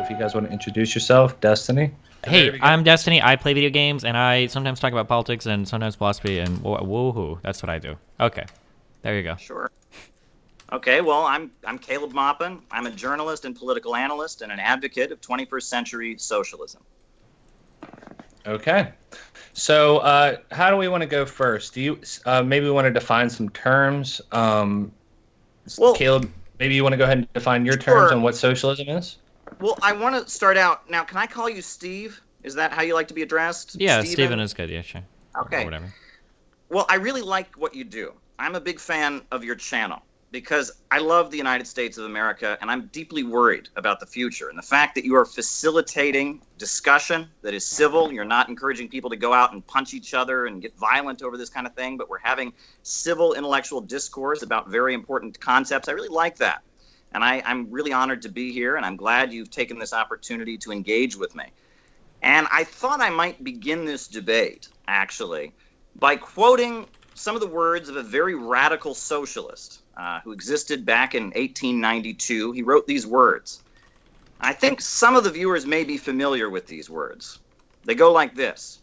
if you guys want to introduce yourself. Destiny. Hey, I'm Destiny. I play video games, and I sometimes talk about politics and sometimes philosophy, and woohoo, that's what I do. Okay, there you go. Sure. Okay, well, I'm Caleb Maupin. I'm a journalist and political analyst and an advocate of 21st century socialism. Okay. So how do we want to go first? Do you maybe we want to define some terms? Well, Caleb, maybe you want to go ahead and define your sure. terms on what socialism is? Well, I want to start out. Now, can I call you Steve? Is that how you like to be addressed? Yeah, Steven is good. Yeah, sure. Okay. Or whatever. Well, I really like what you do. I'm a big fan of your channel because I love the United States of America, and I'm deeply worried about the future. And the fact that you are facilitating discussion that is civil, you're not encouraging people to go out and punch each other and get violent over this kind of thing, but we're having civil intellectual discourse about very important concepts. I really like that. And I'm really honored to be here, and I'm glad you've taken this opportunity to engage with me. And I thought I might begin this debate, actually, by quoting some of the words of a very radical socialist who existed back in 1892. He wrote these words. I think some of the viewers may be familiar with these words. They go like this.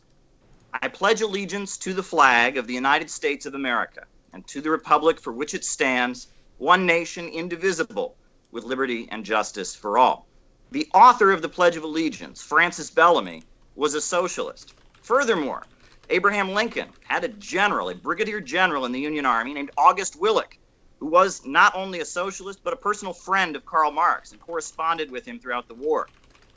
I pledge allegiance to the flag of the United States of America and to the republic for which it stands, one nation, indivisible, with liberty and justice for all. The author of the Pledge of Allegiance, Francis Bellamy, was a socialist. Furthermore, Abraham Lincoln had a general, a brigadier general in the Union Army named August Willich, who was not only a socialist, but a personal friend of Karl Marx and corresponded with him throughout the war.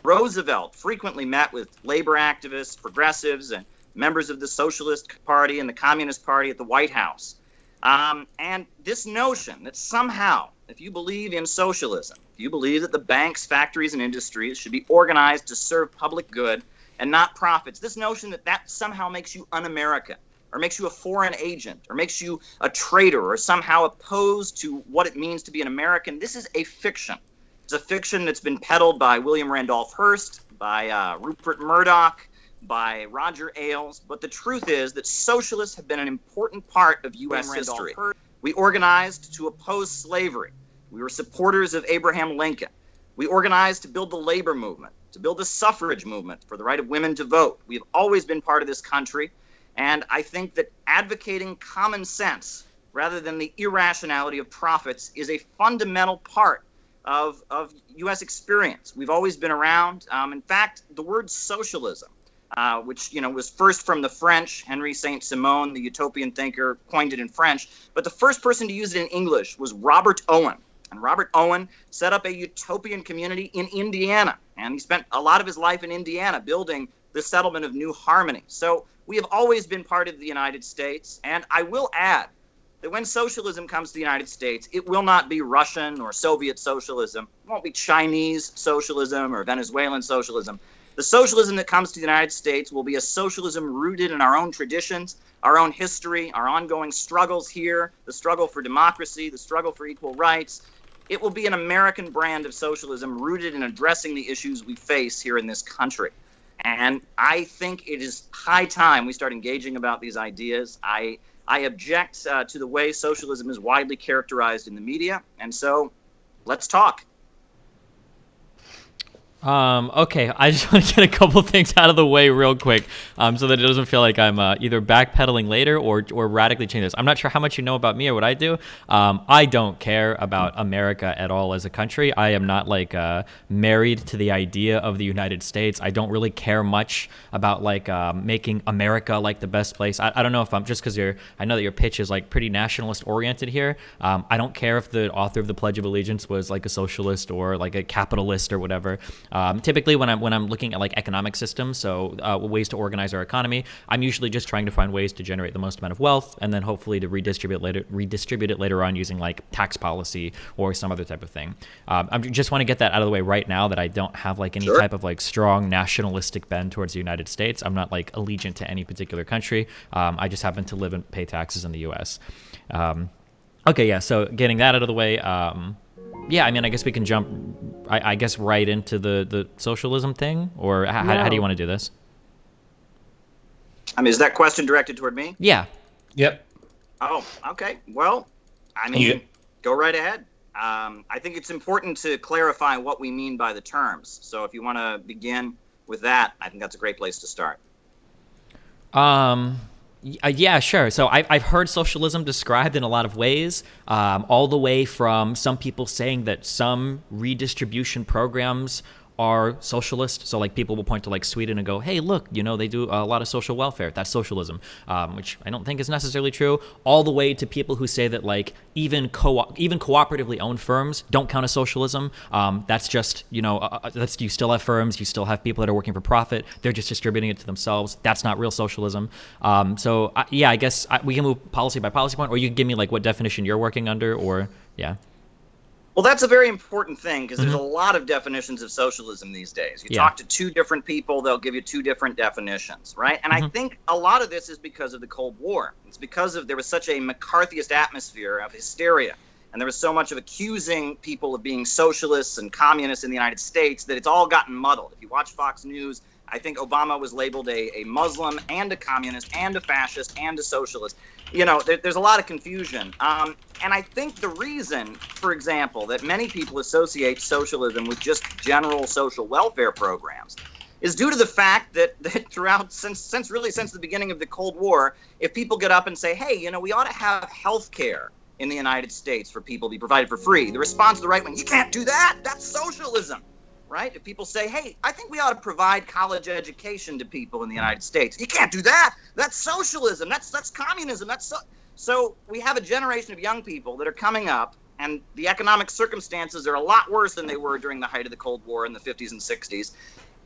Roosevelt frequently met with labor activists, progressives, and members of the Socialist Party and the Communist Party at the White House. And this notion that somehow, if you believe in socialism, if you believe that the banks, factories, and industries should be organized to serve public good and not profits, this notion that that somehow makes you un-American, or makes you a foreign agent, or makes you a traitor, or somehow opposed to what it means to be an American, this is a fiction. It's a fiction that's been peddled by William Randolph Hearst, by Rupert Murdoch, by Roger Ailes, but the truth is that socialists have been an important part of U.S. history. We organized to oppose slavery. We were supporters of Abraham Lincoln. We organized to build the labor movement, to build the suffrage movement for the right of women to vote. We have always been part of this country, and I think that advocating common sense rather than the irrationality of profits is a fundamental part of U.S. experience. We've always been around. In fact, the word socialism, which was first from the French. Henry Saint-Simon, the utopian thinker, coined it in French. But the first person to use it in English was Robert Owen. And Robert Owen set up a utopian community in Indiana. And he spent a lot of his life in Indiana building the settlement of New Harmony. So we have always been part of the United States. And I will add that when socialism comes to the United States, it will not be Russian or Soviet socialism. It won't be Chinese socialism or Venezuelan socialism. The socialism that comes to the United States will be a socialism rooted in our own traditions, our own history, our ongoing struggles here, the struggle for democracy, the struggle for equal rights. It will be an American brand of socialism rooted in addressing the issues we face here in this country. And I think it is high time we start engaging about these ideas. I object to the way socialism is widely characterized in the media. And so let's talk. Okay, I just want to get a couple things out of the way real quick, so that it doesn't feel like I'm either backpedaling later or radically changing this. I'm not sure how much you know about me or what I do. I don't care about America at all as a country. I am not married to the idea of the United States. I don't really care much about making America like the best place. I don't know if I'm just because I know that your pitch is pretty nationalist oriented here. I don't care if the author of the Pledge of Allegiance was a socialist or a capitalist or whatever. Typically, when I'm looking at economic systems, so ways to organize our economy, I'm usually just trying to find ways to generate the most amount of wealth, and then hopefully to redistribute it later on using tax policy or some other type of thing. I just want to get that out of the way right now that I don't have any Sure. type of strong nationalistic bend towards the United States. I'm not allegiant to any particular country. I just happen to live and pay taxes in the U.S. Okay, yeah. So getting that out of the way. Yeah, I mean, I guess we can jump, I guess, right into the socialism thing, or how do you want to do this? I mean, is that question directed toward me? Yeah. Yep. Oh, okay. Well, I mean, go right ahead. I think it's important to clarify what we mean by the terms. So if you want to begin with that, I think that's a great place to start. Yeah, sure. So I've heard socialism described in a lot of ways, all the way from some people saying that some redistribution programs are socialist. So like people will point to like Sweden and go, hey, look, they do a lot of social welfare. That's socialism, which I don't think is necessarily true. All the way to people who say that like even cooperatively owned firms don't count as socialism. That's just, that's, you still have firms, you still have people that are working for profit. They're just distributing it to themselves. That's not real socialism. I guess we can move policy by policy point, or you can give me like what definition you're working under, or yeah. Well, that's a very important thing, because there's a lot of definitions of socialism these days. You talk to two different people, they'll give you two different definitions, right? And I think a lot of this is because of the Cold War. It's because there was such a McCarthyist atmosphere of hysteria, and there was so much of accusing people of being socialists and communists in the United States that it's all gotten muddled. If you watch Fox News, I think Obama was labeled a Muslim and a communist and a fascist and a socialist. There's a lot of confusion. And I think the reason, for example, that many people associate socialism with just general social welfare programs is due to the fact that throughout, since the beginning of the Cold War, if people get up and say, hey, we ought to have health care in the United States for people to be provided for free, the response of the right wing, you can't do that. That's socialism. Right? If people say, hey, I think we ought to provide college education to people in the United States, you can't do that. That's socialism. That's communism. So we have a generation of young people that are coming up, and the economic circumstances are a lot worse than they were during the height of the Cold War in the 50s and 60s.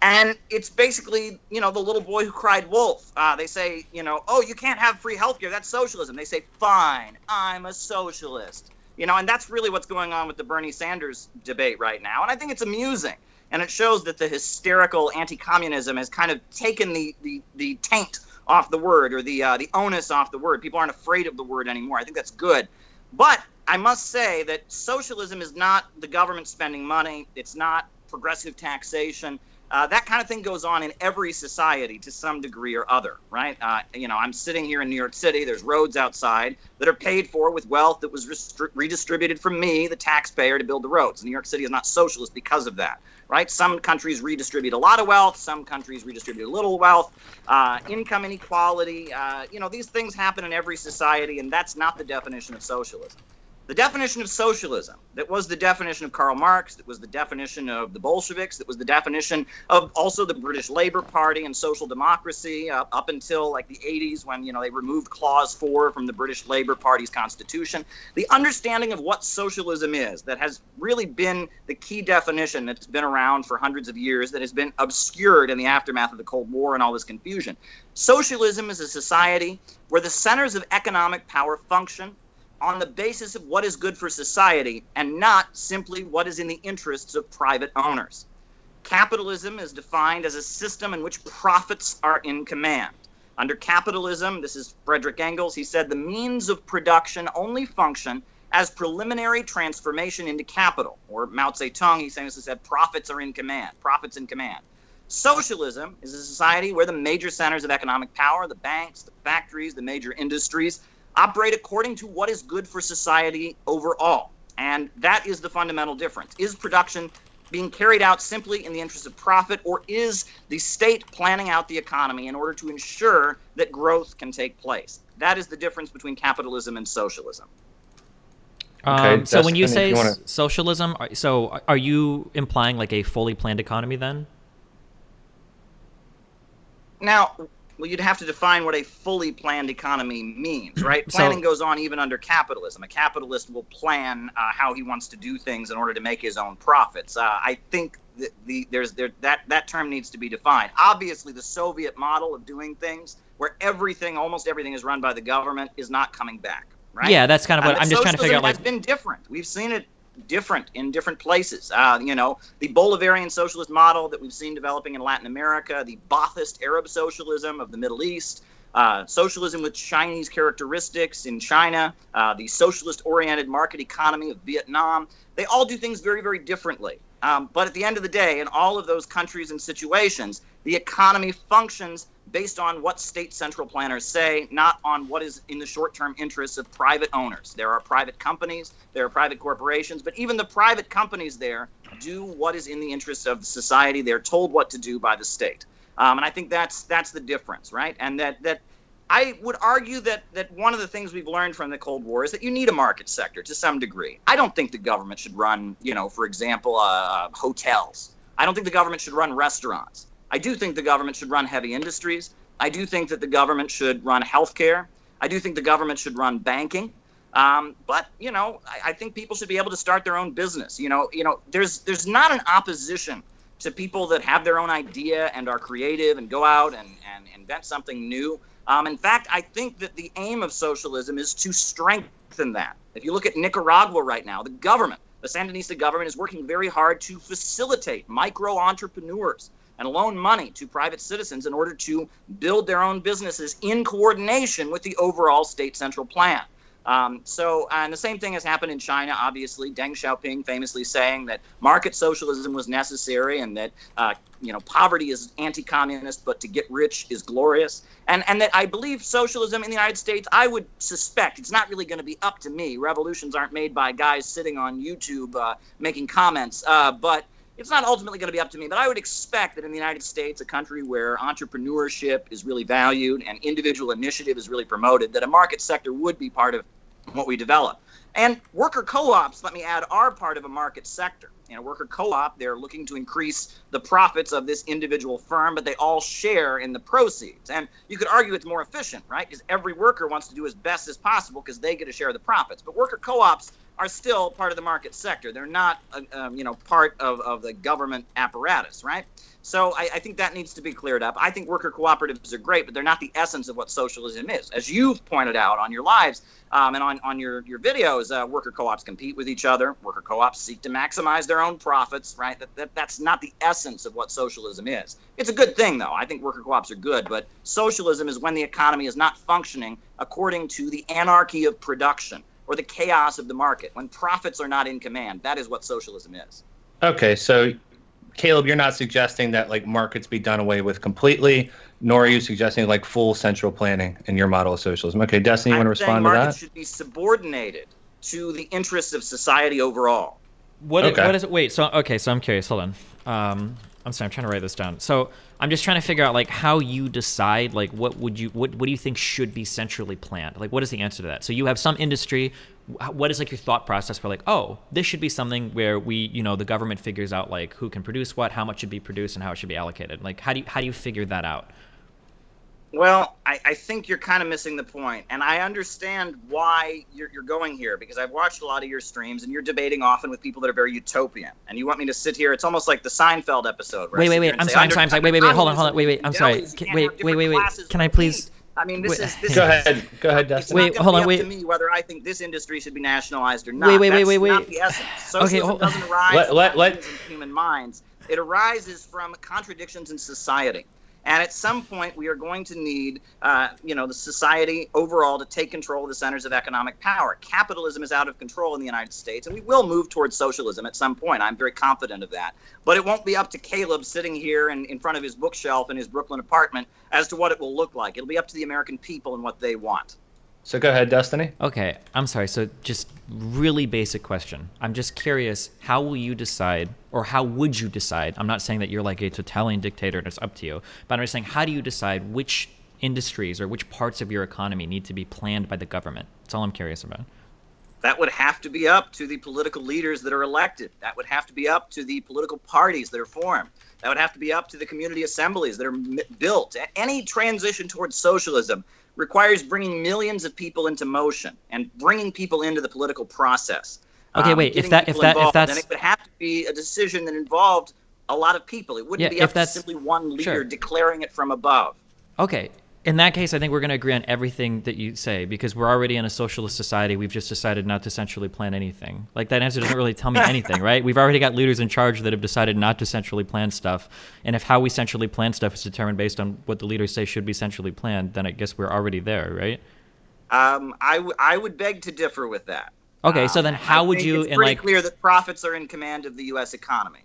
And it's basically, the little boy who cried wolf. They say, oh, you can't have free healthcare. That's socialism. They say, fine, I'm a socialist. And that's really what's going on with the Bernie Sanders debate right now. And I think it's amusing. And it shows that the hysterical anti-communism has kind of taken the taint off the word, or the onus off the word. People aren't afraid of the word anymore. I think that's good. But I must say that socialism is not the government spending money. It's not progressive taxation. That kind of thing goes on in every society to some degree or other, right? I'm sitting here in New York City. There's roads outside that are paid for with wealth that was redistributed from me, the taxpayer, to build the roads. New York City is not socialist because of that, right? Some countries redistribute a lot of wealth. Some countries redistribute a little wealth. Income inequality. These things happen in every society, and that's not the definition of socialism. The definition of socialism, that was the definition of Karl Marx, that was the definition of the Bolsheviks, that was the definition of also the British Labour Party and social democracy up until like the 80s when, they removed Clause 4 from the British Labour Party's constitution. The understanding of what socialism is, that has really been the key definition that's been around for hundreds of years, that has been obscured in the aftermath of the Cold War and all this confusion. Socialism is a society where the centers of economic power function on the basis of what is good for society and not simply what is in the interests of private owners. Capitalism is defined as a system in which profits are in command. Under capitalism, this is Frederick Engels, he said the means of production only function as preliminary transformation into capital. Or Mao Zedong, he famously said profits are in command, profits in command. Socialism is a society where the major centers of economic power, the banks, the factories, the major industries, operate according to what is good for society overall. And that is the fundamental difference. Is production being carried out simply in the interest of profit, or is the state planning out the economy in order to ensure that growth can take place? That is the difference between capitalism and socialism. Okay, so when you say socialism, so are you implying like a fully planned economy then? Now, well, you'd have to define what a fully planned economy means, right? Planning goes on even under capitalism. A capitalist will plan how he wants to do things in order to make his own profits. I think that term needs to be defined. Obviously, the Soviet model of doing things, where almost everything is run by the government, is not coming back, right? Yeah, that's kind of what I'm just trying to figure out. It's been different. We've seen it different in different places. The Bolivarian socialist model that we've seen developing in Latin America, the Baathist Arab socialism of the Middle East, socialism with Chinese characteristics in China, the socialist-oriented market economy of Vietnam. They all do things very, very differently. But at the end of the day, in all of those countries and situations, the economy functions based on what state central planners say, not on what is in the short-term interests of private owners. There are private companies, there are private corporations, but even the private companies there do what is in the interest of society. They're told what to do by the state. And I think that's the difference, right? And that I would argue that one of the things we've learned from the Cold War is that you need a market sector to some degree. I don't think the government should run, for example, hotels. I don't think the government should run restaurants. I do think the government should run heavy industries. I do think that the government should run healthcare. I do think the government should run banking. But I think people should be able to start their own business. There's not an opposition to people that have their own idea and are creative and go out and invent something new. In fact, I think that the aim of socialism is to strengthen that. If you look at Nicaragua right now, the Sandinista government is working very hard to facilitate micro entrepreneurs and loan money to private citizens in order to build their own businesses in coordination with the overall state central plan. And the same thing has happened in China, obviously. Deng Xiaoping famously saying that market socialism was necessary and that, poverty is anti-communist, but to get rich is glorious. And that I believe socialism in the United States, I would suspect, it's not really going to be up to me. Revolutions aren't made by guys sitting on YouTube making comments, but it's not ultimately going to be up to me. But I would expect that in the United States, a country where entrepreneurship is really valued and individual initiative is really promoted, that a market sector would be part of what we develop. And worker co-ops, let me add, are part of a market sector. Worker co-op, they're looking to increase the profits of this individual firm, but they all share in the proceeds. And you could argue it's more efficient, right? Because every worker wants to do as best as possible because they get a share of the profits. But worker co-ops are still part of the market sector. They're not, part of the government apparatus, right? So I think that needs to be cleared up. I think worker cooperatives are great, but they're not the essence of what socialism is. As you've pointed out on your lives and on your videos, worker co-ops compete with each other. Worker co-ops seek to maximize their own profits, right? That's not the essence of what socialism is. It's a good thing, though. I think worker co-ops are good, but socialism is when the economy is not functioning according to the anarchy of production or the chaos of the market, when profits are not in command. That is what socialism is. Okay, so Caleb, you're not suggesting that markets be done away with completely, nor are you suggesting full central planning in your model of socialism. Okay, Destiny, you want to respond to that? Markets should be subordinated to the interests of society overall. What is it? Wait, so I'm curious. Hold on. I'm sorry, I'm trying to write this down. So I'm just trying to figure out how you decide what do you think should be centrally planned? What is the answer to that? So you have some industry. What is your thought process for this should be something where we the government figures out who can produce what, how much should be produced, and how it should be allocated? How do you figure that out? Well, I think you're kind of missing the point, and I understand why you're going here, because I've watched a lot of your streams, and you're debating often with people that are very utopian, and you want me to sit here. It's almost like the Seinfeld episode. Wait, I'm sorry. Wait, hold on. Wait, I'm sorry. Wait. Can I please? I mean, this is. Go ahead, Dustin. Wait, hold on. Wait. To me, whether I think this industry should be nationalized or not. Wait. That's not the essence. Socialism doesn't arise from human minds. It arises from contradictions in society. And at some point, we are going to need, the society overall to take control of the centers of economic power. Capitalism is out of control in the United States, and we will move towards socialism at some point. I'm very confident of that. But it won't be up to Caleb sitting here in front of his bookshelf in his Brooklyn apartment as to what it will look like. It'll be up to the American people and what they want. So go ahead, Destiny. Okay, I'm sorry. So just really basic question. I'm just curious, how will you decide, or how would you decide? I'm not saying that you're a totalitarian dictator and it's up to you, but I'm just saying, how do you decide which industries or which parts of your economy need to be planned by the government? That's all I'm curious about. That would have to be up to the political leaders that are elected. That would have to be up to the political parties that are formed. That would have to be up to the community assemblies that are built. Any transition towards socialism requires bringing millions of people into motion and bringing people into the political process. Okay, wait. If that's, then it would have to be a decision that involved a lot of people. It wouldn't be up to simply one leader declaring it from above. Okay. In that case, I think we're going to agree on everything that you say, because we're already in a socialist society. We've just decided not to centrally plan anything. That answer doesn't really tell me anything, right? We've already got leaders in charge that have decided not to centrally plan stuff. And if how we centrally plan stuff is determined based on what the leaders say should be centrally planned, then I guess we're already there, right? I would beg to differ with that. Okay, so then how would you... It's pretty clear that profits are in command of the U.S. economy.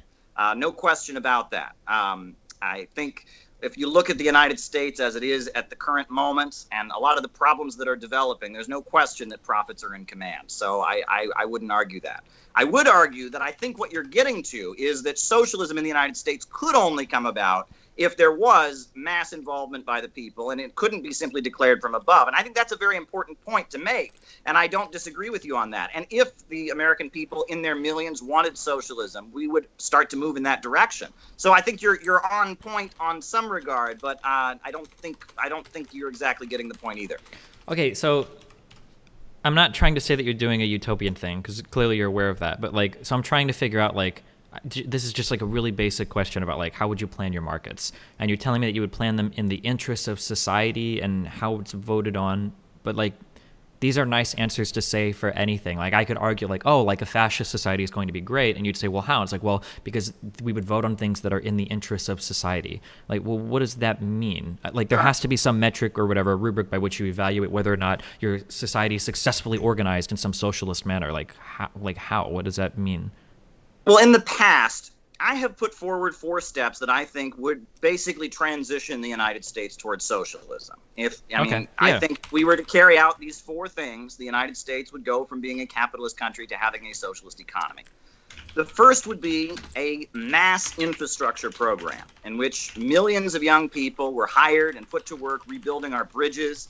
No question about that. I think if you look at the United States as it is at the current moment and a lot of the problems that are developing, there's no question that profits are in command. So I wouldn't argue that. I would argue that I think what you're getting to is that socialism in the United States could only come about if there was mass involvement by the people, and it couldn't be simply declared from above. And I think that's a very important point to make, and I don't disagree with you on that. And if the American people in their millions wanted socialism, we would start to move in that direction. So I think you're on point on some regard, but I don't think you're exactly getting the point either. Okay, so I'm not trying to say that you're doing a utopian thing, because clearly you're aware of that, but so I'm trying to figure out this is just a really basic question about how would you plan your markets, and you're telling me that you would plan them in the interests of society and how it's voted on, but these are nice answers to say for anything. I could argue a fascist society is going to be great, and you'd say, well, how? It's well, because we would vote on things that are in the interests of society. Well, what does that mean? There has to be some metric or whatever, rubric by which you evaluate whether or not your society is successfully organized in some socialist manner. How? What does that mean? Well, in the past, I have put forward 4 steps that I think would basically transition the United States towards socialism. I think if we were to carry out these 4 things, the United States would go from being a capitalist country to having a socialist economy. The first would be a mass infrastructure program in which millions of young people were hired and put to work rebuilding our bridges,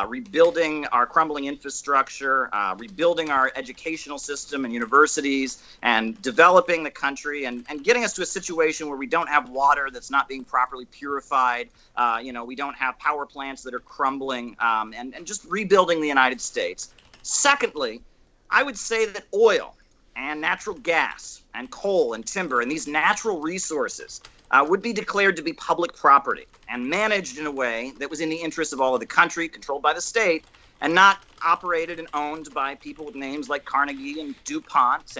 rebuilding our crumbling infrastructure, rebuilding our educational system and universities, and developing the country and getting us to a situation where we don't have water that's not being properly purified. We don't have power plants that are crumbling, and just rebuilding the United States. Secondly, I would say that oil and natural gas and coal and timber and these natural resources would be declared to be public property and managed in a way that was in the interest of all of the country, controlled by the state, and not operated and owned by people with names like Carnegie and DuPont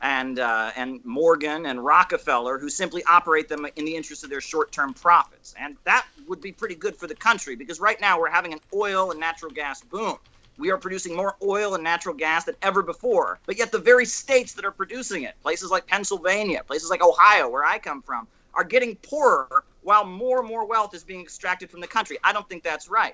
and Morgan and Rockefeller, who simply operate them in the interest of their short-term profits. And that would be pretty good for the country, because right now we're having an oil and natural gas boom. We are producing more oil and natural gas than ever before, but yet the very states that are producing it, places like Pennsylvania, places like Ohio, where I come from, are getting poorer while more and more wealth is being extracted from the country. I don't think that's right.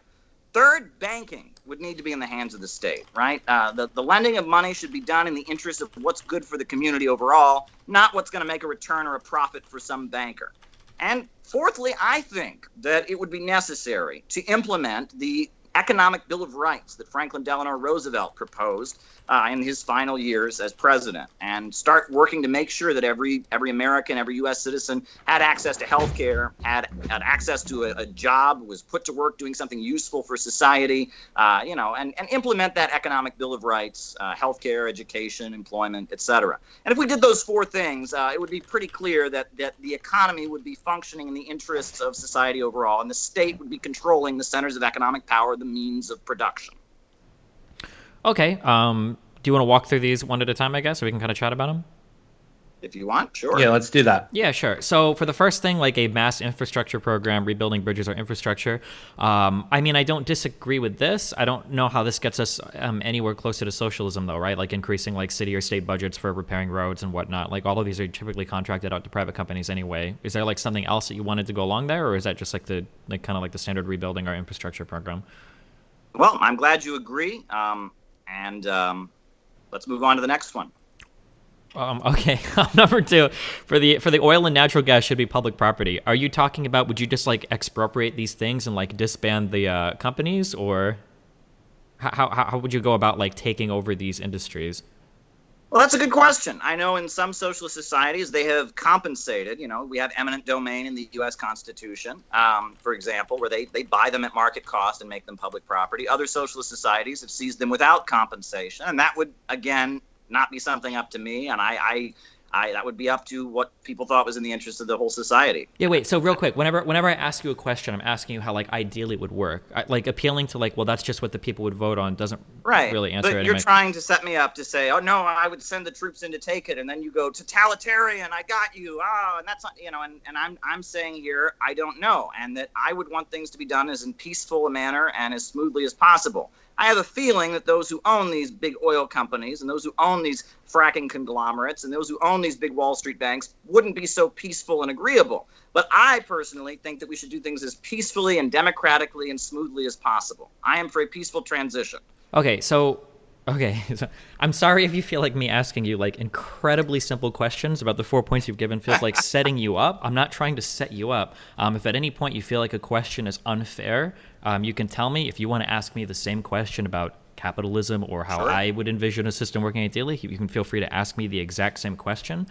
Third, banking would need to be in the hands of the state, right? The lending of money should be done in the interest of what's good for the community overall, not what's going to make a return or a profit for some banker. And fourthly, I think that it would be necessary to implement the Economic Bill of Rights that Franklin Delano Roosevelt proposed in his final years as president, and start working to make sure that every American, every U.S. citizen had access to health care, had access to a job, was put to work doing something useful for society, and implement that Economic Bill of Rights, health care, education, employment, etc. And if we did those 4 things, it would be pretty clear that the economy would be functioning in the interests of society overall, and the state would be controlling the centers of economic power, the means of production. Okay. Do you want to walk through these one at a time, I guess, so we can kind of chat about them? If you want, sure. Yeah, let's do that. Yeah, sure. So for the first thing, a mass infrastructure program, rebuilding bridges or infrastructure, I don't disagree with this. I don't know how this gets us anywhere closer to socialism, though, right? Increasing city or state budgets for repairing roads and whatnot. All of these are typically contracted out to private companies anyway. Is there something else that you wanted to go along there, or is that just the standard rebuilding our infrastructure program? Well, I'm glad you agree. Let's move on to the next one. Okay. Number 2, for the oil and natural gas should be public property. Are you talking about, would you just expropriate these things and disband the companies, or how would you go about taking over these industries? Well, that's a good question. I know in some socialist societies they have compensated. We have eminent domain in the U.S. Constitution, for example, where they buy them at market cost and make them public property. Other socialist societies have seized them without compensation, and that would, again, not be something up to me, and I that would be up to what people thought was in the interest of the whole society. Yeah, wait. So real quick, whenever I ask you a question, I'm asking you how ideally it would work. Appealing to well, that's just what the people would vote on doesn't really answer it. But you're trying to set me up to say, oh no, I would send the troops in to take it, and then you go totalitarian. I got you. Oh, and that's not, and I'm saying here I don't know, and that I would want things to be done as in peaceful a manner and as smoothly as possible. I have a feeling that those who own these big oil companies and those who own these fracking conglomerates and those who own these big Wall Street banks wouldn't be so peaceful and agreeable. But I personally think that we should do things as peacefully and democratically and smoothly as possible. I am for a peaceful transition. Okay, so I'm sorry if you feel like me asking you like incredibly simple questions about the 4 points you've given feels like setting you up. I'm not trying to set you up. If at any point you feel like a question is unfair, you can tell me. If you want to ask me the same question about capitalism or how I would envision a system working ideally, you can feel free to ask me the exact same question.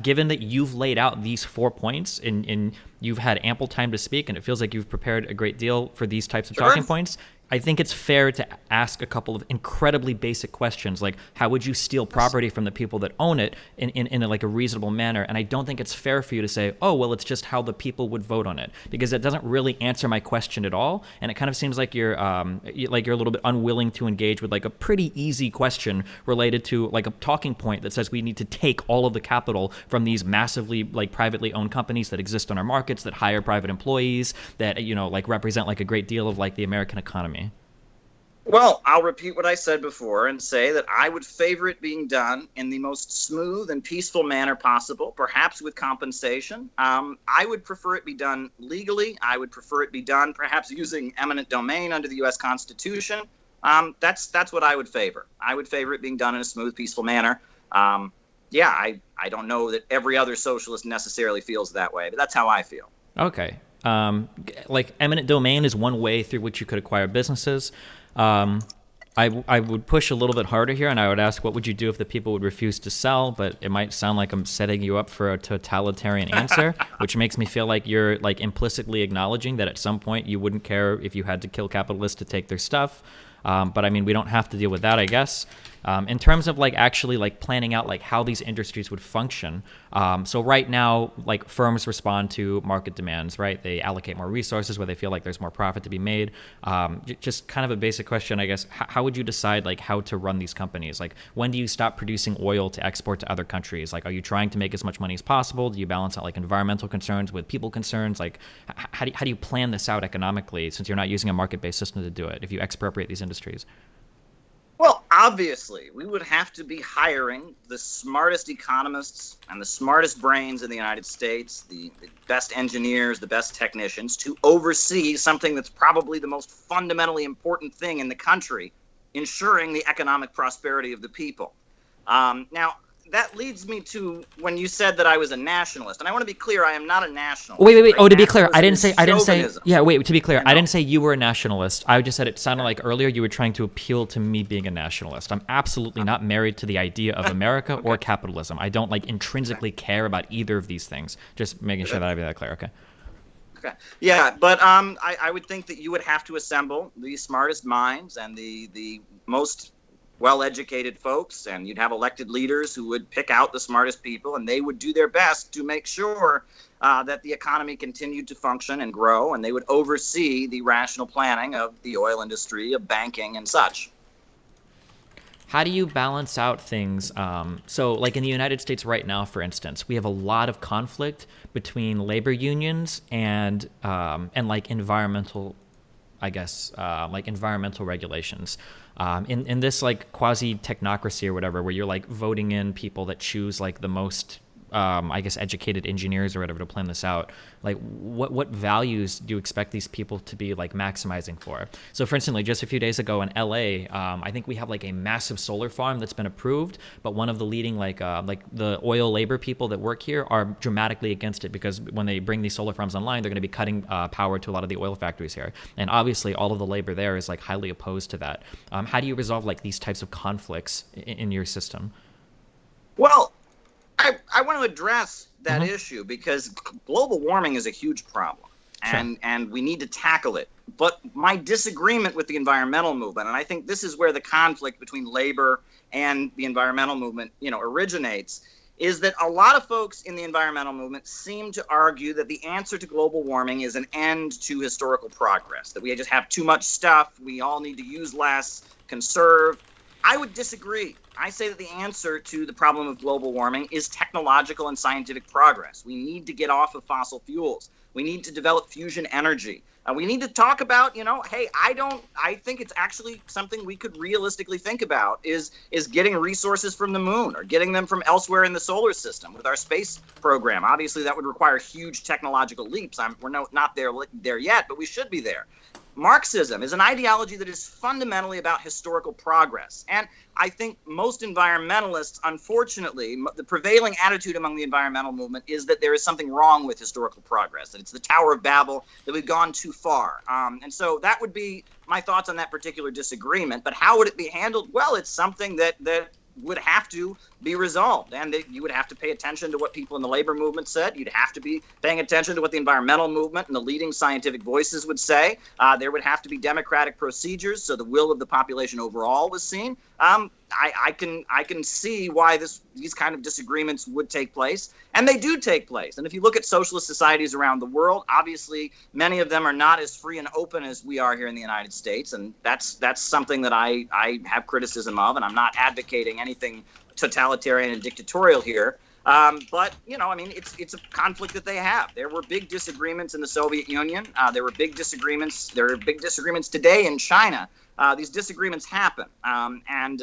Given that you've laid out these 4 points and you've had ample time to speak, and it feels like you've prepared a great deal for these types of talking points, I think it's fair to ask a couple of incredibly basic questions, like how would you steal property from the people that own it in a reasonable manner? And I don't think it's fair for you to say, oh, well, it's just how the people would vote on it, because that doesn't really answer my question at all. And it kind of seems like you're a little bit unwilling to engage with like a pretty easy question related to like a talking point that says we need to take all of the capital from these massively like privately owned companies that exist on our markets, that hire private employees, that represent like a great deal of like the American economy. Well, I'll repeat what I said before and say that I would favor it being done in the most smooth and peaceful manner possible, perhaps with compensation. I would prefer it be done legally. I would prefer it be done perhaps using eminent domain under the U.S. Constitution. That's what I would favor. I would favor it being done in a smooth, peaceful manner. I don't know that every other socialist necessarily feels that way, but that's how I feel. Okay. Like eminent domain is one way through which you could acquire businesses. I would push a little bit harder here, and I would ask, what would you do if the people would refuse to sell? But it might sound like I'm setting you up for a totalitarian answer, which makes me feel like you're like implicitly acknowledging that at some point you wouldn't care if you had to kill capitalists to take their stuff. But I mean, we don't have to deal with that, I guess. In terms of like actually like planning out like how these industries would function. So right now, like firms respond to market demands, right? They allocate more resources where they feel like there's more profit to be made. Just kind of a basic question, I guess. How would you decide like how to run these companies? Like when do you stop producing oil to export to other countries? Like, are you trying to make as much money as possible? Do you balance out like environmental concerns with people concerns? Like how do you plan this out economically, since you're not using a market-based system to do it if you expropriate these industries? Well, obviously, we would have to be hiring the smartest economists and the smartest brains in the United States, the best engineers, the best technicians, to oversee something that's probably the most fundamentally important thing in the country, ensuring the economic prosperity of the people. Now, that leads me to when you said that I was a nationalist, and I want to be clear, I am not a nationalist. Wait. Oh, to be clear, I didn't say. Yeah, wait. To be clear, No. I didn't say you were a nationalist. I just said it sounded like earlier you were trying to appeal to me being a nationalist. I'm absolutely not married to the idea of America or capitalism. I don't like intrinsically care about either of these things. Just making sure that I be that clear. Okay. Okay. Yeah, but I would think that you would have to assemble the smartest minds and the most well-educated folks, and you'd have elected leaders who would pick out the smartest people, and they would do their best to make sure that the economy continued to function and grow, and they would oversee the rational planning of the oil industry, of banking, and such. How do you balance out things? So like in the United States right now, for instance, we have a lot of conflict between labor unions and like environmental, I guess, like environmental regulations. In this like quasi technocracy or whatever, where you're like voting in people that choose like the most I guess educated engineers or whatever to plan this out, like what values do you expect these people to be like maximizing for? So for instance, like just a few days ago in LA, I think we have like a massive solar farm that's been approved, but one of the leading like the oil labor people that work here are dramatically against it, because when they bring these solar farms online, they're going to be cutting power to a lot of the oil factories here, and obviously all of the labor there is like highly opposed to that. How do you resolve like these types of conflicts in your system? Well, I want to address that issue, because global warming is a huge problem, and we need to tackle it. But my disagreement with the environmental movement, and I think this is where the conflict between labor and the environmental movement, originates, is that a lot of folks in the environmental movement seem to argue that the answer to global warming is an end to historical progress, that we just have too much stuff, we all need to use less, conserve. I would disagree. I say that the answer to the problem of global warming is technological and scientific progress. We need to get off of fossil fuels. We need to develop fusion energy. We need to talk about, hey, I think it's actually something we could realistically think about is getting resources from the moon or getting them from elsewhere in the solar system with our space program. Obviously, that would require huge technological leaps. We're not there yet, but we should be there. Marxism is an ideology that is fundamentally about historical progress. And I think most environmentalists, unfortunately, the prevailing attitude among the environmental movement is that there is something wrong with historical progress, that it's the Tower of Babel, that we've gone too far. And so that would be my thoughts on that particular disagreement. But how would it be handled? Well, it's something that would have to be resolved, and that you would have to pay attention to what people in the labor movement said. You'd have to be paying attention to what the environmental movement and the leading scientific voices would say. There would have to be democratic procedures so the will of the population overall was seen. I can see why these kind of disagreements would take place, and they do take place. And if you look at socialist societies around the world, obviously many of them are not as free and open as we are here in the United States, and that's something that I have criticism of, and I'm not advocating anything totalitarian and dictatorial here. But it's a conflict that they have. There were big disagreements in the Soviet Union. There were big disagreements. There are big disagreements today in China. These disagreements happen, and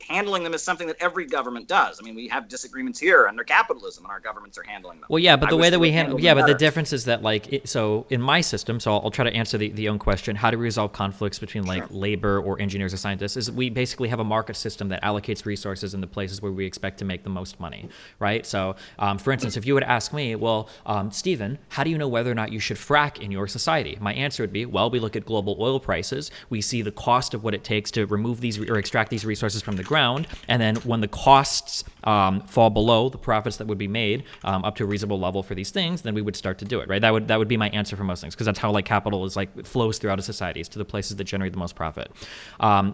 handling them is something that every government does. I mean, we have disagreements here under capitalism, and our governments are handling them. Well, yeah, but the way that we handle, but the difference is that, so in my system, so I'll try to answer the own question: how do we resolve conflicts between labor or engineers or scientists? Is we basically have a market system that allocates resources in the places where we expect to make the most money, right? So, for instance, if you would ask me, well, Stephen, how do you know whether or not you should frack in your society? My answer would be, well, we look at global oil prices, we see the cost of what it takes to remove these or extract these resources from the ground, and then when the costs fall below the profits that would be made up to a reasonable level for these things, then we would start to do it, right? That would be my answer for most things, because that's how capital is flows throughout a society, to the places that generate the most profit.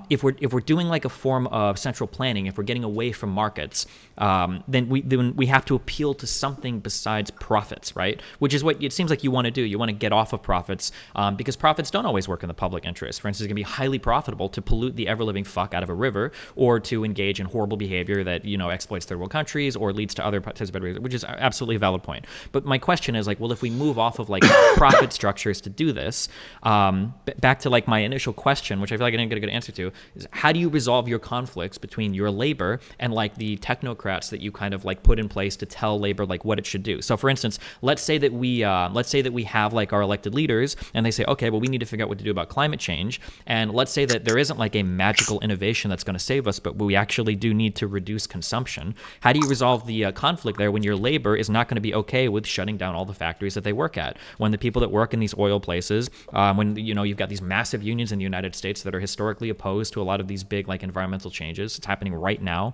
If we're doing a form of central planning, if we're getting away from markets, then we have to appeal to something besides profits, right? Which is what it seems like you want to do. You want to get off of profits because profits don't always work in the public interest. For instance, it can be highly profitable to pollute the ever-living fuck out of a river, or to engage in horrible behavior that exploits third world countries or leads to other types of behavior, which is absolutely a valid point. But my question is well, if we move off of profit structures to do this, back to my initial question, which I feel like I didn't get a good answer to, is how do you resolve your conflicts between your labor and the technocrats that you kind of put in place to tell labor what it should do? So for instance, let's say that we have our elected leaders, and they say, okay, well, we need to figure out what to do about climate change, and let's say that there isn't a magical innovation that's going to save us, but we actually do need to reduce consumption. How do you resolve the conflict there when your labor is not going to be okay with shutting down all the factories that they work at? When the people that work in these oil places, when you've got these massive unions in the United States that are historically opposed to a lot of these big environmental changes, it's happening right now.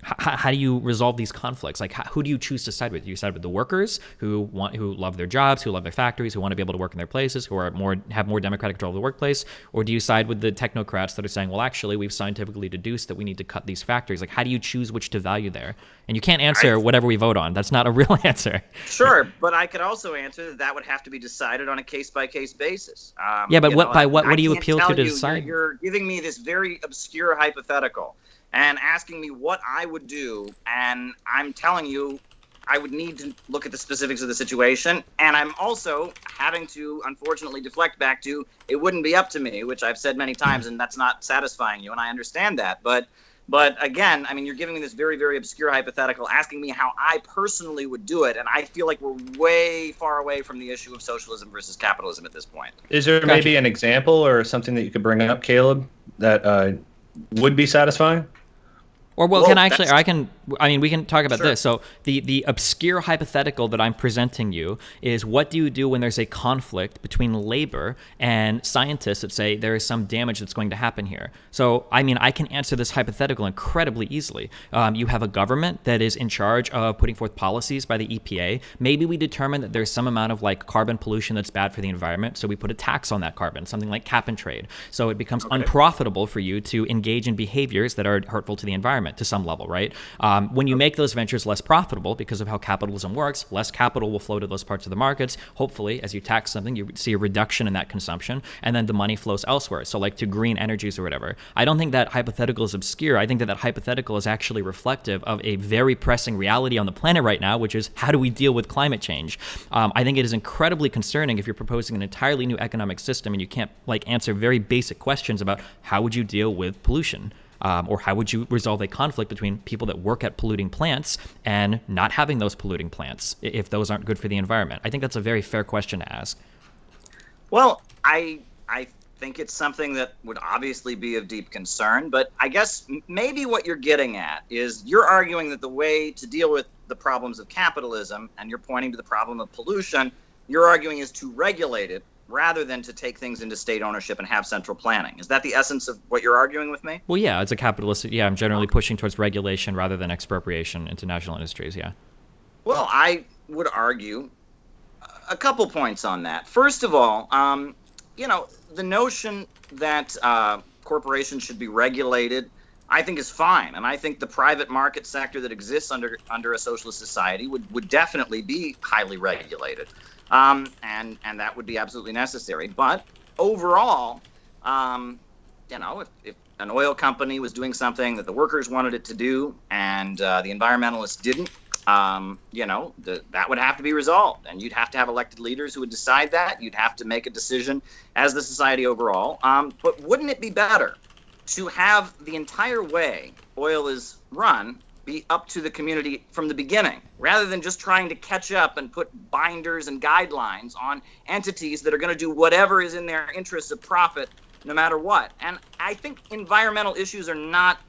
How do you resolve these conflicts? Who do you choose to side with? Do you side with the workers who love their jobs, who love their factories, who want to be able to work in their places, who have more democratic control of the workplace? Or do you side with the technocrats that are saying, well, actually, we've scientifically deduced that we need to cut these factories? How do you choose which to value there? And you can't answer whatever we vote on. That's not a real answer. Sure, but I could also answer that would have to be decided on a case-by-case basis. But what do you appeal to decide? You're giving me this very obscure hypothetical and asking me what I would do, and I'm telling you I would need to look at the specifics of the situation, and I'm also having to, unfortunately, deflect back to it wouldn't be up to me, which I've said many times, and that's not satisfying you, and I understand that. But again, you're giving me this very, very obscure hypothetical, asking me how I personally would do it, and I feel like we're way far away from the issue of socialism versus capitalism at this point. Is there maybe an example or something that you could bring up, Caleb, that would be satisfying? Or we can talk about this. So the obscure hypothetical that I'm presenting you is, what do you do when there's a conflict between labor and scientists that say there is some damage that's going to happen here? So, I can answer this hypothetical incredibly easily. You have a government that is in charge of putting forth policies by the EPA. Maybe we determine that there's some amount of carbon pollution that's bad for the environment, so we put a tax on that carbon, something like cap and trade. So it becomes unprofitable for you to engage in behaviors that are hurtful to the environment to some level, right? When you make those ventures less profitable because of how capitalism works, less capital will flow to those parts of the markets. Hopefully, as you tax something, you see a reduction in that consumption, and then the money flows elsewhere. So like to green energies or whatever. I don't think that hypothetical is obscure. I think that hypothetical is actually reflective of a very pressing reality on the planet right now, which is how do we deal with climate change? I think it is incredibly concerning if you're proposing an entirely new economic system and you can't like answer very basic questions about how would you deal with pollution, or how would you resolve a conflict between people that work at polluting plants and not having those polluting plants if those aren't good for the environment. I think that's a very fair question to ask. Well, I think it's something that would obviously be of deep concern, but I guess maybe what you're getting at is you're arguing that the way to deal with the problems of capitalism, and you're pointing to the problem of pollution, you're arguing is to regulate it rather than to take things into state ownership and have central planning. Is that the essence of what you're arguing with me? Well, yeah, as a capitalist, yeah, I'm generally pushing towards regulation rather than expropriation into national industries, yeah. Well, I would argue a couple points on that. First of all, the notion that corporations should be regulated, I think is fine. And I think the private market sector that exists under a socialist society would definitely be highly regulated. And that would be absolutely necessary. But overall, if an oil company was doing something that the workers wanted it to do and the environmentalists didn't, that would have to be resolved. And you'd have to have elected leaders who would decide that. You'd have to make a decision as the society overall. But wouldn't it be better to have the entire way oil is run be up to the community from the beginning, rather than just trying to catch up and put binders and guidelines on entities that are going to do whatever is in their interests of profit, no matter what? And I think environmental issues are not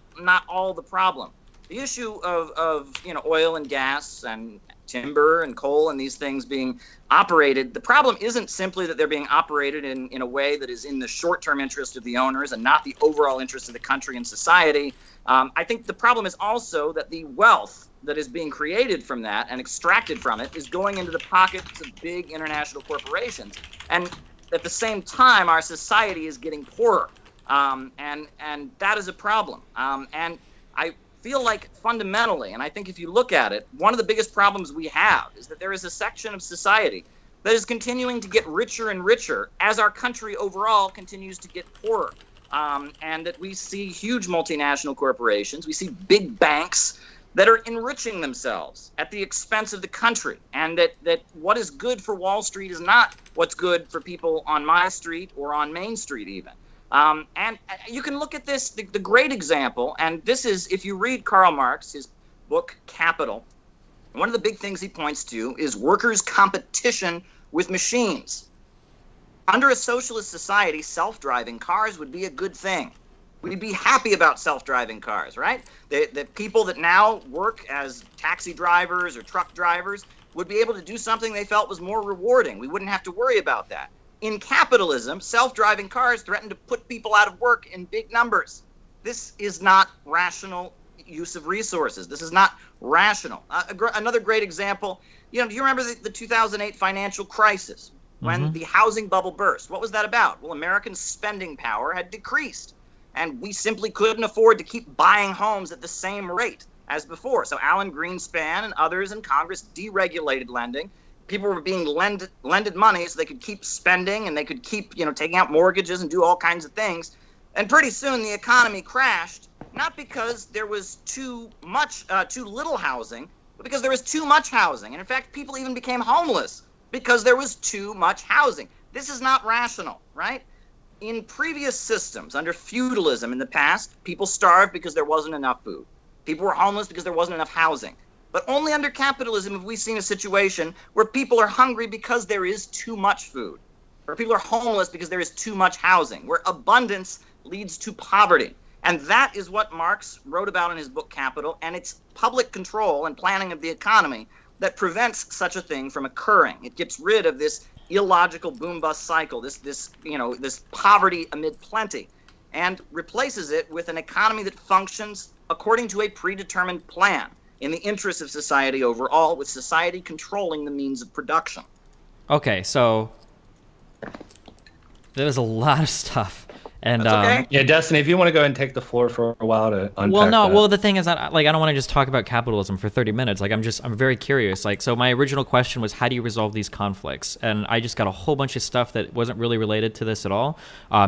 all the problem. The issue of oil and gas and timber and coal and these things being operated, the problem isn't simply that they're being operated in a way that is in the short-term interest of the owners and not the overall interest of the country and society. I think the problem is also that the wealth that is being created from that and extracted from it is going into the pockets of big international corporations. And at the same time, our society is getting poorer. And that is a problem. And I feel like fundamentally, and I think if you look at it, one of the biggest problems we have is that there is a section of society that is continuing to get richer and richer as our country overall continues to get poorer. And that we see huge multinational corporations, we see big banks that are enriching themselves at the expense of the country, and that what is good for Wall Street is not what's good for people on my street or on Main Street even. And you can look at this, the great example, and this is, if you read Karl Marx, his book Capital, one of the big things he points to is workers' competition with machines. Under a socialist society, self-driving cars would be a good thing. We'd be happy about self-driving cars, right? The people that now work as taxi drivers or truck drivers would be able to do something they felt was more rewarding. We wouldn't have to worry about that. In capitalism, self-driving cars threaten to put people out of work in big numbers. This is not rational use of resources. This is not rational. Another great example, do you remember the 2008 financial crisis when the housing bubble burst? What was that about? Well, American spending power had decreased, and we simply couldn't afford to keep buying homes at the same rate as before. So Alan Greenspan and others in Congress deregulated lending. People were being lended money so they could keep spending and they could keep, taking out mortgages and do all kinds of things. And pretty soon the economy crashed, not because there was too little housing, but because there was too much housing. And in fact, people even became homeless because there was too much housing. This is not rational, right? In previous systems, under feudalism in the past, people starved because there wasn't enough food. People were homeless because there wasn't enough housing. But only under capitalism have we seen a situation where people are hungry because there is too much food, where people are homeless because there is too much housing, where abundance leads to poverty. And that is what Marx wrote about in his book Capital, and it's public control and planning of the economy that prevents such a thing from occurring. It gets rid of this illogical boom-bust cycle, this poverty amid plenty, and replaces it with an economy that functions according to a predetermined plan, in the interest of society overall, with society controlling the means of production. Okay, so there's a lot of stuff And That's okay. Yeah, Destiny, if you want to go ahead and take the floor for a while to unpack well, no. that. Well, the thing is that like I don't want to just talk about capitalism for 30 minutes. Like I'm very curious. Like so, my original question was how do you resolve these conflicts? And I just got a whole bunch of stuff that wasn't really related to this at all.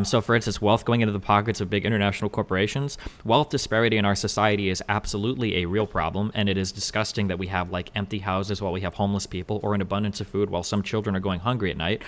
So, for instance, wealth going into the pockets of big international corporations. Wealth disparity in our society is absolutely a real problem, and it is disgusting that we have like empty houses while we have homeless people, or an abundance of food while some children are going hungry at night.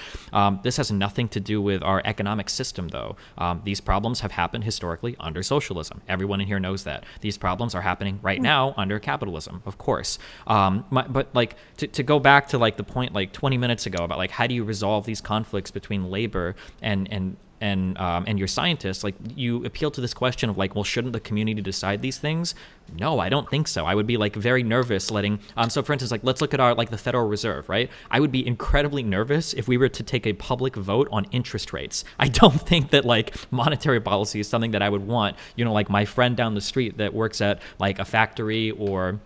This has nothing to do with our economic system, though. These problems have happened historically under socialism. Everyone in here knows that. These problems are happening right now under capitalism, of course. But like to go back to like the point like 20 minutes ago about like how do you resolve these conflicts between labor and your scientists, like you appeal to this question of like, well, shouldn't the community decide these things? No, I don't think so. I would be like very nervous letting, so for instance, like let's look at our, like the Federal Reserve, right? I would be incredibly nervous if we were to take a public vote on interest rates. I don't think that like monetary policy is something that I would want, like my friend down the street that works at like a factory or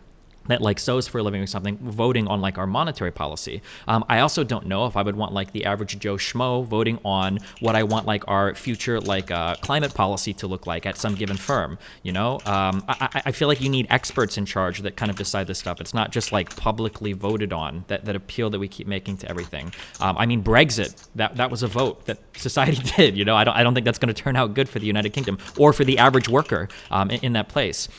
that like sews for a living or something, voting on like our monetary policy. I also don't know if I would want like the average Joe Schmo voting on what I want like our future like climate policy to look like at some given firm. I feel like you need experts in charge that kind of decide this stuff. It's not just like publicly voted on, that appeal that we keep making to everything. I mean, Brexit, that was a vote that society did. I don't think that's going to turn out good for the United Kingdom or for the average worker in that place.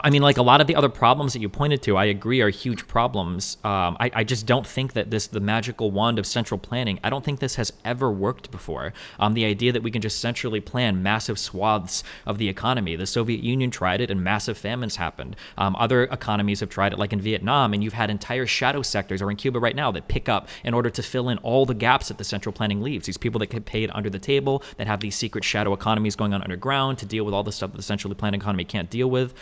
I mean, like a lot of the other problems that you pointed to, I agree are huge problems. I just don't think that the magical wand of central planning, I don't think this has ever worked before. The idea that we can just centrally plan massive swaths of the economy. The Soviet Union tried it and massive famines happened. Other economies have tried it, like in Vietnam, and you've had entire shadow sectors, or in Cuba right now, that pick up in order to fill in all the gaps that the central planning leaves. These people that get paid under the table, that have these secret shadow economies going on underground to deal with all the stuff that the centrally planned economy can't deal with.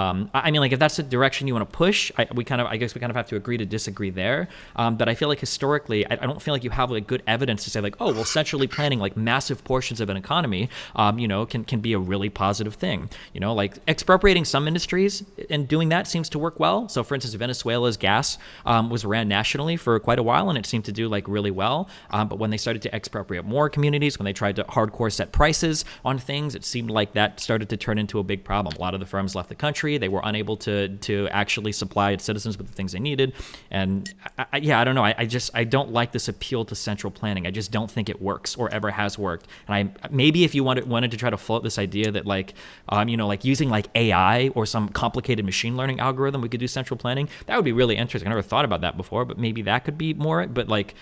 I mean, like if that's the direction you want to push, I guess we kind of have to agree to disagree there. But I feel like historically, I don't feel like you have like good evidence to say like, oh, well, centrally planning like massive portions of an economy, can be a really positive thing. Like expropriating some industries and doing that seems to work well. So, for instance, Venezuela's gas was ran nationally for quite a while, and it seemed to do like really well. But when they started to expropriate more communities, when they tried to hardcore set prices on things, it seemed like that started to turn into a big problem. A lot of the firms left the country. They were unable to actually supply its citizens with the things they needed. And I don't know. I don't like this appeal to central planning. I just don't think it works or ever has worked. And maybe if you wanted to try to float this idea that like, like using like AI or some complicated machine learning algorithm, we could do central planning, that would be really interesting. I never thought about that before, but maybe that could be more, but like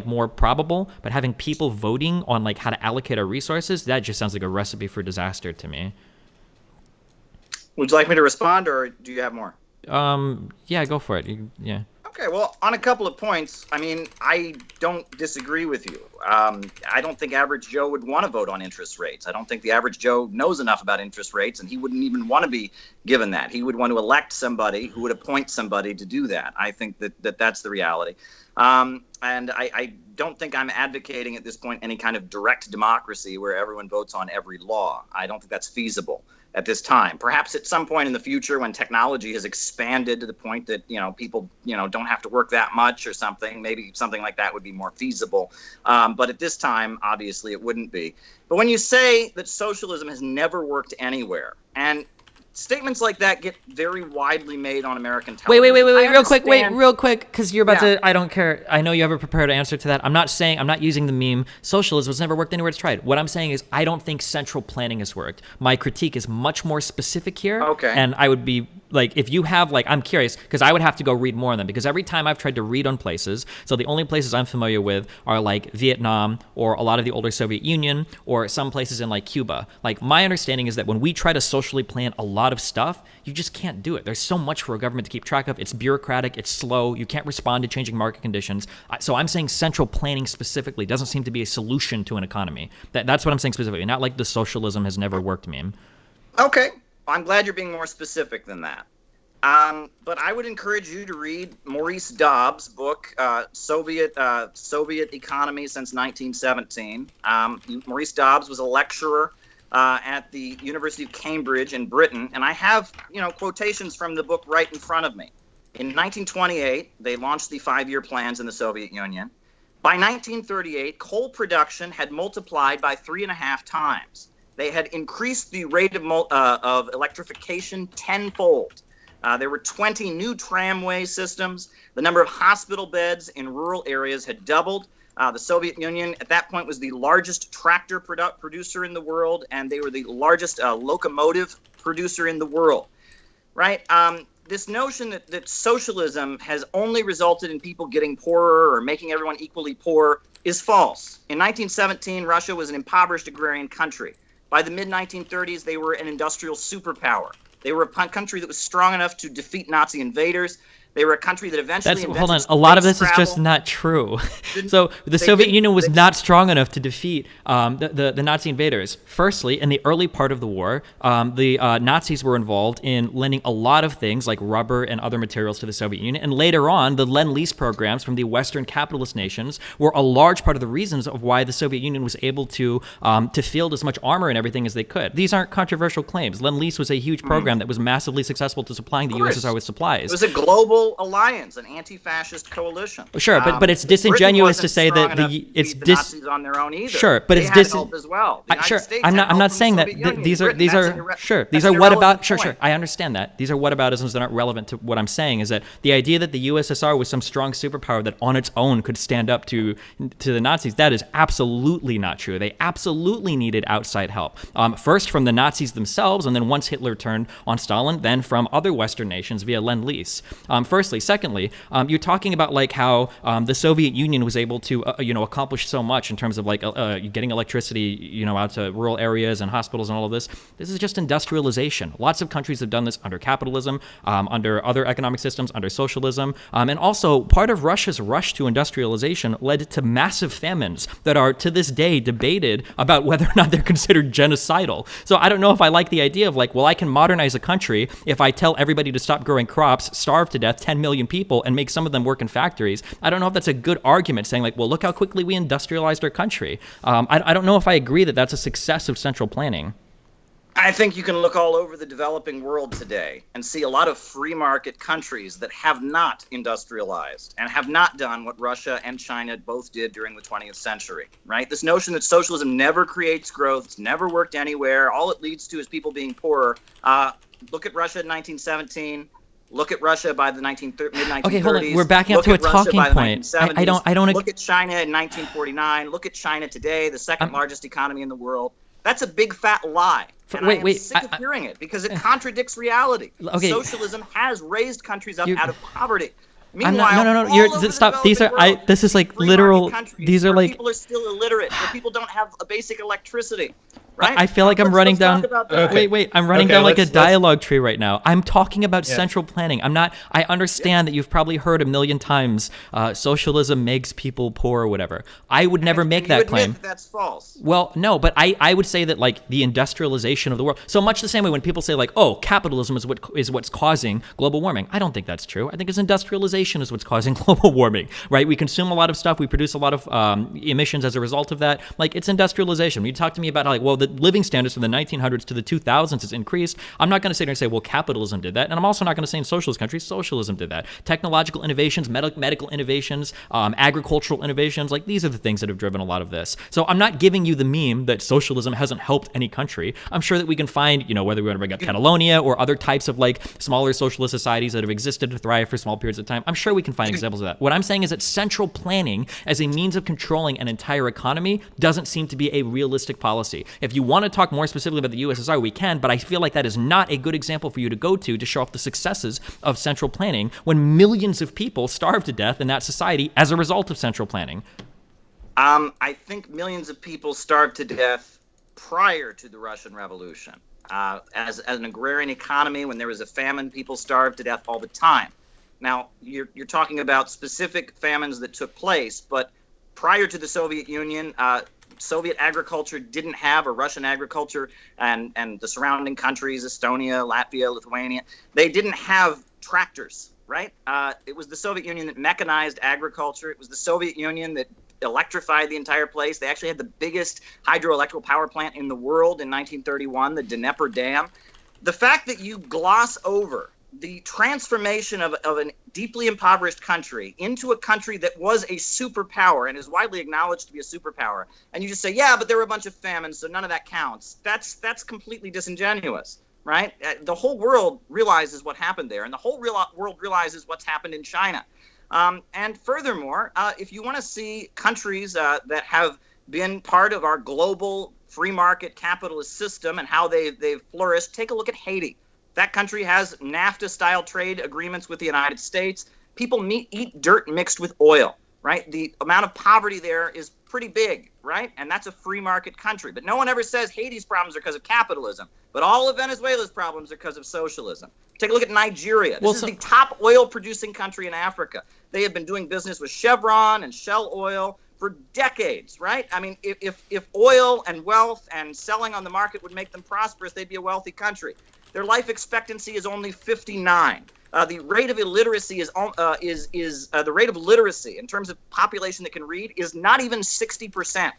more probable. But having people voting on like how to allocate our resources, that just sounds like a recipe for disaster to me. Would you like me to respond, or do you have more? Yeah, go for it. Yeah. Okay, well, on a couple of points, I mean, I don't disagree with you. I don't think average Joe would want to vote on interest rates. I don't think the average Joe knows enough about interest rates, and he wouldn't even want to be given that. He would want to elect somebody who would appoint somebody to do that. I think that's the reality. And I don't think I'm advocating at this point any kind of direct democracy where everyone votes on every law. I don't think that's feasible at this time. Perhaps at some point in the future when technology has expanded to the point that, people, don't have to work that much or something, maybe something like that would be more feasible. But at this time, obviously, it wouldn't be. But when you say that socialism has never worked anywhere, and statements like that get very widely made on American television. Wait, real quick, because you're about to, I don't care. I know you have a prepared answer to that. I'm not using the meme, socialism has never worked anywhere it's tried. What I'm saying is I don't think central planning has worked. My critique is much more specific here. Okay. And I would be, like, if you have, like, I'm curious, because I would have to go read more on them, because every time I've tried to read on places, so the only places I'm familiar with are, like, Vietnam, or a lot of the older Soviet Union, or some places in, like, Cuba. Like, my understanding is that when we try to socially plan a lot of stuff, you just can't do it. There's so much for a government to keep track of. It's bureaucratic, it's slow, you can't respond to changing market conditions. So I'm saying central planning specifically doesn't seem to be a solution to an economy. That's what I'm saying specifically, not like the socialism has never worked meme. Okay. I'm glad you're being more specific than that. But I would encourage you to read Maurice Dobbs' book, Soviet Economy Since 1917. Maurice Dobbs was a lecturer at the University of Cambridge in Britain, and I have, quotations from the book right in front of me. In 1928, they launched the 5-year plans in the Soviet Union. By 1938, coal production had multiplied by 3.5 times. They had increased the rate of electrification tenfold. There were 20 new tramway systems. The number of hospital beds in rural areas had doubled. The Soviet Union at that point was the largest tractor producer in the world, and they were the largest locomotive producer in the world, right? This notion that socialism has only resulted in people getting poorer or making everyone equally poor is false. In 1917, Russia was an impoverished agrarian country. By the mid-1930s, they were an industrial superpower. They were a country that was strong enough to defeat Nazi invaders. They were a country that eventually hold on. A lot of this is just not true. So the Soviet Union was not strong enough to defeat the Nazi invaders. Firstly, in the early part of the war, the Nazis were involved in lending a lot of things like rubber and other materials to the Soviet Union. And later on, the Lend-Lease programs from the Western capitalist nations were a large part of the reasons of why the Soviet Union was able to field as much armor and everything as they could. These aren't controversial claims. Lend-Lease was a huge program that was massively successful to supplying the USSR with supplies. It was a global alliance, an anti-fascist coalition. Sure, but it's disingenuous to say that the Nazis on their own either. Sure, but they had help as well. Sure, I'm not saying that these are whataboutisms. Sure, I understand that these are whataboutisms that aren't relevant to what I'm saying. Is that the idea that the USSR was some strong superpower that on its own could stand up to the Nazis? That is absolutely not true. They absolutely needed outside help. First from the Nazis themselves, and then once Hitler turned on Stalin, then from other Western nations via Lend-Lease. Secondly, you're talking about like how the Soviet Union was able to accomplish so much in terms of like getting electricity out to rural areas and hospitals and all of this. This is just industrialization. Lots of countries have done this under capitalism, under other economic systems, under socialism, and also part of Russia's rush to industrialization led to massive famines that are to this day debated about whether or not they're considered genocidal. So I don't know if I like the idea of like, well, I can modernize a country if I tell everybody to stop growing crops, starve to death 10 million people, and make some of them work in factories. I don't know if that's a good argument saying like, well, look how quickly we industrialized our country. I don't know if I agree that that's a success of central planning. I think you can look all over the developing world today and see a lot of free market countries that have not industrialized and have not done what Russia and China both did during the 20th century, right? This notion that socialism never creates growth, it's never worked anywhere, all it leads to is people being poorer. Look at Russia in 1917. Look at Russia by the mid-1930s. Okay, hold on. We're backing up to a talking point. I don't. Look at China in 1949. Look at China today, the second largest economy in the world. That's a big fat lie. And I am sick of hearing it because it contradicts reality. Okay. Socialism has raised countries up out of poverty. Meanwhile, no. Stop. These are. This is like literal. These are like. People are still illiterate. Where people don't have a basic electricity. Right? I feel like I'm running down. Wait. I'm running down like a dialogue tree right now. I'm talking about central planning. I'm not. I understand that you've probably heard a million times socialism makes people poor or whatever. I would never make that claim. That's false. Well, no, but I would say that like the industrialization of the world. So much the same way when people say like, oh, capitalism is what's causing global warming. I don't think that's true. I think it's industrialization is what's causing global warming. Right? We consume a lot of stuff. We produce a lot of emissions as a result of that. Like it's industrialization. When you talk to me about how like, well, the living standards from the 1900s to the 2000s has increased. I'm not going to sit here and say, well, capitalism did that. And I'm also not going to say in socialist countries, socialism did that. Technological innovations, medical innovations, agricultural innovations, like these are the things that have driven a lot of this. So I'm not giving you the meme that socialism hasn't helped any country. I'm sure that we can find, whether we want to bring up Catalonia or other types of like smaller socialist societies that have existed to thrive for small periods of time. I'm sure we can find examples of that. What I'm saying is that central planning as a means of controlling an entire economy doesn't seem to be a realistic policy. If you want to talk more specifically about the USSR, we can, but I feel like that is not a good example for you to go to show off the successes of central planning when millions of people starved to death in that society as a result of central planning. I think millions of people starved to death prior to the Russian Revolution. As an agrarian economy, when there was a famine, people starved to death all the time. Now, you're talking about specific famines that took place, but prior to the Soviet Union, Soviet agriculture didn't have, or Russian agriculture and the surrounding countries, Estonia, Latvia, Lithuania, they didn't have tractors, right? It was the Soviet Union that mechanized agriculture. It was the Soviet Union that electrified the entire place. They actually had the biggest hydroelectric power plant in the world in 1931, the Dnieper Dam. The fact that you gloss over the transformation of an deeply impoverished country into a country that was a superpower and is widely acknowledged to be a superpower, and you just say, yeah, but there were a bunch of famines, so none of that counts, that's completely disingenuous, right? The whole world realizes what happened there, and the whole world realizes what's happened in China. And furthermore, if you want to see countries that have been part of our global free market capitalist system and how they've flourished, take a look at Haiti. That country has NAFTA-style trade agreements with the United States. People eat dirt mixed with oil, right? The amount of poverty there is pretty big, right? And that's a free market country. But no one ever says Haiti's problems are because of capitalism. But all of Venezuela's problems are because of socialism. Take a look at Nigeria. This is the top oil-producing country in Africa. They have been doing business with Chevron and Shell Oil for decades, right? I mean, if oil and wealth and selling on the market would make them prosperous, they'd be a wealthy country. Their life expectancy is only 59. The rate of illiteracy the rate of literacy in terms of population that can read is not even 60%,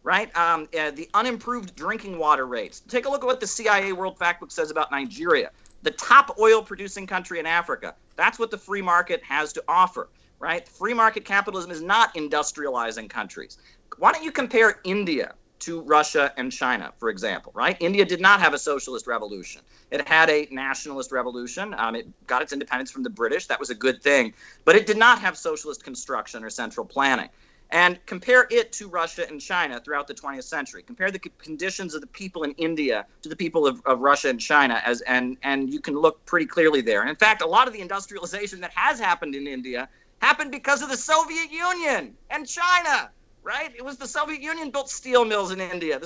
right? The unimproved drinking water rates. Take a look at what the CIA World Factbook says about Nigeria, the top oil-producing country in Africa. That's what the free market has to offer, right? Free market capitalism is not industrializing countries. Why don't you compare India to Russia and China, for example, right? India did not have a socialist revolution. It had a nationalist revolution. It got its independence from the British. That was a good thing. But it did not have socialist construction or central planning. And compare it to Russia and China throughout the 20th century. Compare the conditions of the people in India to the people of Russia and China, and you can look pretty clearly there. And in fact, a lot of the industrialization that has happened in India happened because of the Soviet Union and China. Right? It was the Soviet Union built steel mills in India.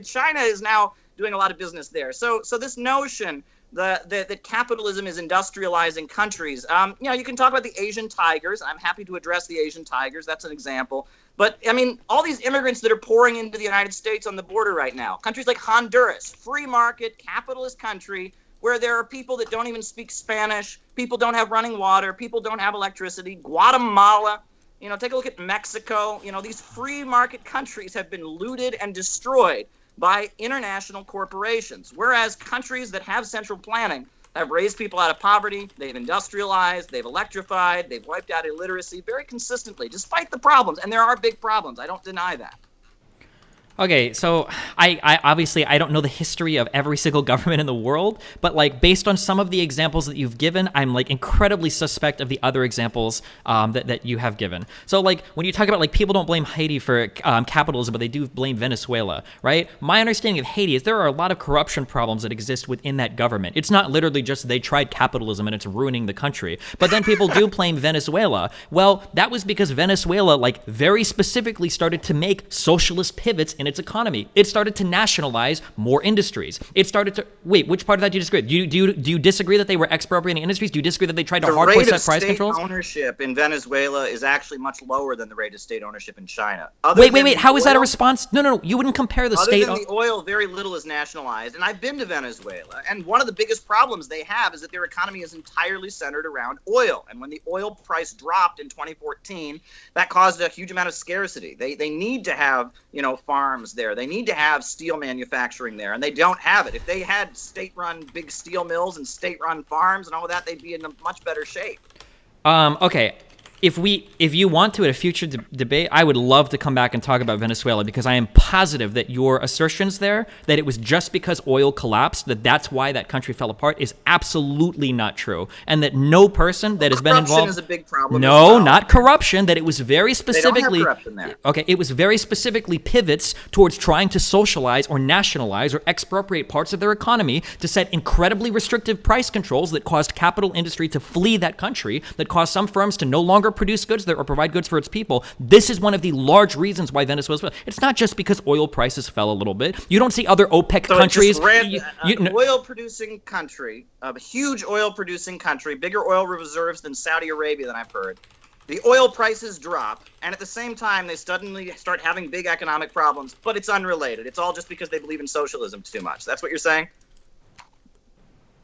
China is now doing a lot of business there. So this notion that capitalism is industrializing countries, you can talk about the Asian tigers. I'm happy to address the Asian tigers. That's an example. But, I mean, all these immigrants that are pouring into the United States on the border right now, countries like Honduras, free market, capitalist country, where there are people that don't even speak Spanish, people don't have running water, people don't have electricity, Guatemala. Take a look at Mexico. These free market countries have been looted and destroyed by international corporations, whereas countries that have central planning have raised people out of poverty, they've industrialized, they've electrified, they've wiped out illiteracy very consistently, despite the problems. And there are big problems. I don't deny that. Okay, so I obviously I don't know the history of every single government in the world, but like based on some of the examples that you've given, I'm like incredibly suspect of the other examples that you have given. So like when you talk about like people don't blame Haiti for capitalism, but they do blame Venezuela, right? My understanding of Haiti is there are a lot of corruption problems that exist within that government. It's not literally just they tried capitalism and it's ruining the country. But then people do blame Venezuela. Well, that was because Venezuela like very specifically started to make socialist pivots in its economy. It started to nationalize more industries. It started to wait. Which part of that do you disagree? Do you disagree that they were expropriating industries? Do you disagree that they tried to hardcore set price controls? The rate of state ownership in Venezuela is actually much lower than the rate of state ownership in China. Wait. How is that a response? No. You wouldn't compare the state. Other than the oil, very little is nationalized. And I've been to Venezuela, and one of the biggest problems they have is that their economy is entirely centered around oil. And when the oil price dropped in 2014, that caused a huge amount of scarcity. They need to have farms there. They need to have steel manufacturing there, and they don't have it. If they had state-run big steel mills and state-run farms and all of that, they'd be in a much better shape. Okay. If you want to at a future debate, I would love to come back and talk about Venezuela, because I am positive that your assertions there, that it was just because oil collapsed, that's why that country fell apart, is absolutely not true. And that no person that has been involved... Corruption is a big problem. No, not corruption. That it was very specifically... They don't have corruption there. Okay, it was very specifically pivots towards trying to socialize or nationalize or expropriate parts of their economy to set incredibly restrictive price controls that caused capital industry to flee that country, that caused some firms to no longer produce goods there or provide goods for its people. This is one of the large reasons why Venezuela. It's not just because oil prices fell a little bit. You don't see other OPEC countries. Oil-producing country, a huge oil-producing country, bigger oil reserves than Saudi Arabia, than I've heard. The oil prices drop, and at the same time, they suddenly start having big economic problems. But it's unrelated. It's all just because they believe in socialism too much. That's what you're saying?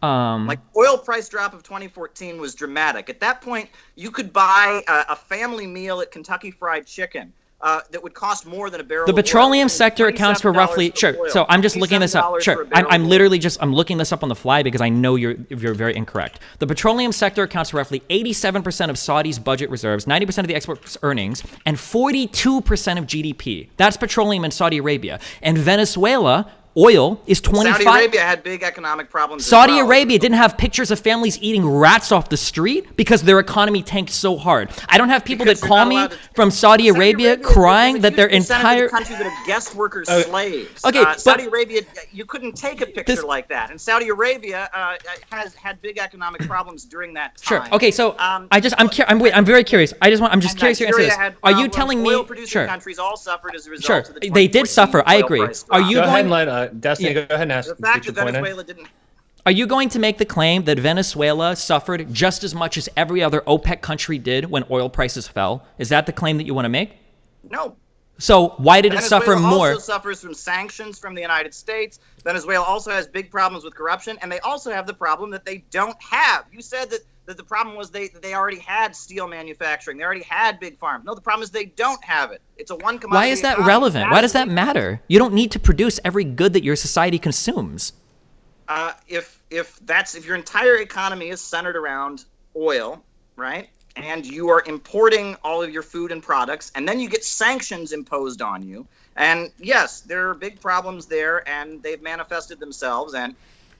Like oil price drop of 2014 was dramatic. At that point, you could buy a family meal at Kentucky Fried Chicken that would cost more than a barrel. The of oil. petroleum sector accounts for roughly So I'm just looking this up. Sure, I'm literally I'm looking this up on the fly because I know you're very incorrect. The petroleum sector accounts for roughly 87% of Saudi's budget reserves, 90% of the export earnings, and 42% of GDP. That's petroleum in Saudi Arabia. And Venezuela, oil is 25. Saudi Arabia had big economic problems. Saudi Arabia didn't have pictures of families eating rats off the street because their economy tanked so hard. I don't have people that call me from Saudi Arabia crying that their entire country that have guest workers slaves. Okay, Saudi Arabia, you couldn't take a picture like that, and Saudi Arabia has had big economic problems during that time. Sure. Okay, so I'm very curious. I'm just curious your answer to this. Are you telling me? Oil-producing countries all suffered as a result of the they did suffer. I agree. Are you going? Destiny, go ahead and ask. The fact that Venezuela didn't. Are you going to make the claim that Venezuela suffered just as much as every other OPEC country did when oil prices fell? Is that the claim that you want to make? No. So why did it suffer more? Venezuela also suffers from sanctions from the United States. Venezuela also has big problems with corruption, and they also have the problem that they don't have. You said that the problem was they already had steel manufacturing. They already had big farms. No, the problem is they don't have it. It's a one commodity. Why is that relevant? Why does that matter? You don't need to produce every good that your society consumes. If your entire economy is centered around oil, right? And you are importing all of your food and products, and then you get sanctions imposed on you. And yes, there are big problems there, and they've manifested themselves. And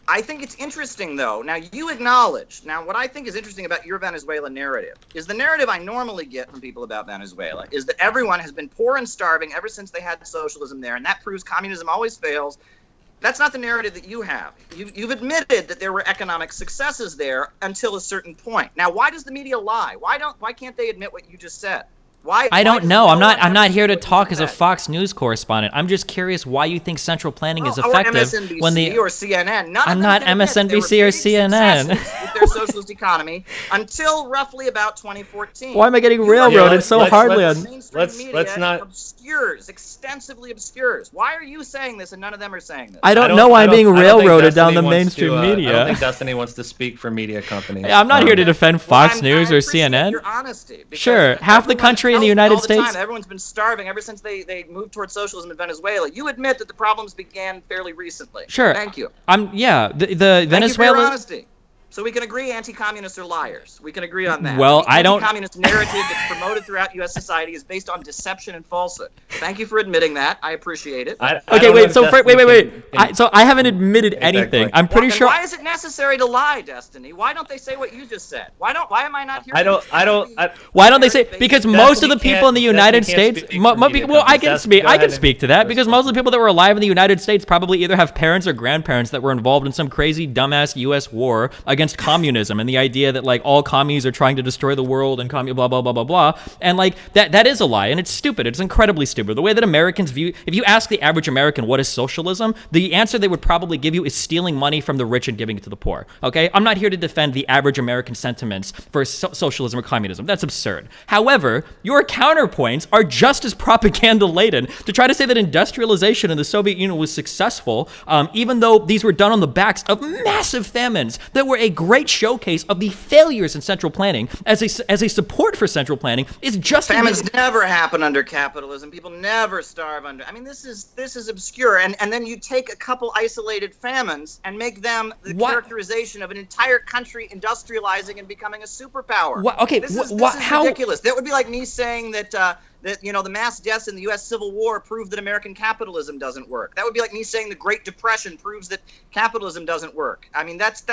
I think it's interesting, though. Now, you acknowledge. Now, what I think is interesting about your Venezuela narrative is the narrative I normally get from people about Venezuela is that everyone has been poor and starving ever since they had socialism there, and that proves communism always fails. That's not the narrative that you have. You've admitted that there were economic successes there until a certain point. Now, why does the media lie? Why can't they admit what you just said? I don't know. I'm not here to talk as a Fox News correspondent. I'm just curious why you think central planning is effective when the or CNN. I'm not MSNBC or CNN. With their socialist economy until roughly about 2014. Why am I getting railroaded so hardly on? Let's not extensively obscures. Why are you saying this and none of them are saying this? I don't know why I'm being railroaded down the mainstream media. I don't think Destiny wants to speak for media companies. I'm not here to defend Fox News or CNN. Your honesty. Sure, half the country in the United States. Everyone's been starving ever since they moved towards socialism in Venezuela. You admit that the problems began fairly recently. Sure. Thank you. The Venezuela. Thank you for your honesty. So we can agree anti-communists are liars. We can agree on that. Well, I don't. The anti-communist narrative that's promoted throughout U.S. society is based on deception and falsehood. Thank you for admitting that. I appreciate it. Wait. So I haven't admitted anything. I'm pretty sure. Why is it necessary to lie, Destiny? Why don't they say what you just said? Why am I not here? Why don't they say? Because most of the people in the United States. I can speak to that because most of the people that were alive in the United States probably either have parents or grandparents that were involved in some crazy dumbass U.S. war against communism and the idea that like all commies are trying to destroy the world and blah blah blah blah blah, and like that is a lie, and it's stupid. It's incredibly stupid. The way that Americans view, if you ask the average American what is socialism, the answer they would probably give you is stealing money from the rich and giving it to the poor. Okay, I'm not here to defend the average American sentiments for socialism or communism. That's absurd. However, your counterpoints are just as propaganda laden to try to say that industrialization in the Soviet Union was successful, even though these were done on the backs of massive famines that were a great showcase of the failures in central planning as a support for central planning is just famines never happen under capitalism. People never starve under. I mean, this is obscure. And then you take a couple isolated famines and make them the characterization of an entire country industrializing and becoming a superpower. This is ridiculous. That would be like me saying that the mass deaths in the U.S. Civil War prove that American capitalism doesn't work. That would be like me saying the Great Depression proves that capitalism doesn't work. I mean, that's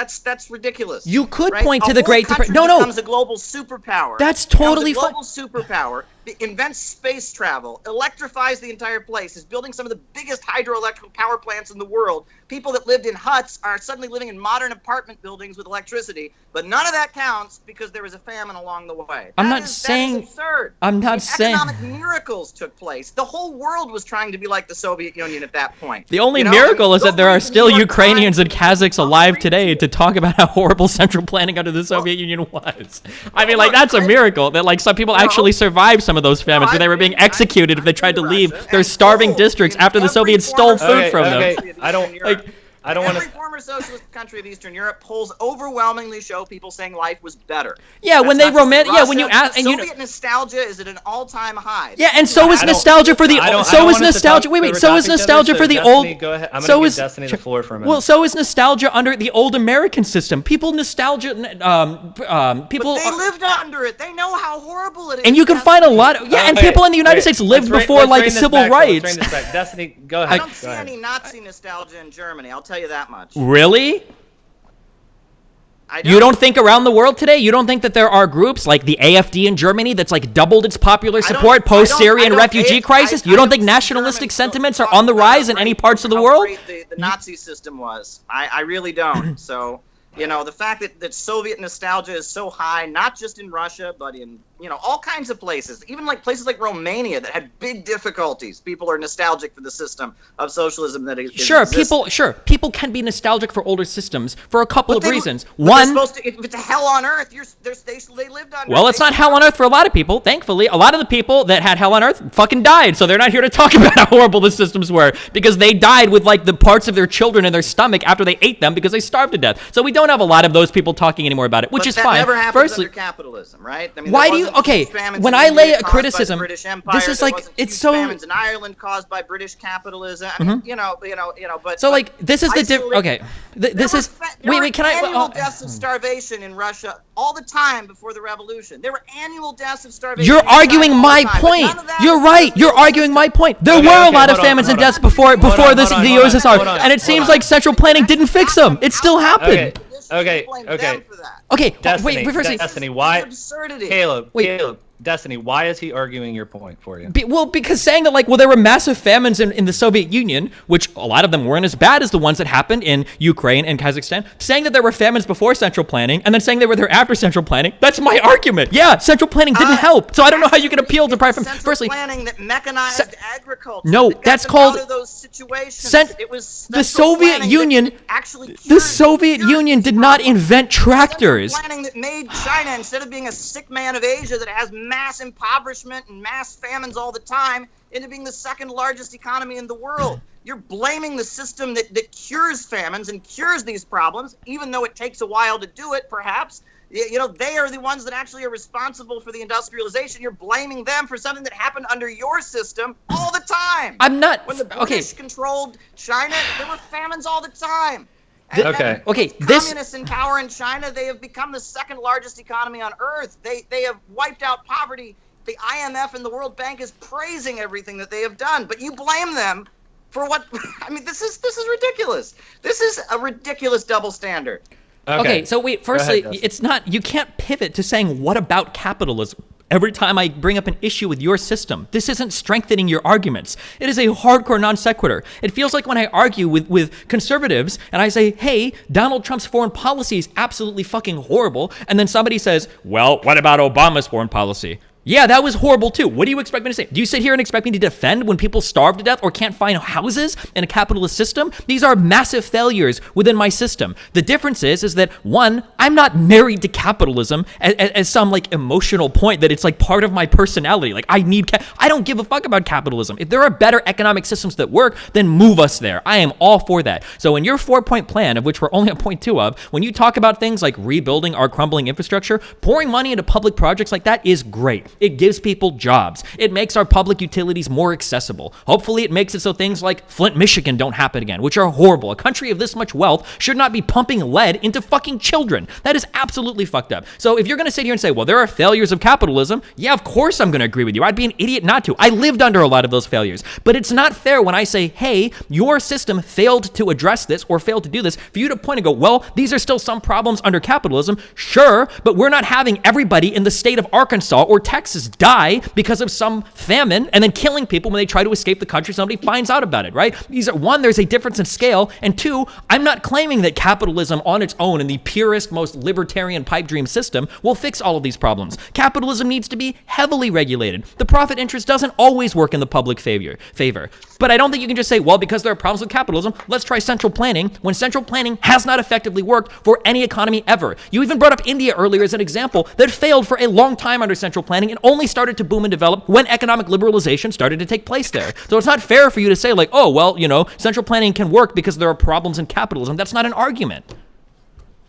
ridiculous. You could point to the Great Depression. No, becomes a global superpower. That's totally fine. Global superpower invents space travel, electrifies the entire place, is building some of the biggest hydroelectric power plants in the world. People that lived in huts are suddenly living in modern apartment buildings with electricity, but none of that counts because there was a famine along the way. That is absurd. I'm not saying economic miracles took place. The whole world was trying to be like the Soviet Union at that point. The only miracle is that there are still Ukrainians and Kazakhs alive today to talk about how horrible central planning under the Soviet Union was. I mean, like, that's a miracle that like some people actually survived some of those famines where they were being executed if they tried to leave their starving districts after the Soviets stole food from them. I don't. I don't want Every former socialist country of Eastern Europe polls overwhelmingly show people saying life was better. Yeah, when they when you ask, and Soviet nostalgia is at an all-time high. Yeah, and so is nostalgia for the so is nostalgia. Wait, so is nostalgia for the old. Go ahead. I'm going to give Destiny the floor for a minute. Well, so is nostalgia under the old American system. People nostalgia. People. But they lived under it. They know how horrible it is. And you can find a lot of and people in the United States lived before like civil rights. Destiny, go ahead. I don't see any Nazi nostalgia in Germany. I'll tell you that much. Really? You don't think around the world today? You don't think that there are groups like the AfD in Germany that's like doubled its popular support post-Syrian refugee crisis? You don't think nationalistic sentiments are on the rise in any parts of the world? How great the Nazi system was. I really don't. So, the fact that Soviet nostalgia is so high, not just in Russia, but in, all kinds of places, even like places like Romania that had big difficulties. People are nostalgic for the system of socialism that is people can be nostalgic for older systems for a couple of reasons. One, if it's a hell on earth, they lived under. Well, it's not hell on earth for a lot of people. Thankfully, a lot of the people that had hell on earth fucking died, so they're not here to talk about how horrible the systems were because they died with like the parts of their children in their stomach after they ate them because they starved to death. So we don't have a lot of those people talking anymore about it, which is fine. That never happens under capitalism, right? I mean, why do you? Okay, when I lay a criticism, this is like it's so. Famines in Ireland caused by British capitalism. I mean, but so like this is the difference. Okay, this is. Wait, can I? Annual deaths of starvation in Russia all the time before the revolution. There were annual deaths of starvation. You're arguing my point. You're right. You're arguing my point. There were a lot of famines and deaths before the USSR, and it seems like central planning didn't fix them. It still happened. Okay. Wait, Destiny, why? Caleb, Destiny, why is he arguing your point for you? Because saying that, there were massive famines in the Soviet Union, which a lot of them weren't as bad as the ones that happened in Ukraine and Kazakhstan, saying that there were famines before central planning, and then saying they were there after central planning, that's my argument. Yeah, central planning didn't help. So I don't know how you can appeal to private famine. Firstly, planning that mechanized agriculture. No, that's called... Out of those situations. It was the Soviet Union... The Soviet Union did not invent tractors. Planning that made China, instead of being a sick man of Asia that has mass impoverishment and mass famines all the time, into being the second largest economy in the world. You're blaming the system that cures famines and cures these problems, even though it takes a while to do it, perhaps. They are the ones that actually are responsible for the industrialization. You're blaming them for something that happened under your system all the time. I'm not... When the British controlled China, there were famines all the time. Communists in power in China, they have become the second largest economy on earth. They have wiped out poverty. The IMF and the World Bank is praising everything that they have done, but you blame them for what? I mean, this is ridiculous. This is a ridiculous double standard. Okay, so wait, firstly, it's not, you can't pivot to saying, what about capitalism? Every time I bring up an issue with your system, this isn't strengthening your arguments. It is a hardcore non sequitur. It feels like when I argue with conservatives and I say, hey, Donald Trump's foreign policy is absolutely fucking horrible. And then somebody says, well, what about Obama's foreign policy? Yeah, that was horrible too. What do you expect me to say? Do you sit here and expect me to defend when people starve to death or can't find houses in a capitalist system? These are massive failures within my system. The difference is that, one, I'm not married to capitalism as some emotional point that it's part of my personality. I don't give a fuck about capitalism. If there are better economic systems that work, then move us there. I am all for that. So in your 4-point plan, of which we're only at point 2 of, when you talk about things like rebuilding our crumbling infrastructure, pouring money into public projects like that is great. It gives people jobs. It makes our public utilities more accessible. Hopefully it makes it so things like Flint, Michigan don't happen again, which are horrible. A country of this much wealth should not be pumping lead into fucking children. That is absolutely fucked up. So if you're going to sit here and say, well, there are failures of capitalism, yeah, of course I'm going to agree with you. I'd be an idiot not to. I lived under a lot of those failures. But it's not fair when I say, hey, your system failed to address this or failed to do this, for you to point and go, well, these are still some problems under capitalism. Sure, but we're not having everybody in the state of Arkansas or Texas die because of some famine and then killing people when they try to escape the country. Somebody finds out about it, right? One, there's a difference in scale, and two, I'm not claiming that capitalism on its own in the purest, most libertarian pipe dream system will fix all of these problems. Capitalism needs to be heavily regulated. The profit interest doesn't always work in the public favor. But I don't think you can just say, well, because there are problems with capitalism, let's try central planning, when central planning has not effectively worked for any economy ever. You even brought up India earlier as an example that failed for a long time under central planning planning, it only started to boom and develop when economic liberalization started to take place there. So it's not fair for you to say like, oh, well, central planning can work because there are problems in capitalism. That's not an argument.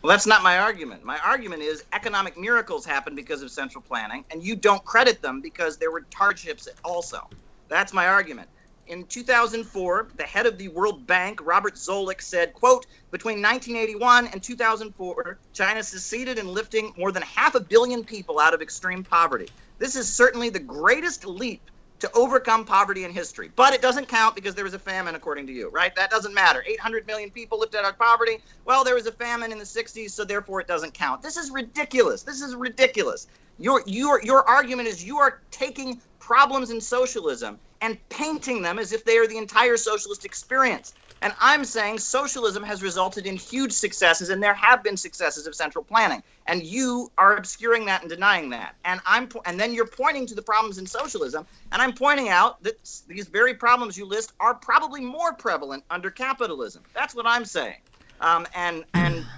Well, that's not my argument. My argument is economic miracles happen because of central planning, and you don't credit them because there were hardships also. That's my argument. In 2004, the head of the World Bank, Robert Zoellick, said, quote, between 1981 and 2004, China succeeded in lifting more than 500 million people out of extreme poverty. This is certainly the greatest leap to overcome poverty in history. But it doesn't count because there was a famine, according to you, right? That doesn't matter. 800 million people lived out of poverty. Well, there was a famine in the 60s, so therefore it doesn't count. This is ridiculous. This is ridiculous. Your argument is you are taking problems in socialism and painting them as if they are the entire socialist experience. And I'm saying socialism has resulted in huge successes, and there have been successes of central planning. And you are obscuring that and denying that. And then you're pointing to the problems in socialism, and I'm pointing out that these very problems you list are probably more prevalent under capitalism. That's what I'm saying. And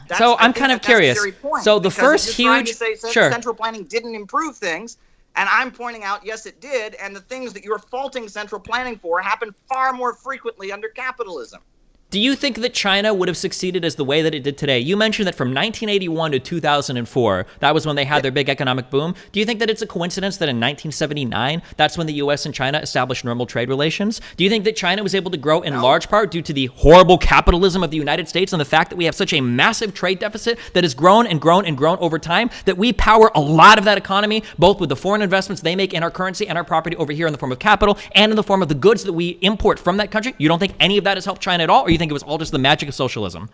that's, so I'm kind of curious. So the first huge, central planning didn't improve things. And I'm pointing out, yes, it did. And the things that you're faulting central planning for happen far more frequently under capitalism. Do you think that China would have succeeded as the way that it did today? You mentioned that from 1981 to 2004, that was when they had their big economic boom. Do you think that it's a coincidence that in 1979, that's when the U.S. and China established normal trade relations? Do you think that China was able to grow in large part due to the horrible capitalism of the United States and the fact that we have such a massive trade deficit that has grown and grown and grown over time, that we power a lot of that economy, both with the foreign investments they make in our currency and our property over here in the form of capital and in the form of the goods that we import from that country? You don't think any of that has helped China at all, or you think it was all just the magic of socialism?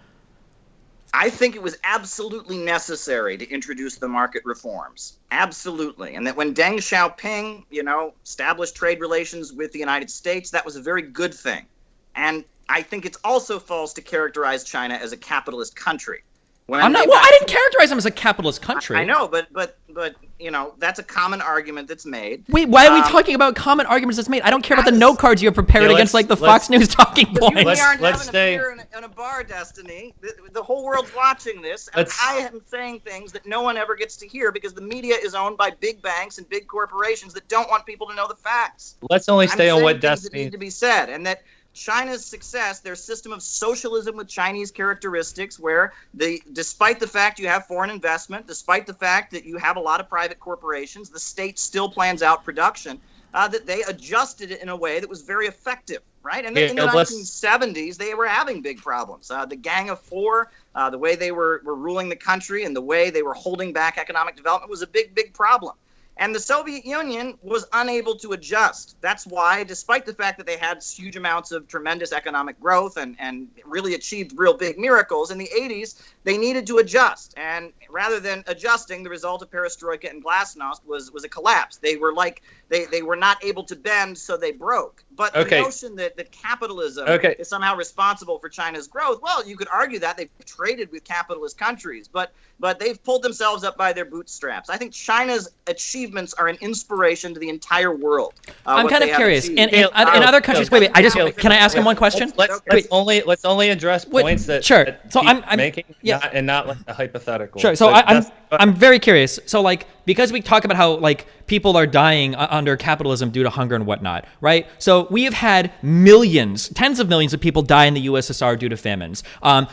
I think it was absolutely necessary to introduce the market reforms. Absolutely. And that when Deng Xiaoping, established trade relations with the United States, that was a very good thing. And I think it's also false to characterize China as a capitalist country. I didn't characterize them as a capitalist country. I know, but that's a common argument that's made. Wait, why are we talking about common arguments that's made? I don't care about the note cards you have prepared against the Fox News talking points. We aren't having a beer in a bar, Destiny. The whole world's watching this, and I am saying things that no one ever gets to hear because the media is owned by big banks and big corporations that don't want people to know the facts. Let's only stay on what Destiny need to be said, and that China's success, their system of socialism with Chinese characteristics, where despite the fact you have foreign investment, despite the fact that you have a lot of private corporations, the state still plans out production, that they adjusted it in a way that was very effective, right? And in the 1970s, they were having big problems. The Gang of Four, the way they were ruling the country and the way they were holding back economic development was a big, big problem. And the Soviet Union was unable to adjust. That's why, despite the fact that they had huge amounts of tremendous economic growth and really achieved real big miracles, in the 80s, they needed to adjust. And rather than adjusting, the result of perestroika and glasnost was a collapse. They were they were not able to bend, so they broke. But the notion that capitalism is somehow responsible for China's growth, well, you could argue that. They've traded with capitalist countries, but they've pulled themselves up by their bootstraps. I think China's achievements are an inspiration to the entire world. I'm kind of curious. In other countries, wait, can I ask him one question? Let's only address points that so I'm making, not like a hypothetical. Sure. So I'm very curious. So because we talk about how people are dying under capitalism due to hunger and whatnot, right? So we have had millions, tens of millions of people die in the USSR due to famines.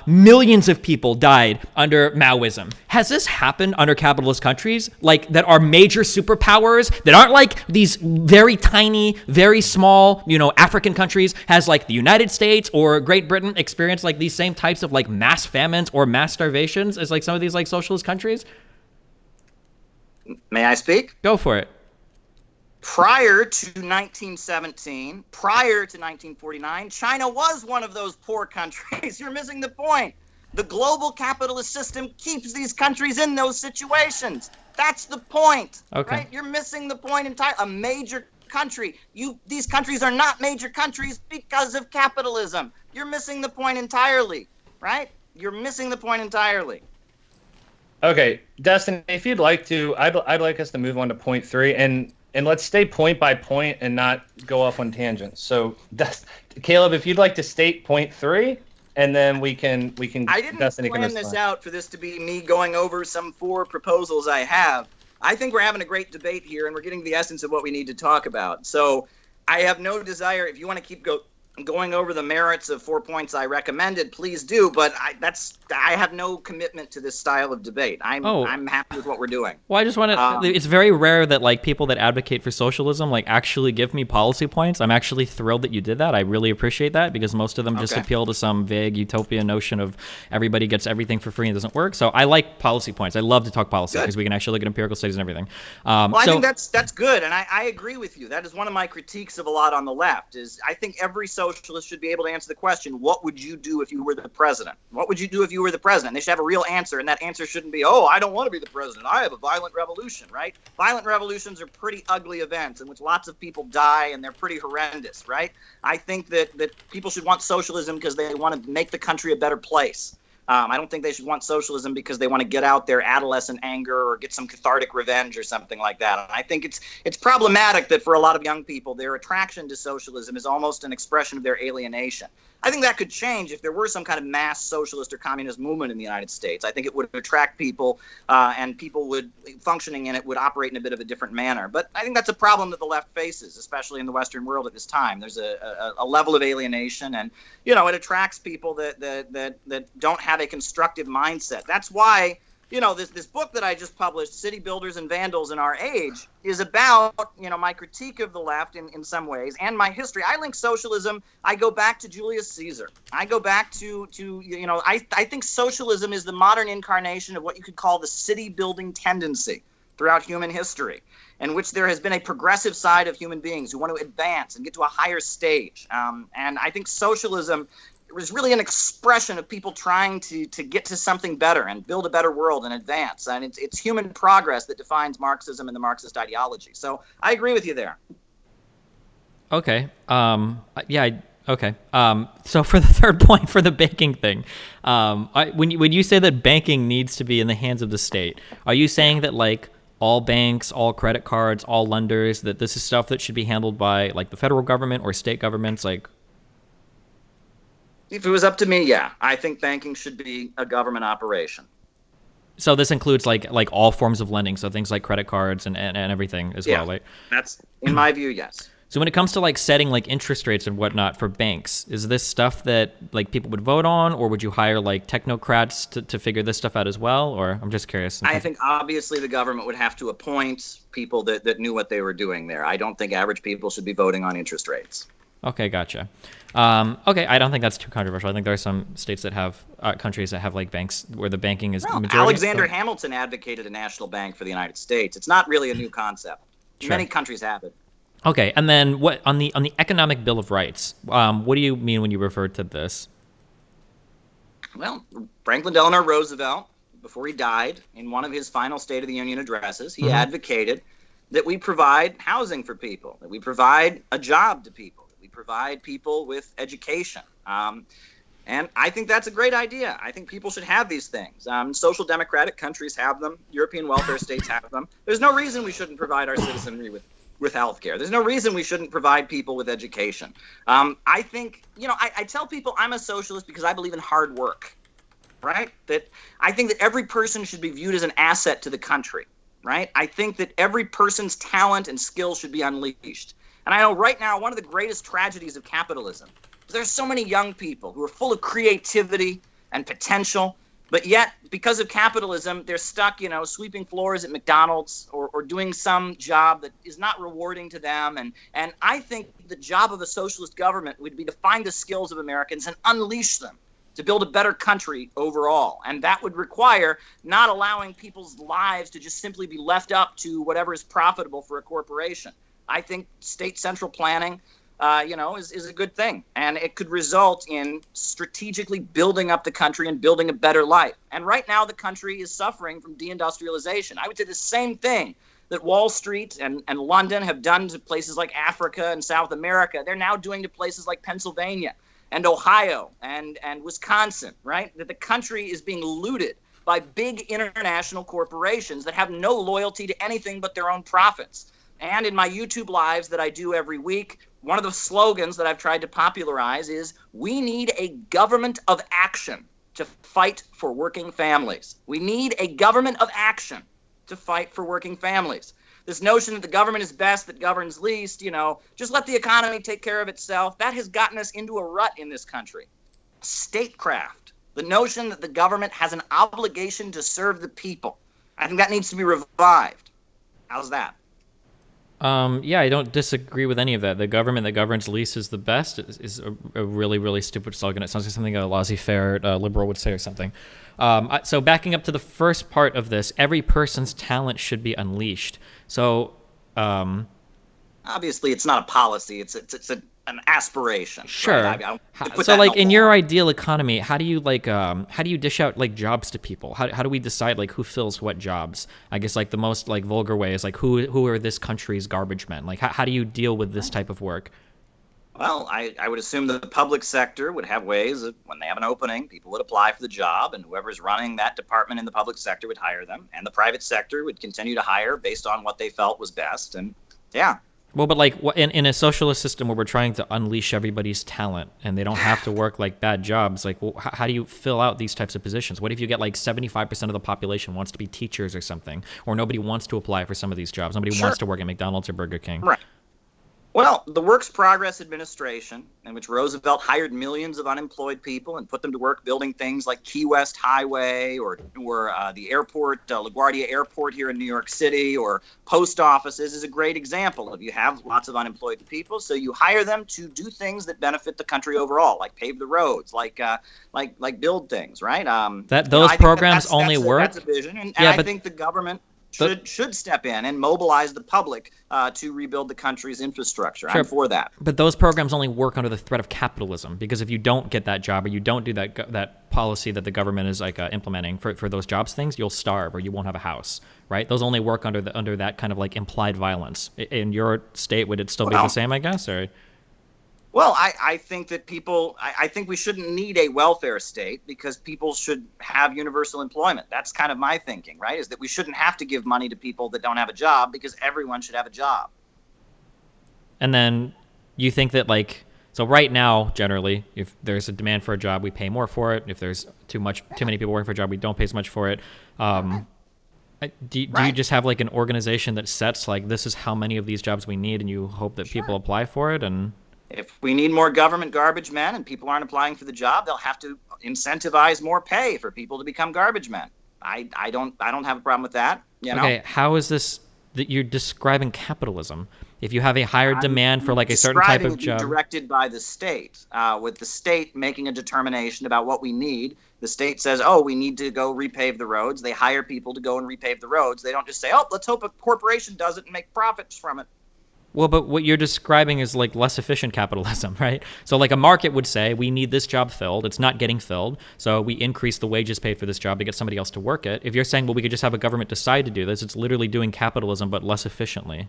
Millions of people died under Maoism. Has this happened under capitalist countries that are major superpowers that aren't like these very tiny, very small, African countries? Has the United States or Great Britain experienced these same types of mass famines or mass starvations as some of these socialist countries? May I speak? Go for it. Prior to 1917, prior to 1949, China was one of those poor countries. You're missing the point. The global capitalist system keeps these countries in those situations. That's the point. Okay. Right? You're missing the point entirely. A major country. These countries are not major countries because of capitalism. You're missing the point entirely. Right? You're missing the point entirely. Okay, Destiny, if you'd like to, I'd like us to move on to point 3, and let's stay point by point and not go off on tangents. So, Caleb, if you'd like to state point 3, and then we can. I didn't plan this out for this to be me going over some 4 proposals I have. I think we're having a great debate here, and we're getting the essence of what we need to talk about. So I have no desire, if you want to keep going over the merits of 4 points I recommended, please do. But I have no commitment to this style of debate. I'm happy with what we're doing. Well, I just want to. It's very rare that like people that advocate for socialism like actually give me policy points. I'm actually thrilled that you did that. I really appreciate that because most of them just appeal to some vague utopia notion of everybody gets everything for free and it doesn't work. So I like policy points. I love to talk policy because we can actually look at empirical studies and everything. I think that's good, and I agree with you. That is one of my critiques of a lot on the left. Is I think every socialist should be able to answer the question, what would you do if you were the president? What would you do if you were the president? They should have a real answer, and that answer shouldn't be, oh, I don't want to be the president. I have a violent revolution, right? Violent revolutions are pretty ugly events in which lots of people die, and they're pretty horrendous, right? I think that people should want socialism because they want to make the country a better place. I don't think they should want socialism because they want to get out their adolescent anger or get some cathartic revenge or something like that. And I think it's problematic that for a lot of young people, their attraction to socialism is almost an expression of their alienation. I think that could change if there were some kind of mass socialist or communist movement in the United States. I think it would attract people, and people would functioning in it would operate in a bit of a different manner. But I think that's a problem that the left faces, especially in the Western world at this time. There's a level of alienation, and it attracts people that don't have a constructive mindset. That's why this book that I just published, City Builders and Vandals in Our Age, is about, my critique of the left in some ways and my history. I link socialism. I go back to Julius Caesar. I go back to I think socialism is the modern incarnation of what you could call the city building tendency throughout human history, in which there has been a progressive side of human beings who want to advance and get to a higher stage. And I think socialism was really an expression of people trying to get to something better and build a better world and advance. And it's human progress that defines Marxism and the Marxist ideology. So I agree with you there. Okay. Okay. So for the third point, for the banking thing, when you say that banking needs to be in the hands of the state, are you saying that like all banks, all credit cards, all lenders, that this is stuff that should be handled by like the federal government or state governments? Like, if it was up to me, yeah, I think banking should be a government operation. So this includes like all forms of lending, so things like credit cards and everything as well, right? That's in my view, yes. So when it comes to like setting like interest rates and whatnot for banks, is this stuff that like people would vote on, or would you hire like technocrats to figure this stuff out as well? Or I'm just curious. I think obviously the government would have to appoint people that knew what they were doing there. I don't think average people should be voting on interest rates. Okay, gotcha. Okay, I don't think that's too controversial. I think there are some states that have countries that have like banks where the banking is majority. Alexander Hamilton advocated a national bank for the United States. It's not really a new concept. Sure. Many countries have it. Okay, and then what on the Economic Bill of Rights? What do you mean when you refer to this? Well, Franklin Delano Roosevelt, before he died, in one of his final State of the Union addresses, he advocated that we provide housing for people, that we provide a job to people, that we provide people with education. And I think that's a great idea. I think people should have these things. Social democratic countries have them. European welfare states have them. There's no reason we shouldn't provide our citizenry with health care. There's no reason we shouldn't provide people with education. I think, I tell people I'm a socialist because I believe in hard work, right? That I think that every person should be viewed as an asset to the country, right? I think that every person's talent and skill should be unleashed. And I know right now one of the greatest tragedies of capitalism is there's so many young people who are full of creativity and potential, but yet, because of capitalism, they're stuck, sweeping floors at McDonald's or doing some job that is not rewarding to them. And I think the job of a socialist government would be to find the skills of Americans and unleash them to build a better country overall. And that would require not allowing people's lives to just simply be left up to whatever is profitable for a corporation. I think state central planning is a good thing. And it could result in strategically building up the country and building a better life. And right now, the country is suffering from deindustrialization. I would say the same thing that Wall Street and London have done to places like Africa and South America. They're now doing to places like Pennsylvania and Ohio and Wisconsin, right? That the country is being looted by big international corporations that have no loyalty to anything but their own profits. And in my YouTube lives that I do every week, one of the slogans that I've tried to popularize is, we need a government of action to fight for working families. We need a government of action to fight for working families. This notion that the government is best that governs least, just let the economy take care of itself, that has gotten us into a rut in this country. Statecraft, the notion that the government has an obligation to serve the people, I think that needs to be revived. How's that? Yeah, I don't disagree with any of that. The government that governs least is the best is a really, really stupid slogan. It sounds like something a laissez-faire liberal would say or something. So backing up to the first part of this, every person's talent should be unleashed. So obviously, it's not a policy. It's an aspiration. Sure. Right? So, like, in your ideal economy, how do you dish out like jobs to people? How do we decide like who fills what jobs? I guess like the most like vulgar way is like who are this country's garbage men? Like how do you deal with this type of work? Well, I would assume that the public sector would have ways of, when they have an opening, people would apply for the job, and whoever's running that department in the public sector would hire them, and the private sector would continue to hire based on what they felt was best. And yeah. Well, but like in a socialist system where we're trying to unleash everybody's talent and they don't have to work like bad jobs, like how do you fill out these types of positions? What if you get like 75% of the population wants to be teachers or something, or nobody wants to apply for some of these jobs? Nobody wants to work at McDonald's or Burger King. Right. Well, the Works Progress Administration, in which Roosevelt hired millions of unemployed people and put them to work building things like Key West Highway or the airport, LaGuardia Airport here in New York City, or post offices, is a great example of you have lots of unemployed people, so you hire them to do things that benefit the country overall, like pave the roads, like build things, right? Those programs only work. That's a vision, and I think the government should step in and mobilize the public to rebuild the country's infrastructure. Sure, I'm for that. But those programs only work under the threat of capitalism, because if you don't get that job or you don't do that policy that the government is like implementing for those jobs things, you'll starve or you won't have a house, right? Those only work under that kind of like implied violence. In your state, would it still be the same, I guess, or? Well, I think that I think we shouldn't need a welfare state because people should have universal employment. That's kind of my thinking, right? Is that we shouldn't have to give money to people that don't have a job because everyone should have a job. And then you think that so right now, generally, if there's a demand for a job, we pay more for it. If there's too many people working for a job, we don't pay as much for it. Do you just have like an organization that sets like this is how many of these jobs we need, and you hope that people apply for it? And if we need more government garbage men and people aren't applying for the job, they'll have to incentivize more pay for people to become garbage men. I don't have a problem with that. Okay, how is this that you're describing capitalism? If you have a higher demand for like a certain type of job directed by the state, with the state making a determination about what we need, the state says, oh, we need to go repave the roads. They hire people to go and repave the roads. They don't just say, oh, let's hope a corporation does it and make profits from it. Well, but what you're describing is like less efficient capitalism, right? So like a market would say, we need this job filled. It's not getting filled. So we increase the wages paid for this job to get somebody else to work it. If you're saying, well, we could just have a government decide to do this, it's literally doing capitalism, but less efficiently.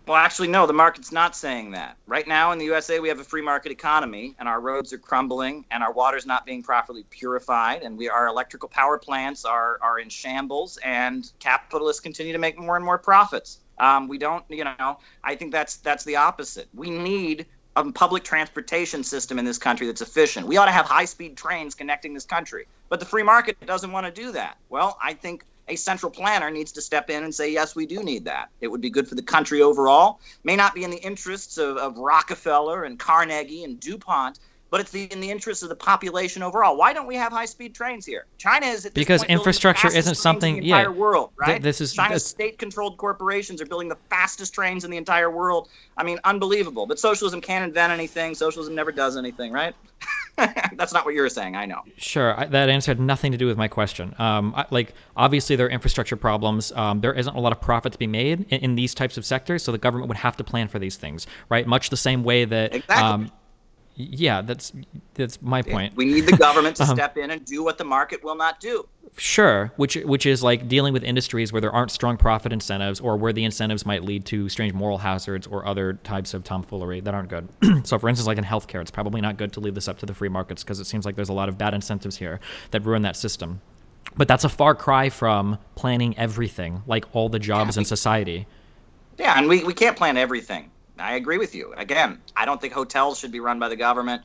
Well, actually, no, the market's not saying that. Right now in the USA, we have a free market economy, and our roads are crumbling, and our water's not being properly purified, and our electrical power plants are in shambles, and capitalists continue to make more and more profits. We don't, I think that's the opposite. We need a public transportation system in this country that's efficient. We ought to have high-speed trains connecting this country, but the free market doesn't want to do that. Well, I think a central planner needs to step in and say, yes, we do need that. It would be good for the country overall. May not be in the interests of Rockefeller and Carnegie and DuPont, but it's in the interest of the population overall. Why don't we have high-speed trains here? China is at this because point infrastructure isn't something. In the entire world, right? China's state-controlled corporations are building the fastest trains in the entire world. I mean, unbelievable. But socialism can't invent anything. Socialism never does anything, right? That's not what you're saying. I know. Sure, that answer had nothing to do with my question. Obviously, there are infrastructure problems. There isn't a lot of profit to be made in these types of sectors, so the government would have to plan for these things, right? Much the same way that. Exactly. Yeah, that's my point. We need the government to step in and do what the market will not do. Sure, which is like dealing with industries where there aren't strong profit incentives, or where the incentives might lead to strange moral hazards or other types of tomfoolery that aren't good. So for instance, like in healthcare, it's probably not good to leave this up to the free markets because it seems like there's a lot of bad incentives here that ruin that system. But that's a far cry from planning everything, like all the jobs in society. Yeah, and we can't plan everything. I agree with you. Again, I don't think hotels should be run by the government.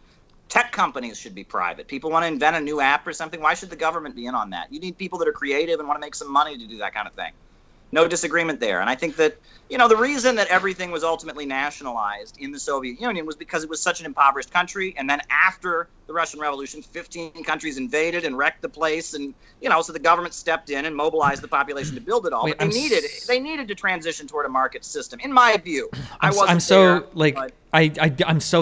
Tech companies should be private. People want to invent a new app or something. Why should the government be in on that? You need people that are creative and want to make some money to do that kind of thing. No disagreement there. And I think that, the reason that everything was ultimately nationalized in the Soviet Union was because it was such an impoverished country. And then after the Russian Revolution, 15 countries invaded and wrecked the place. And, so the government stepped in and mobilized the population to build it all. Wait, but they needed to transition toward a market system, in my view. I'm so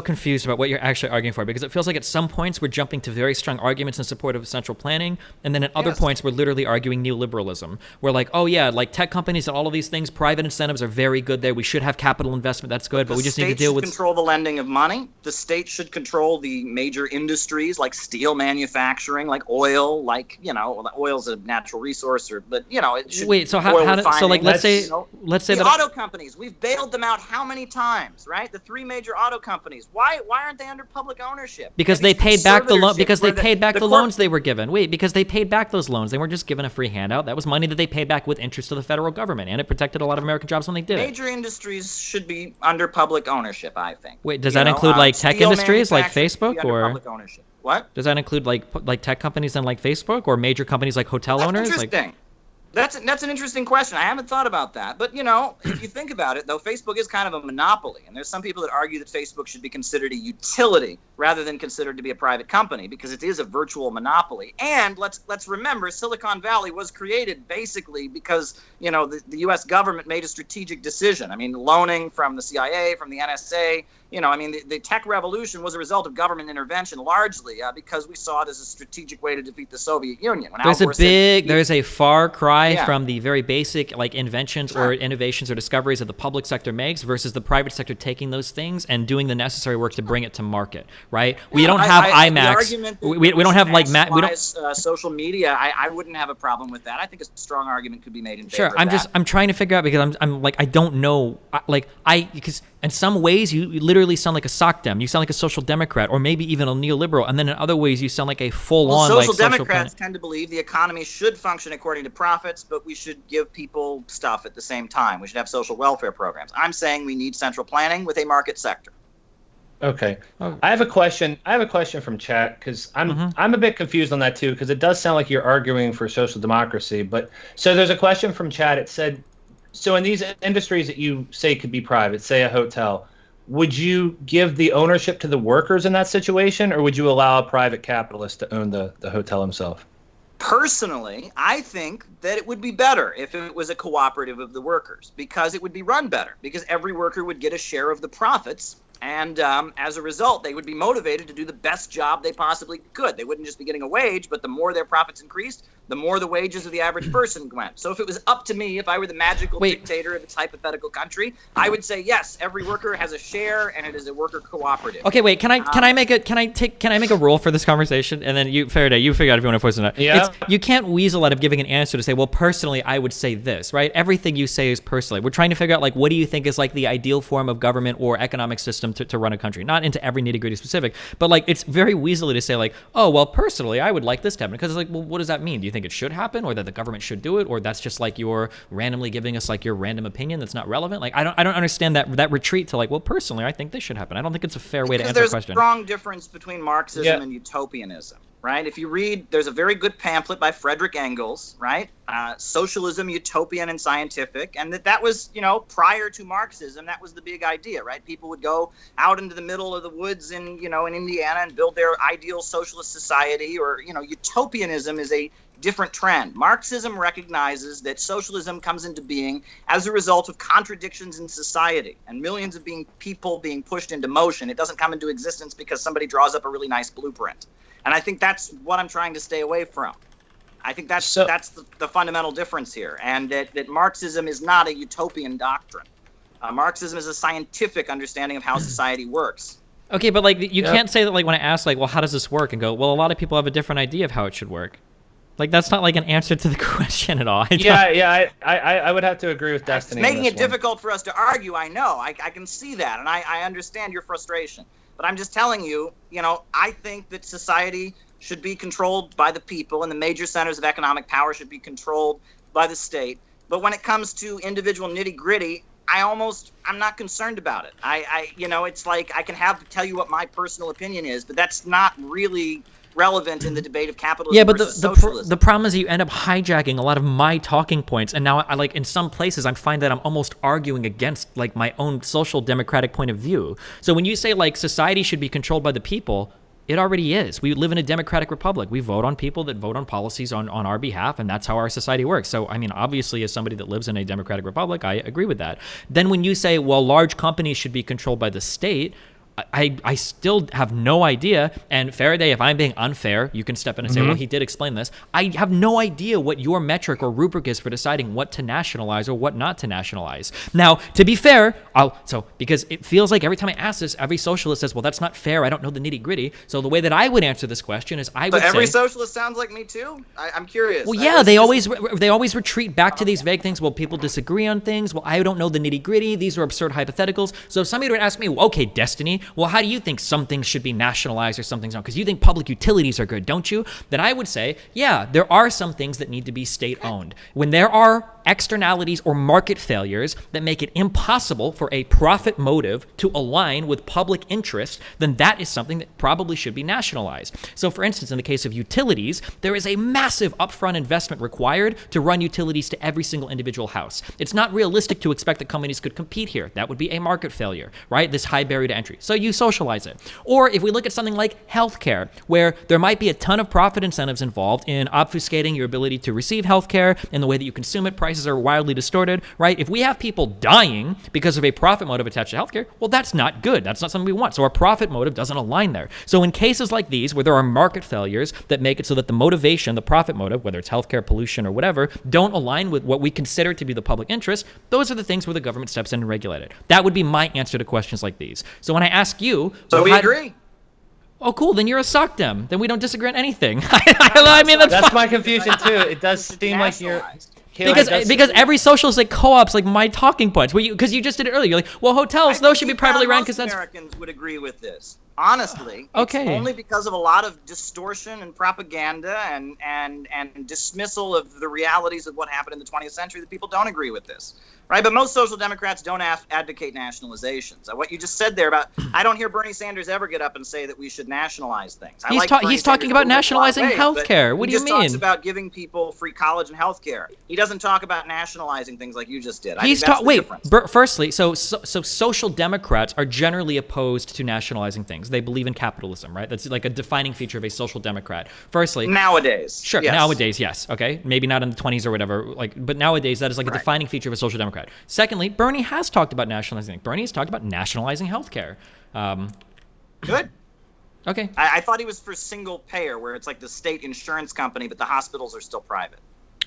confused about what you're actually arguing for, because it feels like at some points we're jumping to very strong arguments in support of central planning, and then at other points we're literally arguing neoliberalism. We're like, oh yeah, like tech companies and all of these things, private incentives are very good there. We should have capital investment. That's good, but we just need to deal with. The state should control the lending of money. The state should control the major industries like steel manufacturing, like oil, oil's a natural resource, but it should. Wait, so let's say the auto companies, we've bailed them out how many times, right? The three major auto companies. Why aren't they under public ownership? Because they paid back the loan. Because they paid back the loans they were given. Wait, because they paid back those loans. They weren't just given a free handout. That was money that they paid back with interest to the federal government, and it protected a lot of American jobs when they did it. Major industries should be under public ownership, I think. Wait, does that include like tech industries like Facebook, or public ownership? What? Does that include like tech companies and like Facebook, or major companies like hotel owners? Interesting. That's an interesting question. I haven't thought about that. But, if you think about it, though, Facebook is kind of a monopoly. And there's some people that argue that Facebook should be considered a utility rather than considered to be a private company, because it is a virtual monopoly. And let's remember, Silicon Valley was created basically because, the U.S. government made a strategic decision. I mean, loaning from the CIA, from the NSA. The tech revolution was a result of government intervention largely because we saw it as a strategic way to defeat the Soviet Union. There's a far cry from the very basic inventions or innovations or discoveries that the public sector makes versus the private sector taking those things and doing the necessary work to bring it to market, right? We don't have IMAX. We don't have social media. I wouldn't have a problem with that. I think a strong argument could be made in favor of that. I'm trying to figure out, because I'm I don't know, because in some ways you literally sound like a sock dem. You sound like a social democrat, or maybe even a neoliberal. And then in other ways you sound like a full-on social democrats tend to believe the economy should function according to profits, but we should give people stuff at the same time. We should have social welfare programs. I'm saying we need central planning with a market sector. Okay. I have a question. From chat, because I'm a bit confused on that too, because it does sound like you're arguing for social democracy. But so there's a question from chat. It said, so in these industries that you say could be private, say a hotel, would you give the ownership to the workers in that situation, or would you allow a private capitalist to own the hotel himself? Personally, I think that it would be better if it was a cooperative of the workers, because it would be run better, because every worker would get a share of the profits. And as a result, they would be motivated to do the best job they possibly could. They wouldn't just be getting a wage, but the more their profits increased, the more the wages of the average person went. So if it was up to me, if I were the magical dictator of this hypothetical country, I would say yes, every worker has a share, and it is a worker cooperative. Okay, wait. Can I make a rule for this conversation? And then Faraday, you figure out if you want to voice or not. Yeah. You can't weasel out of giving an answer to say, well, personally, I would say this, right? Everything you say is personally. We're trying to figure out what do you think is the ideal form of government or economic system to run a country. Not into every nitty-gritty specific, but it's very weaselly to say oh, well, personally, I would like this to happen, because it's well, what does that mean? Do you think it should happen, or that the government should do it, or that's just you're randomly giving us your random opinion that's not relevant? I don't understand that retreat to well, personally, I think this should happen. I don't think it's a fair way to answer the question. There's a strong difference between Marxism and utopianism, right? If you read, there's a very good pamphlet by Frederick Engels, right? Socialism, Utopian and Scientific, and that was, prior to Marxism, that was the big idea, right? People would go out into the middle of the woods in Indiana and build their ideal socialist society, or, utopianism is a different trend. Marxism recognizes that socialism comes into being as a result of contradictions in society and millions of people being pushed into motion. It doesn't come into existence because somebody draws up a really nice blueprint. And I think that's what I'm trying to stay away from. I think that's the fundamental difference here, and that Marxism is not a utopian doctrine. Marxism is a scientific understanding of how society works. Okay, but you can't say that when I ask well, how does this work, and go, well, a lot of people have a different idea of how it should work. That's not an answer to the question at all. I would have to agree with Destiny. It's making it difficult for us to argue. I know. I can see that, and I understand your frustration. But I'm just telling you, I think that society should be controlled by the people, and the major centers of economic power should be controlled by the state. But when it comes to individual nitty-gritty, I'm not concerned about it. It's I can tell you what my personal opinion is, but that's not really relevant in the debate of capitalism Yeah, but versus the socialism. problem is you end up hijacking a lot of my talking points, and now I like in some places I find that I'm almost arguing against like my own social democratic point of view. So when you say like society should be controlled by the people, it already is. We live in a democratic republic. We vote on people that vote on policies on our behalf, and that's how our society works. So, I mean, obviously, as somebody that lives in a democratic republic, I agree with that. Then when you say, well, large companies should be controlled by the state, I still have no idea. And Faraday, if I'm being unfair, you can step in and say, well, he did explain this. I have no idea what your metric or rubric is for deciding what to nationalize or what not to nationalize. Now, to be fair, because it feels like every time I ask this, every socialist says, well, that's not fair. I don't know the nitty gritty. So the way that I would answer this question is I would say... every socialist sounds like me too? I'm curious. Well, yeah, they always retreat back to these vague things. Well, people disagree on things. Well, I don't know the nitty gritty. These are absurd hypotheticals. So if somebody would ask me, well, okay, Destiny, well, how do you think some things should be nationalized or some things not? Because you think public utilities are good, don't you? Then I would say, yeah, there are some things that need to be state-owned. When there are externalities or market failures that make it impossible for a profit motive to align with public interest, then that is something that probably should be nationalized. So for instance, in the case of utilities, there is a massive upfront investment required to run utilities to every single individual house. It's not realistic to expect that companies could compete here. That would be a market failure, right? This high barrier to entry. So you socialize it. Or if we look at something like healthcare, where there might be a ton of profit incentives involved in obfuscating your ability to receive healthcare and the way that you consume it, prices are wildly distorted, right? If we have people dying because of a profit motive attached to healthcare, well, that's not good. That's not something we want. So our profit motive doesn't align there. So in cases like these, where there are market failures that make it so that the motivation, the profit motive, whether it's healthcare, pollution, or whatever, don't align with what we consider to be the public interest, those are the things where the government steps in and regulates it. That would be my answer to questions like these. So when I ask you... So we agree. Oh, cool. Then you're a sock-dem. Then we don't disagree on anything. I mean, that's my confusion, too. It does seem like you're... Because every socialist like co-ops like my talking points. Because you just did it earlier. You're like, well, hotels those should be privately run because that's... Americans would agree with this. Honestly, okay. It's only because of a lot of distortion and propaganda and dismissal of the realities of what happened in the 20th century that people don't agree with this. Right, but most social democrats don't advocate nationalization. So what you just said there about, I don't hear Bernie Sanders ever get up and say that we should nationalize things. He's talking about nationalizing healthcare. What do you mean? He just talks about giving people free college and healthcare. He doesn't talk about nationalizing things like you just did. Firstly, so social democrats are generally opposed to nationalizing things. They believe in capitalism, right? That's like a defining feature of a social democrat. Firstly, nowadays, sure, yes. Nowadays, yes, okay, maybe not in the 20s or whatever, but nowadays that is like a defining feature of a social democrat. Secondly, Bernie has talked about nationalizing. Bernie has talked about nationalizing healthcare. Good. Okay. I thought he was for single payer, where it's like the state insurance company, but the hospitals are still private.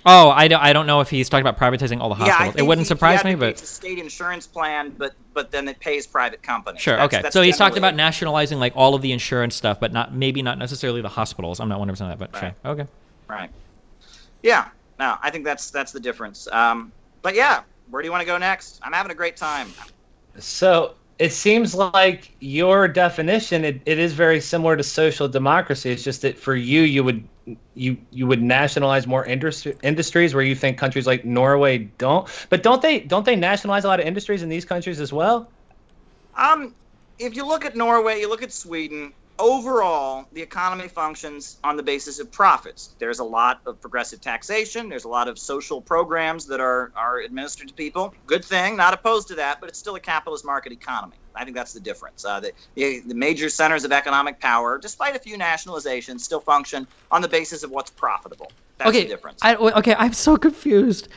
Oh, I don't know if he's talking about privatizing all the hospitals. It wouldn't surprise me, but it's a state insurance plan, but then it pays private companies. Sure, okay. So he's talked about nationalizing like all of the insurance stuff, but maybe not necessarily the hospitals. I'm not 100% on that, but sure. Okay. Right. Yeah. No, I think that's the difference. But yeah. Where do you want to go next? I'm having a great time. So it seems like your definition, it is very similar to social democracy. It's just that for you would nationalize more industries where you think countries like Norway don't. But don't they nationalize a lot of industries in these countries as well? If you look at Norway, you look at Sweden. Overall, the economy functions on the basis of profits. There's a lot of progressive taxation. There's a lot of social programs that are administered to people. Good thing, not opposed to that, but it's still a capitalist market economy. I think that's the difference. The major centers of economic power, despite a few nationalizations, still function on the basis of what's profitable. That's the difference. I'm so confused.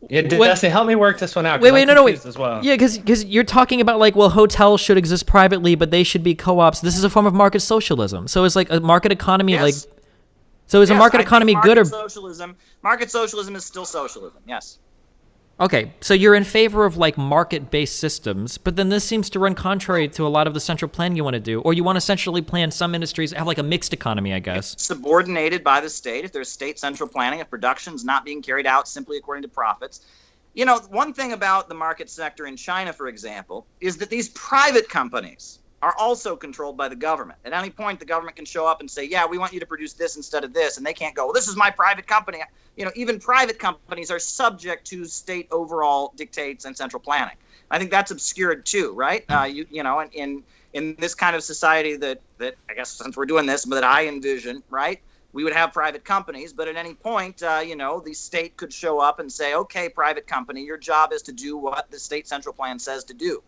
Yeah, Destiny, help me work this one out. Wait, as well. Yeah, because you're talking about like, well, hotels should exist privately, but they should be co-ops. This is a form of market socialism. So it's like a market economy, yes. So is a market economy good or socialism? Market socialism is still socialism. Yes. Okay, so you're in favor of like market-based systems, but then this seems to run contrary to a lot of the central plan you want to do, or you want to centrally plan some industries, have like a mixed economy, I guess. It's subordinated by the state. If there's state central planning, if production's not being carried out simply according to profits. One thing about the market sector in China, for example, is that these private companies are also controlled by the government. At any point, the government can show up and say, yeah, we want you to produce this instead of this. And they can't go, well, this is my private company. Even private companies are subject to state overall dictates and central planning. I think that's obscured too, right? In this kind of society that I guess since we're doing this, but that I envision, right? We would have private companies, but at any point, the state could show up and say, okay, private company, your job is to do what the state central plan says to do,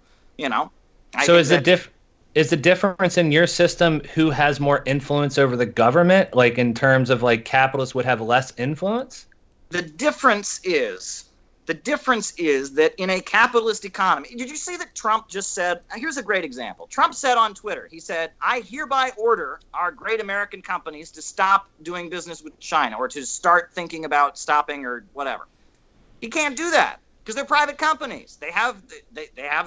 So is the difference in your system who has more influence over the government, like in terms of like capitalists would have less influence? The difference is that in a capitalist economy, did you see that Trump just said, here's a great example. Trump said on Twitter, he said, I hereby order our great American companies to stop doing business with China or to start thinking about stopping or whatever. He can't do that because they're private companies. They have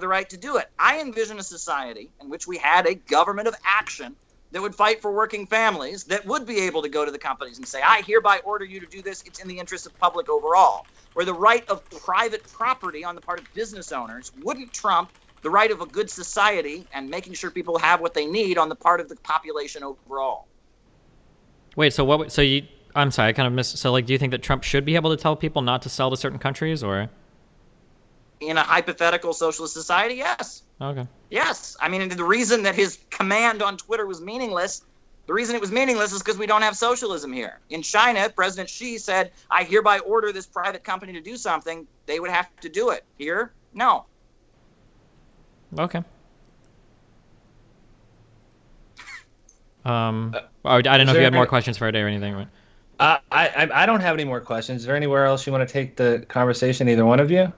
the right to do it. I envision a society in which we had a government of action that would fight for working families, that would be able to go to the companies and say, I hereby order you to do this. It's in the interest of public overall. Where the right of private property on the part of business owners wouldn't trump the right of a good society and making sure people have what they need on the part of the population overall. Wait, I'm sorry, I kind of missed. So like, do you think that Trump should be able to tell people not to sell to certain countries, or? In a hypothetical socialist society, yes. Okay. Yes. I mean, the reason that his command on Twitter was meaningless, the reason it was meaningless is because we don't have socialism here. In China, President Xi said, I hereby order this private company to do something. They would have to do it. Here, no. Okay. I don't know if you had more questions for today or anything. Right? I don't have any more questions. Is there anywhere else you want to take the conversation, either one of you?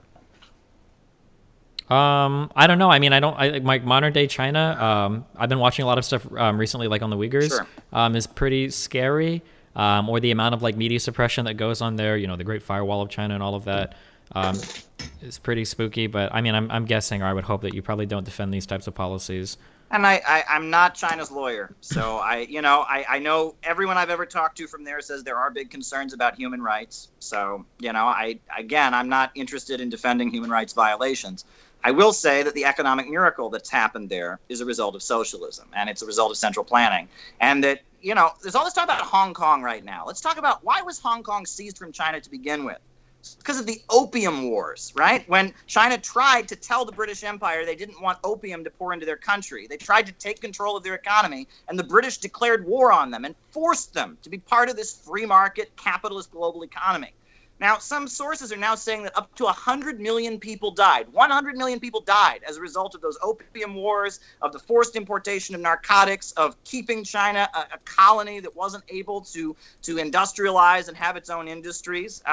I don't know. I mean, like modern day China. I've been watching a lot of stuff recently, like on the Uyghurs. Sure. Is pretty scary. Or the amount of like media suppression that goes on there. The Great Firewall of China and all of that. Is pretty spooky. But I mean, I'm guessing, or I would hope that you probably don't defend these types of policies. And I'm not China's lawyer, so I know everyone I've ever talked to from there says there are big concerns about human rights. So I'm not interested in defending human rights violations. I will say that the economic miracle that's happened there is a result of socialism, and it's a result of central planning. And that, there's all this talk about Hong Kong right now. Let's talk about why was Hong Kong seized from China to begin with? It's because of the Opium Wars, right? When China tried to tell the British Empire they didn't want opium to pour into their country, they tried to take control of their economy, and the British declared war on them and forced them to be part of this free market capitalist global economy. Now, some sources are now saying that up to 100 million people died. 100 million people died as a result of those opium wars, of the forced importation of narcotics, of keeping China a colony that wasn't able to industrialize and have its own industries.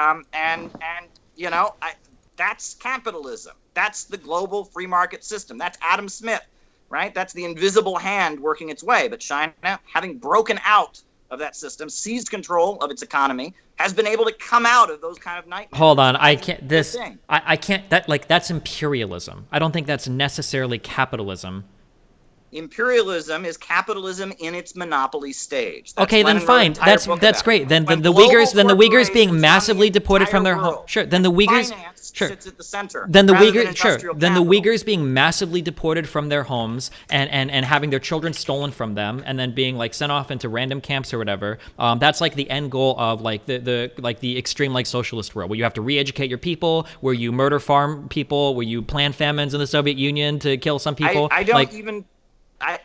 That's capitalism. That's the global free market system. That's Adam Smith, right? That's the invisible hand working its way. But China, having broken out of that system, seized control of its economy, has been able to come out of those kind of nightmares. Hold on, I can't. I can't. That's imperialism. I don't think that's necessarily capitalism. Imperialism is capitalism in its monopoly stage. Okay, then fine. That's great. Then the Uyghurs being massively deported from their home. Sure. Then the Uyghurs. Sure. Sits at the center. Then the Uyghurs. Sure. Then the Uyghurs being massively deported from their homes and having their children stolen from them and then being like sent off into random camps or whatever. That's like the end goal of like the extreme like socialist world where you have to re-educate your people, where you murder farm people, where you plan famines in the Soviet Union to kill some people. I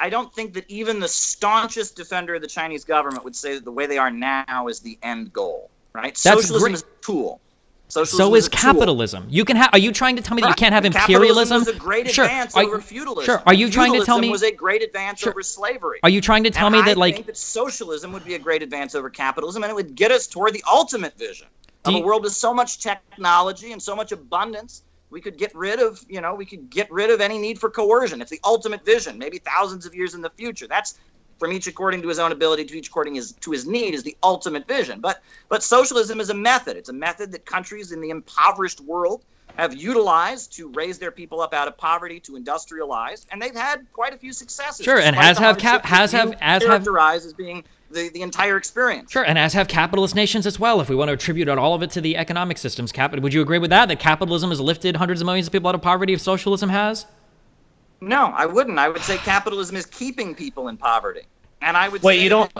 don't think that even the staunchest defender of the Chinese government would say that the way they are now is the end goal, right? Socialism is a tool. So is capitalism. You can have. Are you trying to tell me that you can't have imperialism? Capitalism was a great advance over feudalism. Sure. Are you trying to tell me? Feudalism was a great advance over slavery. Are you trying to tell me that like? I think that socialism would be a great advance over capitalism, and it would get us toward the ultimate vision of a world with so much technology and so much abundance. We could get rid of, any need for coercion. It's the ultimate vision, maybe thousands of years in the future. That's from each according to his own ability, to each according to his need, is the ultimate vision. But socialism is a method. It's a method that countries in the impoverished world have utilized to raise their people up out of poverty, to industrialize, and they've had quite a few successes. Sure, and characterized as being the entire experience. Sure, and as have capitalist nations as well. If we want to attribute all of it to the economic systems, would you agree with that? That capitalism has lifted hundreds of millions of people out of poverty, if socialism has? No, I wouldn't. I would say capitalism is keeping people in poverty. And I would Wait, say you don't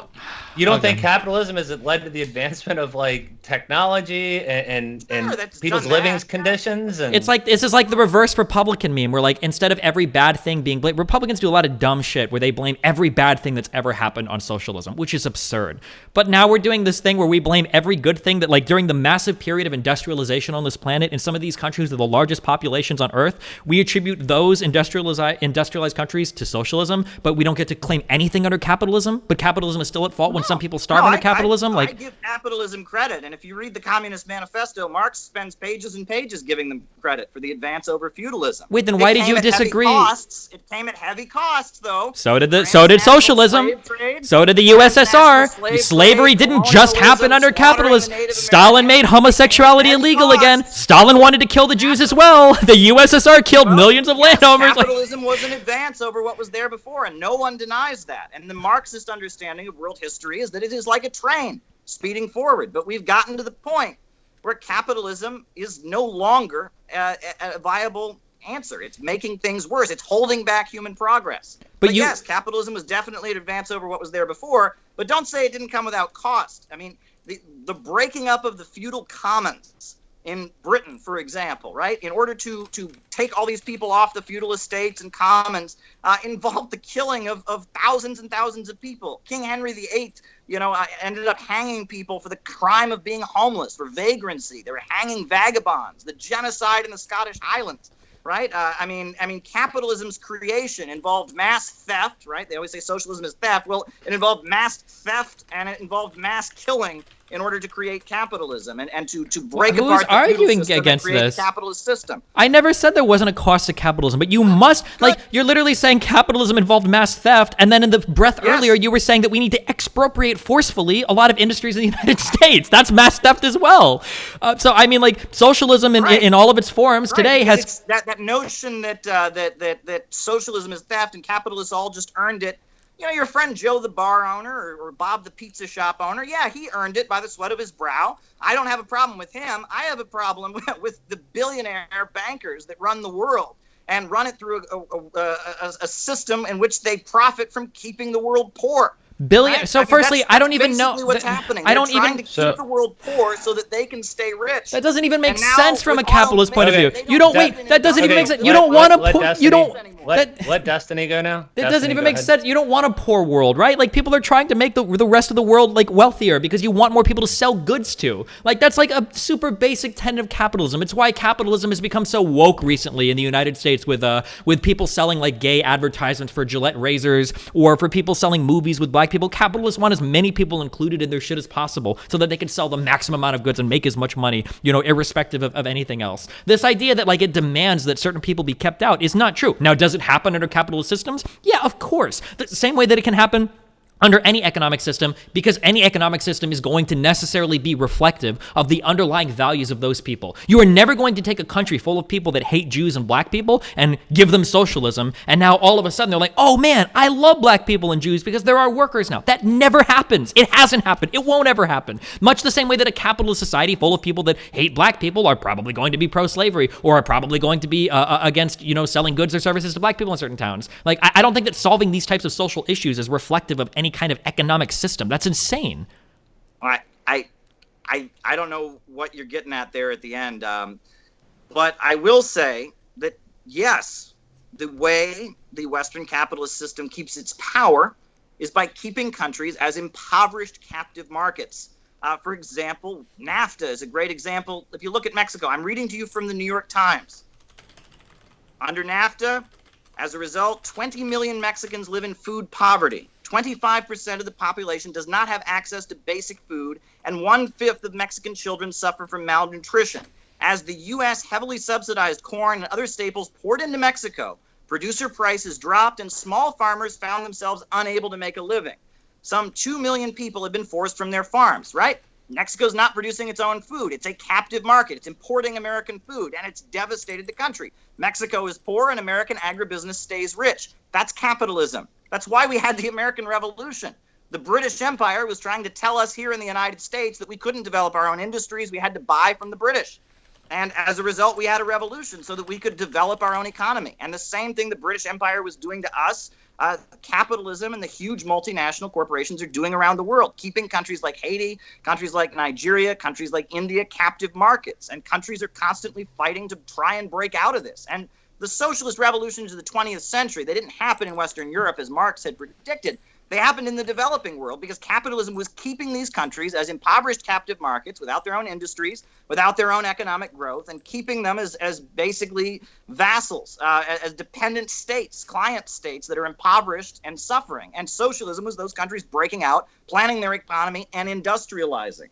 Okay. think capitalism has led to the advancement of like technology and Sure, that's people's done living that. conditions? And It's like, this is like the reverse Republican meme, where like instead of every bad thing being blamed, Republicans do a lot of dumb shit where they blame every bad thing that's ever happened on socialism, which is absurd. But now we're doing this thing where we blame every good thing that, like, during the massive period of industrialization on this planet, in some of these countries with the largest populations on Earth, we attribute those industrialized countries to socialism, but we don't get to claim anything under capitalism. But capitalism is still at fault when some people starve under capitalism. I give capitalism credit, and if you read the Communist Manifesto, Marx spends pages and pages giving them credit for the advance over feudalism. Wait, then why did you disagree? It came at heavy costs, though. So did socialism. So did the USSR. Slavery didn't just happen under capitalism. Stalin made homosexuality illegal again. Stalin wanted to kill the Jews as well. The USSR killed millions of landowners. Capitalism was an advance over what was there before, and no one denies that. And the Marxist understanding of world history is that it is like a train speeding forward. But we've gotten to the point where capitalism is no longer a viable answer. It's making things worse. It's holding back human progress. But yes, capitalism was definitely an advance over what was there before, but don't say it didn't come without cost. I mean, the breaking up of the feudal commons in Britain, for example, right, in order to take all these people off the feudal estates and commons, involved the killing of thousands and thousands of people. King Henry VIII, ended up hanging people for the crime of being homeless, for vagrancy. They were hanging vagabonds. The genocide in the Scottish Highlands, right? I mean, capitalism's creation involved mass theft, right? They always say socialism is theft. Well, it involved mass theft and it involved mass killing in order to create capitalism and to break apart the arguing system against and create this? the capitalist system. I never said there wasn't a cost to capitalism, but you must, like, you're literally saying capitalism involved mass theft, and then in the breath earlier, you were saying that we need to expropriate forcefully a lot of industries in the United States. That's mass theft as well. So, I mean, like, socialism in all of its forms today has... That notion that socialism is theft and capitalists all just earned it. Your friend Joe the bar owner or Bob the pizza shop owner, yeah, he earned it by the sweat of his brow. I don't have a problem with him. I have a problem with the billionaire bankers that run the world and run it through a system in which they profit from keeping the world poor. Right? So, firstly, I don't even know. What's happening. I don't They're trying even to keep the world poor so that they can stay rich. That doesn't even make now, sense from a with capitalist oil point of view. they You don't don't get wait. That doesn't even make sense. You let- don't want let to. Destiny- You don't. Let Destiny go now. That doesn't Destiny, even go make ahead. sense. You don't want a poor world, right? Like, people are trying to make the rest of the world, like, wealthier because you want more people to sell goods to. Like, that's like a super basic tenet of capitalism. It's why capitalism has become so woke recently in the United States with people selling, like, gay advertisements for Gillette razors, or for people selling movies with black people. Capitalists want as many people included in their shit as possible so that they can sell the maximum amount of goods and make as much money, irrespective of anything else. This idea that, like, it demands that certain people be kept out is not true. Now, does it happen under capitalist systems? Yeah, of course. The same way that it can happen under any economic system, because any economic system is going to necessarily be reflective of the underlying values of those people. You are never going to take a country full of people that hate Jews and black people and give them socialism, and now all of a sudden they're like, oh man, I love black people and Jews because there are workers now. That never happens. It hasn't happened. It won't ever happen. Much the same way that a capitalist society full of people that hate black people are probably going to be pro-slavery, or are probably going to be against, selling goods or services to black people in certain towns. Like, I don't think that solving these types of social issues is reflective of any kind of economic system. That's insane. I don't know what you're getting at there at the end, but I will say that yes, the way the Western capitalist system keeps its power is by keeping countries as impoverished captive markets. For example, NAFTA is a great example. If you look at Mexico, I'm reading to you from the New York Times. Under NAFTA, as a result, 20 million Mexicans live in food poverty. 25% of the population does not have access to basic food, and 1/5 of Mexican children suffer from malnutrition. As the U.S. heavily subsidized corn and other staples poured into Mexico, producer prices dropped and small farmers found themselves unable to make a living. Some 2 million people have been forced from their farms, right? Mexico's not producing its own food. It's a captive market. It's importing American food, and it's devastated the country. Mexico is poor, and American agribusiness stays rich. That's capitalism. That's why we had the American Revolution. The British Empire was trying to tell us here in the United States that we couldn't develop our own industries. We had to buy from the British. And as a result, we had a revolution so that we could develop our own economy. And the same thing the British Empire was doing to us, capitalism and the huge multinational corporations are doing around the world, keeping countries like Haiti, countries like Nigeria, countries like India captive markets. And countries are constantly fighting to try and break out of this. And the socialist revolutions of the 20th century, they didn't happen in Western Europe as Marx had predicted. They happened in the developing world because capitalism was keeping these countries as impoverished captive markets without their own industries, without their own economic growth, and keeping them as basically vassals, as dependent states, client states that are impoverished and suffering. And socialism was those countries breaking out, planning their economy, and industrializing.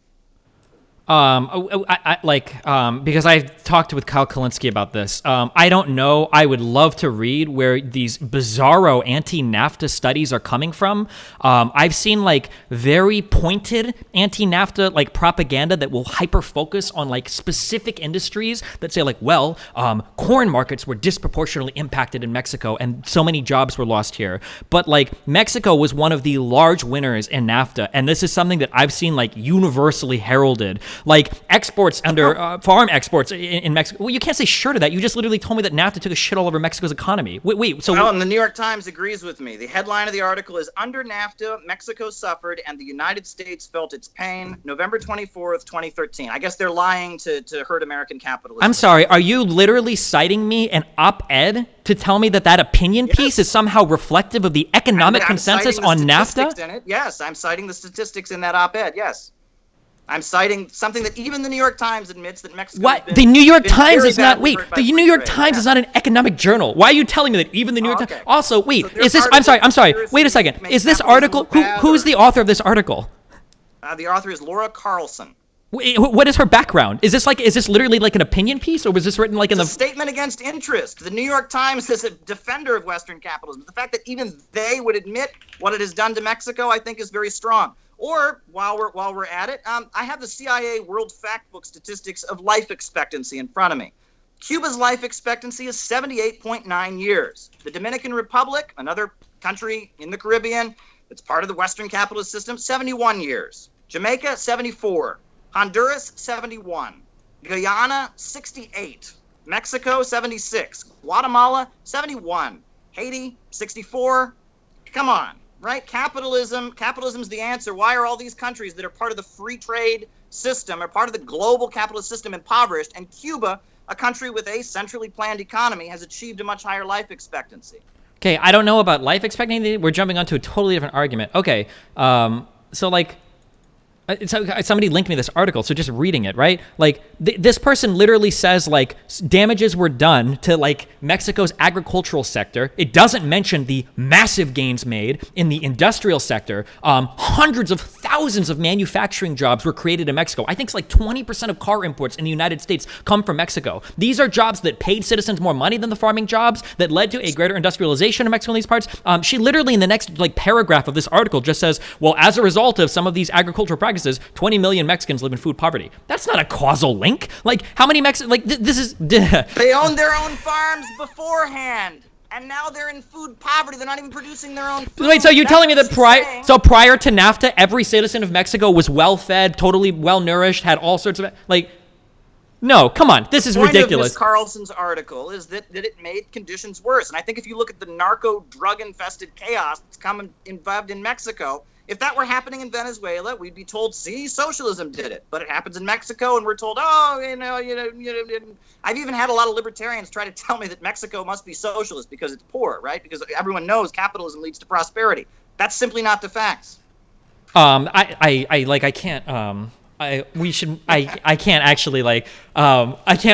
Because I've talked with Kyle Kalinske about this. I don't know. I would love to read where these bizarro anti-NAFTA studies are coming from. I've seen like very pointed anti-NAFTA like propaganda that will hyper focus on like specific industries that say like, well, corn markets were disproportionately impacted in Mexico and so many jobs were lost here. But like Mexico was one of the large winners in NAFTA, and this is something that I've seen like universally heralded. Like exports under farm exports in Mexico. Well, you can't say sure to that. You just literally told me that NAFTA took a shit all over Mexico's economy. So and the New York Times agrees with me. The headline of the article is "Under NAFTA, Mexico suffered and the United States felt its pain." November 24th, 2013. I guess they're lying to hurt American capitalism. I'm sorry. Are you literally citing me an op-ed to tell me that opinion piece is somehow reflective of the economic consensus on NAFTA? In it. Yes, I'm citing the statistics in that op-ed. Yes. I'm citing something that even the New York Times admits that Mexico. What? The New York Times is not. Wait, the New York Times is not an economic journal. Why are you telling me that even the New York Times? Also, wait, so is this? I'm sorry. Wait a second. Is this article? Who's the author of this article? The author is Laura Carlson. Wait, what is her background? Is this literally like an opinion piece, or was this written like in the statement against interest? The New York Times is a defender of Western capitalism. The fact that even they would admit what it has done to Mexico, I think, is very strong. Or while we're at it, I have the CIA World Factbook statistics of life expectancy in front of me. Cuba's life expectancy is 78.9 years. The Dominican Republic, another country in the Caribbean that's part of the Western capitalist system, 71 years. Jamaica, 74. Honduras, 71. Guyana, 68. Mexico, 76. Guatemala, 71. Haiti, 64. Come on. Right? Capitalism's the answer. Why are all these countries that are part of the free trade system, are part of the global capitalist system, impoverished? And Cuba, a country with a centrally planned economy, has achieved a much higher life expectancy. Okay, I don't know about life expectancy. We're jumping onto a totally different argument. Okay, so like, somebody linked me this article, so just reading it, right? Like, this person literally says, like, damages were done to, like, Mexico's agricultural sector. It doesn't mention the massive gains made in the industrial sector. Hundreds of thousands of manufacturing jobs were created in Mexico. I think it's like 20% of car imports in the United States come from Mexico. These are jobs that paid citizens more money than the farming jobs, that led to a greater industrialization in Mexico in these parts. She literally, in the next, like, paragraph of this article just says, well, as a result of some of these agricultural practices, 20 million Mexicans live in food poverty. That's not a causal link. Like, how many Mexicans, like, this is... They owned their own farms beforehand, and now they're in food poverty. They're not even producing their own food. Wait, so you're telling me that prior to NAFTA, every citizen of Mexico was well-fed, totally well-nourished, had all sorts of... Like, no, come on. This is ridiculous. The point of Ms. Carlson's article is that it made conditions worse. And I think if you look at the narco-drug-infested chaos that's involved in Mexico, if that were happening in Venezuela, we'd be told, see, socialism did it. But it happens in Mexico, and we're told, I've even had a lot of libertarians try to tell me that Mexico must be socialist because it's poor, right? Because everyone knows capitalism leads to prosperity. That's simply not the facts. I can't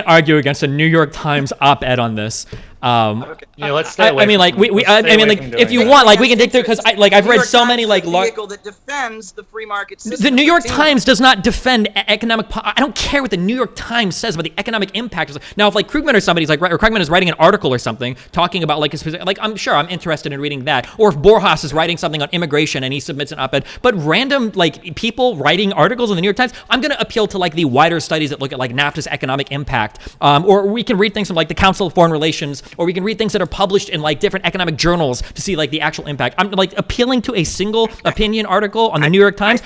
argue against a New York Times op-ed on this. Let's stay away. If you want, like, we can dig through, because I've read so many like vehicle that defends the free market system. The New York Times does not defend economic. I don't care what the New York Times says about the economic impact. Now, if like Krugman or somebody's like, or Krugman is writing an article or something talking about like a specific, like, I'm sure I'm interested in reading that. Or if Borjas is writing something on immigration and he submits an op-ed, but random like people writing articles in the New York Times, I'm going to appeal to like the wider studies that look at like NAFTA's economic impact. Or we can read things from like the Council of Foreign Relations, or we can read things that are published in like different economic journals to see like the actual impact. I'm like appealing to a single opinion article on the New York Times.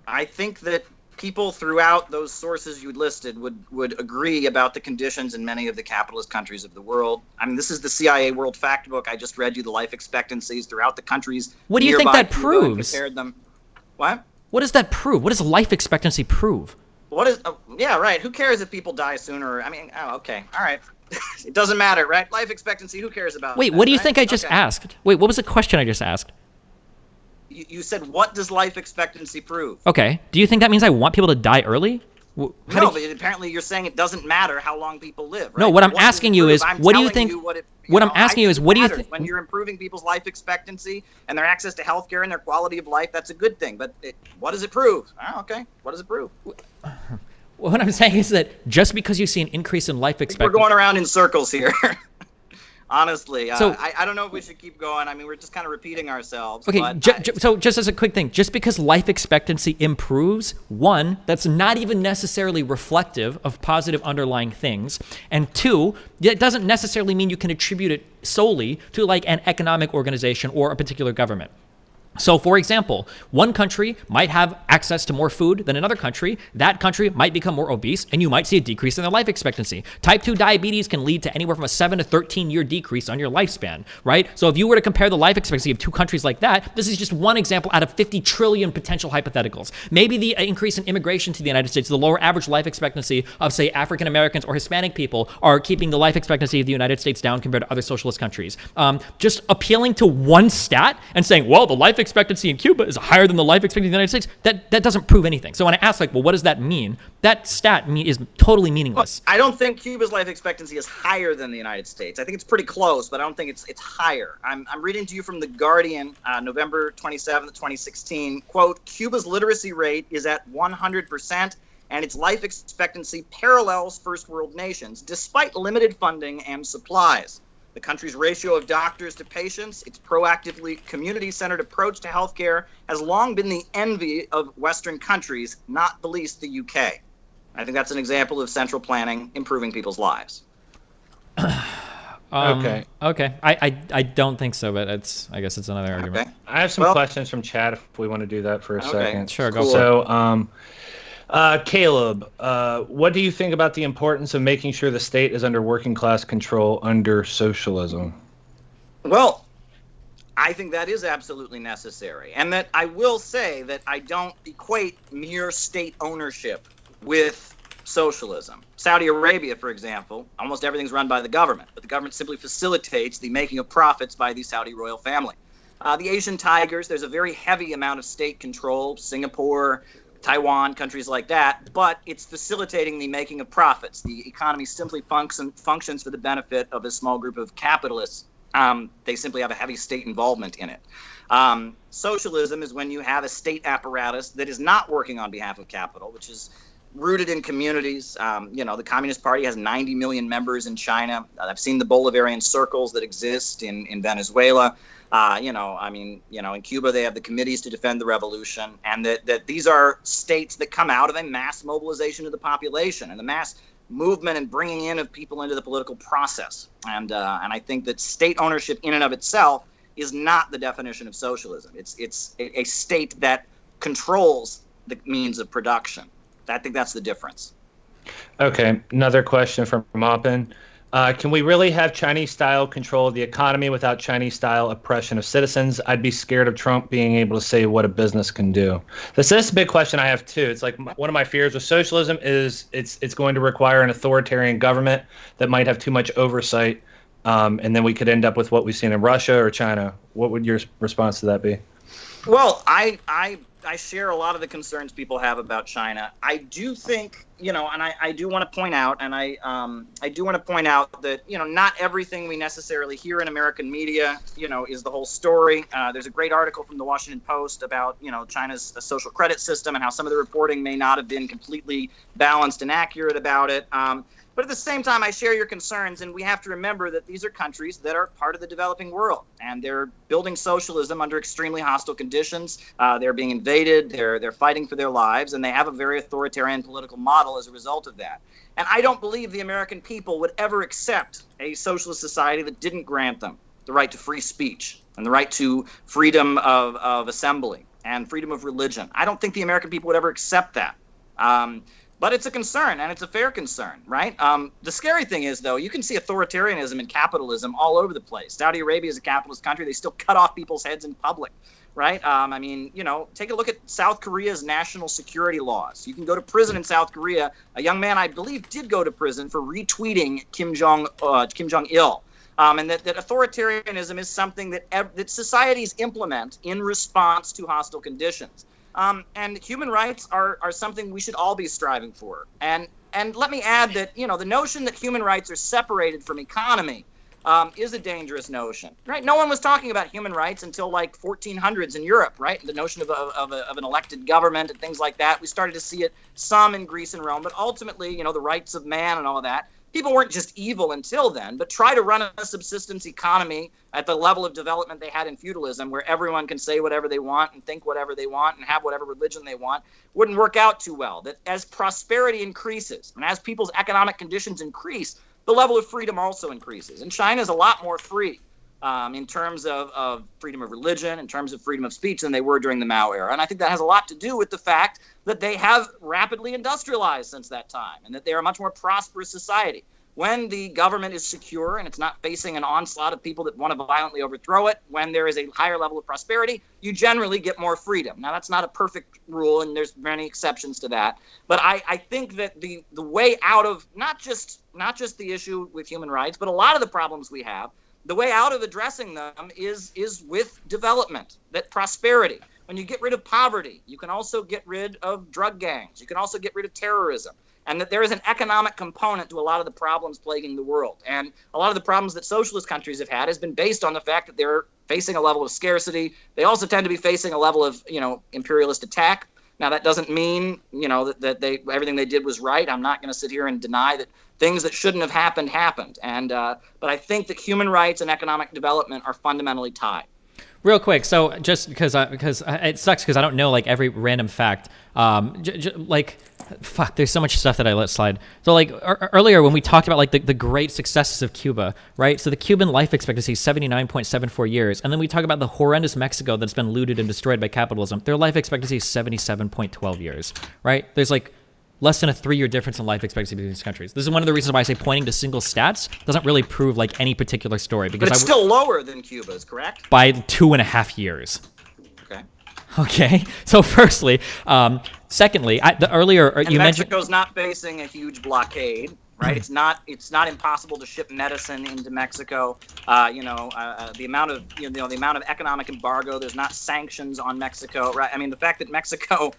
I think that people throughout those sources you listed would agree about the conditions in many of the capitalist countries of the world. I mean, this is the CIA World Factbook. I just read you the life expectancies throughout the countries. What do you think that proves? Compared them. What? What does that prove? What does life expectancy prove? What is? Yeah, right. Who cares if people die sooner? I mean, okay, all right. It doesn't matter, right? Life expectancy. Who cares about? Wait, what do you think I just asked? Wait, what was the question I just asked? You said, what does life expectancy prove? Okay. Do you think that means I want people to die early? No, but apparently you're saying it doesn't matter how long people live. Right? No, what I'm asking you is, what do you think? What I'm asking you is, what do you think? When you're improving people's life expectancy and their access to healthcare and their quality of life, that's a good thing. But what does it prove? Oh, okay. What does it prove? What I'm saying is that just because you see an increase in life expectancy, we're going around in circles here. Honestly, so I don't know if we should keep going. I mean, we're just kind of repeating ourselves. Okay, so just as a quick thing, just because life expectancy improves, one, that's not even necessarily reflective of positive underlying things, and two, it doesn't necessarily mean you can attribute it solely to like an economic organization or a particular government. So, for example, one country might have access to more food than another country. That country might become more obese, and you might see a decrease in their life expectancy. Type 2 diabetes can lead to anywhere from a 7 to 13-year decrease on your lifespan, right? So if you were to compare the life expectancy of two countries like that, this is just one example out of 50 trillion potential hypotheticals. Maybe the increase in immigration to the United States, the lower average life expectancy of, say, African Americans or Hispanic people are keeping the life expectancy of the United States down compared to other socialist countries. Just appealing to one stat and saying, well, the life expectancy in Cuba is higher than the life expectancy in the United States, that doesn't prove anything. So when I ask, like, well, what does that mean? That stat is totally meaningless. Well, I don't think Cuba's life expectancy is higher than the United States. I think it's pretty close, but I don't think it's higher. I'm reading to you from The Guardian, November 27th, 2016. Quote, Cuba's literacy rate is at 100%, and its life expectancy parallels first world nations, despite limited funding and supplies. The country's ratio of doctors to patients, its proactively community-centered approach to healthcare has long been the envy of Western countries, not the least the UK. I think that's an example of central planning improving people's lives. Okay. I don't think so, but I guess it's another argument. Okay. I have some questions from chat if we want to do that for a second. Sure, go Cool. for it. So, Caleb, what do you think about the importance of making sure the state is under working class control under socialism? Well, I think that is absolutely necessary. And that I will say that I don't equate mere state ownership with socialism. Saudi Arabia, for example, almost everything's run by the government, but the government simply facilitates the making of profits by the Saudi royal family. The Asian tigers, there's a very heavy amount of state control, Singapore, Taiwan, countries like that, but it's facilitating the making of profits. The economy simply functions for the benefit of a small group of capitalists. They simply have a heavy state involvement in it. Socialism is when you have a state apparatus that is not working on behalf of capital, which is rooted in communities. The Communist Party has 90 million members in China. I've seen the Bolivarian circles that exist in Venezuela. In Cuba, they have the committees to defend the revolution, and that these are states that come out of a mass mobilization of the population and the mass movement and bringing in of people into the political process. And I think that state ownership in and of itself is not the definition of socialism. It's a state that controls the means of production. I think that's the difference. Okay, another question from Maupin. Can we really have Chinese-style control of the economy without Chinese-style oppression of citizens? I'd be scared of Trump being able to say what a business can do. This is a big question I have, too. It's like one of my fears with socialism is it's going to require an authoritarian government that might have too much oversight, and then we could end up with what we've seen in Russia or China. What would your response to that be? Well, I share a lot of the concerns people have about China. I do think, and I do want to point out, and I do want to point out that, not everything we necessarily hear in American media, is the whole story. There's a great article from the Washington Post about, China's social credit system and how some of the reporting may not have been completely balanced and accurate about it. But at the same time, I share your concerns, and we have to remember that these are countries that are part of the developing world, and they're building socialism under extremely hostile conditions. They're being invaded, they're fighting for their lives, and they have a very authoritarian political model as a result of that. And I don't believe the American people would ever accept a socialist society that didn't grant them the right to free speech and the right to freedom of assembly and freedom of religion. I don't think the American people would ever accept that. But it's a concern, and it's a fair concern, right? The scary thing is, though, you can see authoritarianism and capitalism all over the place. Saudi Arabia is a capitalist country. They still cut off people's heads in public, right? I mean, take a look at South Korea's national security laws. You can go to prison in South Korea. A young man, I believe, did go to prison for retweeting Kim Jong-il. And that authoritarianism is something that societies implement in response to hostile conditions. And human rights are something we should all be striving for. And let me add that, the notion that human rights are separated from economy is a dangerous notion, right? No one was talking about human rights until like 1400s in Europe, right? The notion of an elected government and things like that. We started to see it some in Greece and Rome, but ultimately, the rights of man and all of that. People weren't just evil until then, but try to run a subsistence economy at the level of development they had in feudalism, where everyone can say whatever they want and think whatever they want and have whatever religion they want, wouldn't work out too well. That as prosperity increases and as people's economic conditions increase, the level of freedom also increases. And China's a lot more free in terms of freedom of religion, in terms of freedom of speech than they were during the Mao era. And I think that has a lot to do with the fact that they have rapidly industrialized since that time and that they are a much more prosperous society. When the government is secure and it's not facing an onslaught of people that want to violently overthrow it, when there is a higher level of prosperity, you generally get more freedom. Now, that's not a perfect rule, and there's many exceptions to that. But I think that the way out of not just the issue with human rights, but a lot of the problems we have, the way out of addressing them is with development, that prosperity. When you get rid of poverty, you can also get rid of drug gangs. You can also get rid of terrorism. And that there is an economic component to a lot of the problems plaguing the world. And a lot of the problems that socialist countries have had has been based on the fact that they're facing a level of scarcity. They also tend to be facing a level of, imperialist attack. Now, that doesn't mean, that everything they did was right. I'm not going to sit here and deny that things that shouldn't have happened. And but I think that human rights and economic development are fundamentally tied. Real quick, so just because it sucks because I don't know like every random fact. There's so much stuff that I let slide. So like earlier when we talked about like the great successes of Cuba, right? So the Cuban life expectancy is 79.74 years, and then we talk about the horrendous Mexico that's been looted and destroyed by capitalism. Their life expectancy is 77.12 years, right? There's like less than a 3-year difference in life expectancy between these countries. This is one of the reasons why I say pointing to single stats doesn't really prove like any particular story, because but it's still lower than Cuba's, correct? By 2.5 years. Okay. So firstly, secondly, you mentioned Mexico's not facing a huge blockade, right? It's not impossible to ship medicine into Mexico. The amount of economic embargo. There's not sanctions on Mexico, right? I mean, the fact that Mexico,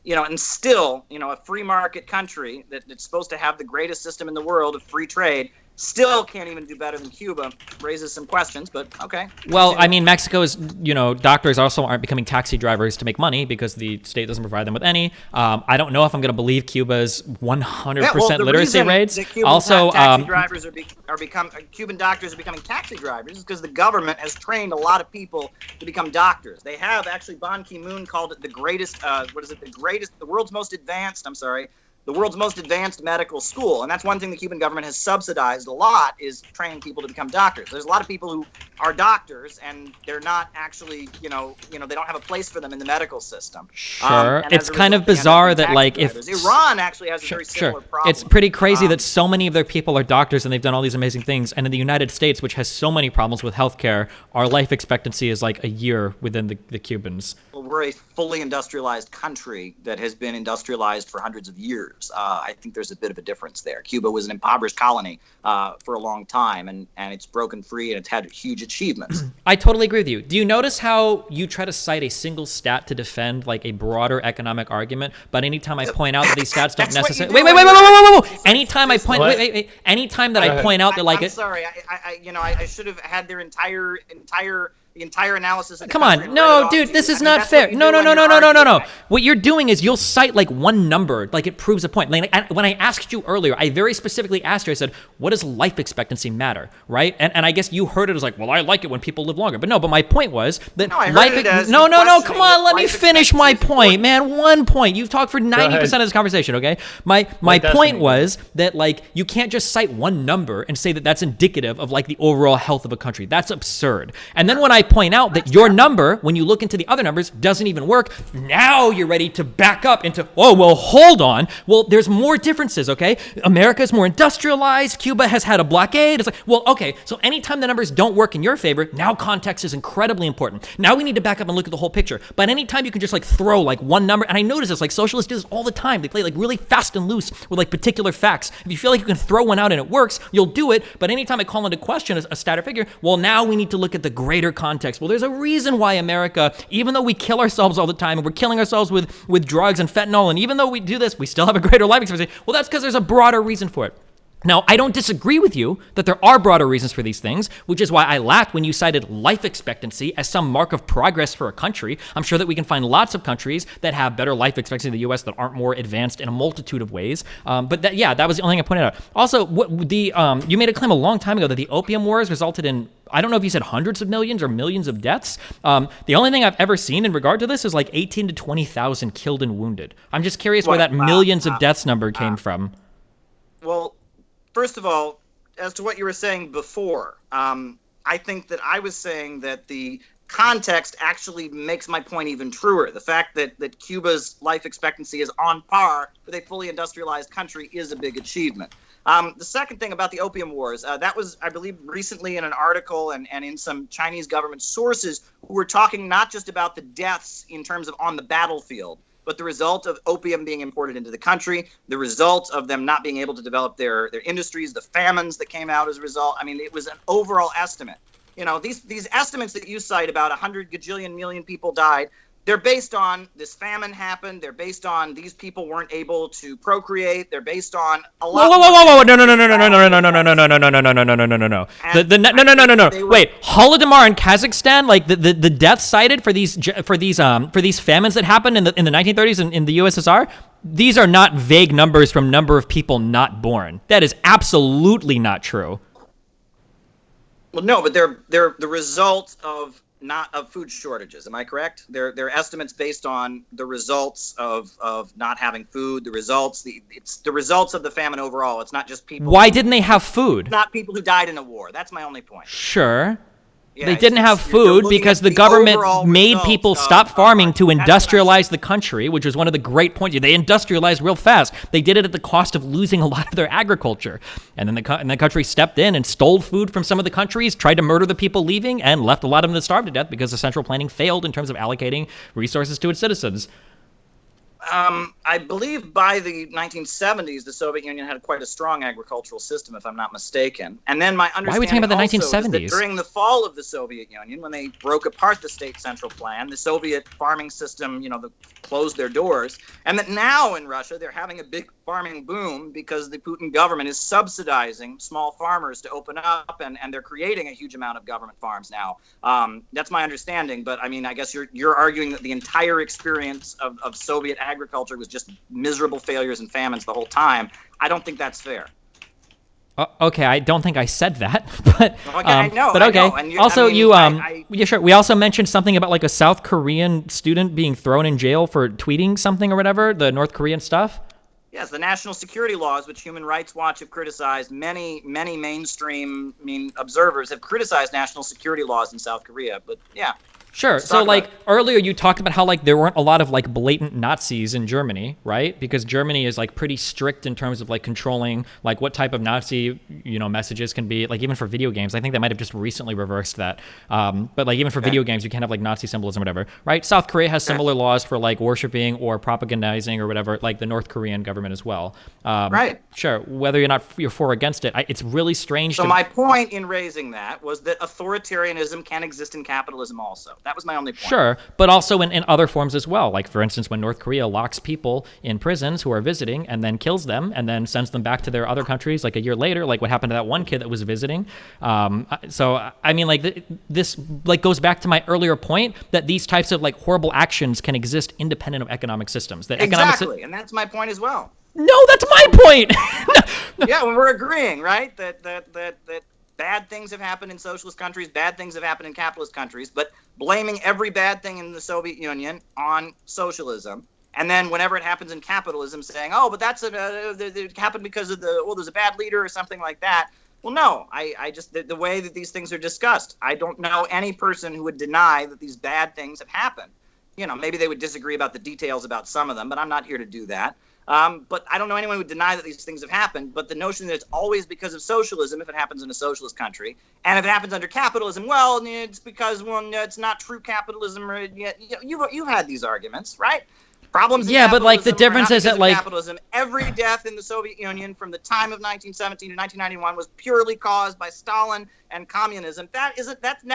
and still, a free market country that's supposed to have the greatest system in the world of free trade, still can't even do better than Cuba, raises some questions, but okay. Well, I mean, Mexico's, doctors also aren't becoming taxi drivers to make money because the state doesn't provide them with any. I don't know if I'm going to believe Cuba's 100% literacy rates. Also, Cuban doctors are becoming taxi drivers because the government has trained a lot of people to become doctors. They have actually, Ban Ki-moon called it the world's most advanced medical school. And that's one thing the Cuban government has subsidized a lot, is training people to become doctors. There's a lot of people who are doctors and they're not actually, they don't have a place for them in the medical system. Sure. It's kind of bizarre that like Iran actually has a very similar problem. It's pretty crazy that so many of their people are doctors and they've done all these amazing things. And in the United States, which has so many problems with healthcare, our life expectancy is like a year within the Cubans. Well, we're a fully industrialized country that has been industrialized for hundreds of years. I think there's a bit of a difference there. Cuba was an impoverished colony for a long time, and it's broken free, and it's had huge achievements. I totally agree with you. Do you notice how you try to cite a single stat to defend like a broader economic argument, but anytime I point out that these stats don't necessarily... Wait. Anytime I point... Wait. Anytime that I point out that like... I'm sorry. I should have had their entire analysis. Come on. No, dude, this is not fair. No. What you're doing is you'll cite like one number, like it proves a point. Like, when I asked you earlier, I very specifically asked you, I said, what does life expectancy matter, right? And I guess you heard it as like, well, I like it when people live longer. But my point was that come on, let me finish my point, man. One point. You've talked for 90% of this conversation, okay? My point was that like you can't just cite one number and say that that's indicative of like the overall health of a country. That's absurd. And then when I point out that your number, when you look into the other numbers, doesn't even work. Now you're ready to back up into, oh, well, hold on. Well, there's more differences, okay? America is more industrialized. Cuba has had a blockade. It's like, well, okay, so anytime the numbers don't work in your favor, now context is incredibly important. Now we need to back up and look at the whole picture. But anytime you can just like throw like one number, and I notice this, like socialists do this all the time. They play like really fast and loose with like particular facts. If you feel like you can throw one out and it works, you'll do it. But anytime I call into question a stat or figure, well, now we need to look at the greater context. Well, there's a reason why America, even though we kill ourselves all the time and we're killing ourselves with drugs and fentanyl, and even though we do this, we still have a greater life expectancy. Well, that's because there's a broader reason for it. Now, I don't disagree with you that there are broader reasons for these things, which is why I laughed when you cited life expectancy as some mark of progress for a country. I'm sure that we can find lots of countries that have better life expectancy than the U.S. that aren't more advanced in a multitude of ways. But that was the only thing I pointed out. Also, you made a claim a long time ago that the Opium Wars resulted in, I don't know if you said hundreds of millions or millions of deaths. The only thing I've ever seen in regard to this is like 18 to 20,000 killed and wounded. I'm just curious where that millions of deaths number came from. Well, first of all, as to what you were saying before, I think that I was saying that the context actually makes my point even truer. The fact that Cuba's life expectancy is on par with a fully industrialized country is a big achievement. The second thing about the Opium Wars, that was, I believe, recently in an article and in some Chinese government sources who were talking not just about the deaths in terms of on the battlefield, but the result of opium being imported into the country, the result of them not being able to develop their industries, the famines that came out as a result. I mean, it was an overall estimate. You know, these estimates that you cite about 100 gajillion million people died, they're based on this famine happened. They're based on these people weren't able to procreate. They're based on a lot. Whoa! No! Wait, Holodomor in Kazakhstan, like the deaths cited for these famines that happened in the 1930s in the USSR. These are not vague numbers from number of people not born. That is absolutely not true. Well, no, but they're the result of food shortages. Am I correct? They're estimates based on the results of not having food, it's the results of the famine overall. It's not just people. Why didn't they have food? Not people who died in a war. That's my only point. Sure. Yeah, they didn't have food because the government made people stop farming to industrialize the country, which was one of the great points. They industrialized real fast. They did it at the cost of losing a lot of their agriculture. And then the country stepped in and stole food from some of the countries, tried to murder the people leaving, and left a lot of them to starve to death because the central planning failed in terms of allocating resources to its citizens. I believe by the 1970s, the Soviet Union had quite a strong agricultural system, if I'm not mistaken. And then my understanding Why are we talking about the 1970s? Is that during the fall of the Soviet Union, when they broke apart the state central plan, the Soviet farming system, closed their doors, and that now in Russia they're having a big farming boom because the Putin government is subsidizing small farmers to open up, and they're creating a huge amount of government farms now. That's my understanding, but I mean, I guess you're arguing that the entire experience of Soviet agriculture was just miserable failures and famines the whole time. I don't think that's fair. Okay, I don't think I said that, but okay, I know. But okay. Yeah, sure. We also mentioned something about like a South Korean student being thrown in jail for tweeting something or whatever, the North Korean stuff. Yes, the national security laws, which Human Rights Watch have criticized, many mainstream observers have criticized national security laws in South Korea. But yeah. Sure. So like earlier you talked about how like there weren't a lot of like blatant Nazis in Germany, right? Because Germany is like pretty strict in terms of like controlling like what type of Nazi, messages can be, like even for video games. I think they might have just recently reversed that. But like even for video games, you can't have like Nazi symbolism or whatever, right? South Korea has similar laws for like worshiping or propagandizing or whatever, like the North Korean government as well. Right. Sure. Whether you're for or against it, it's really strange. So my point in raising that was that authoritarianism can exist in capitalism also. That was my only point. Sure, but also in other forms as well. Like, for instance, when North Korea locks people in prisons who are visiting and then kills them and then sends them back to their other countries like a year later, like what happened to that one kid that was visiting. So, I mean, like, this like goes back to my earlier point that these types of like horrible actions can exist independent of economic systems. That exactly, and that's my point as well. No, that's my point! Yeah, when we're agreeing, right, that bad things have happened in socialist countries, bad things have happened in capitalist countries, but blaming every bad thing in the Soviet Union on socialism, and then whenever it happens in capitalism saying, oh, but it happened because of there's a bad leader or something like that. Well, no, I just, the way that these things are discussed, I don't know any person who would deny that these bad things have happened. You know, maybe they would disagree about the details about some of them, but I'm not here to do that. But I don't know anyone who would deny that these things have happened. But the notion that it's always because of socialism, if it happens in a socialist country, and if it happens under capitalism, well, it's because, well, no, it's not true capitalism. Or, you've had these arguments, right? Problems. Yeah, but like the difference is that like capitalism, every death in the Soviet Union from the time of 1917 to 1991 was purely caused by Stalin and communism. That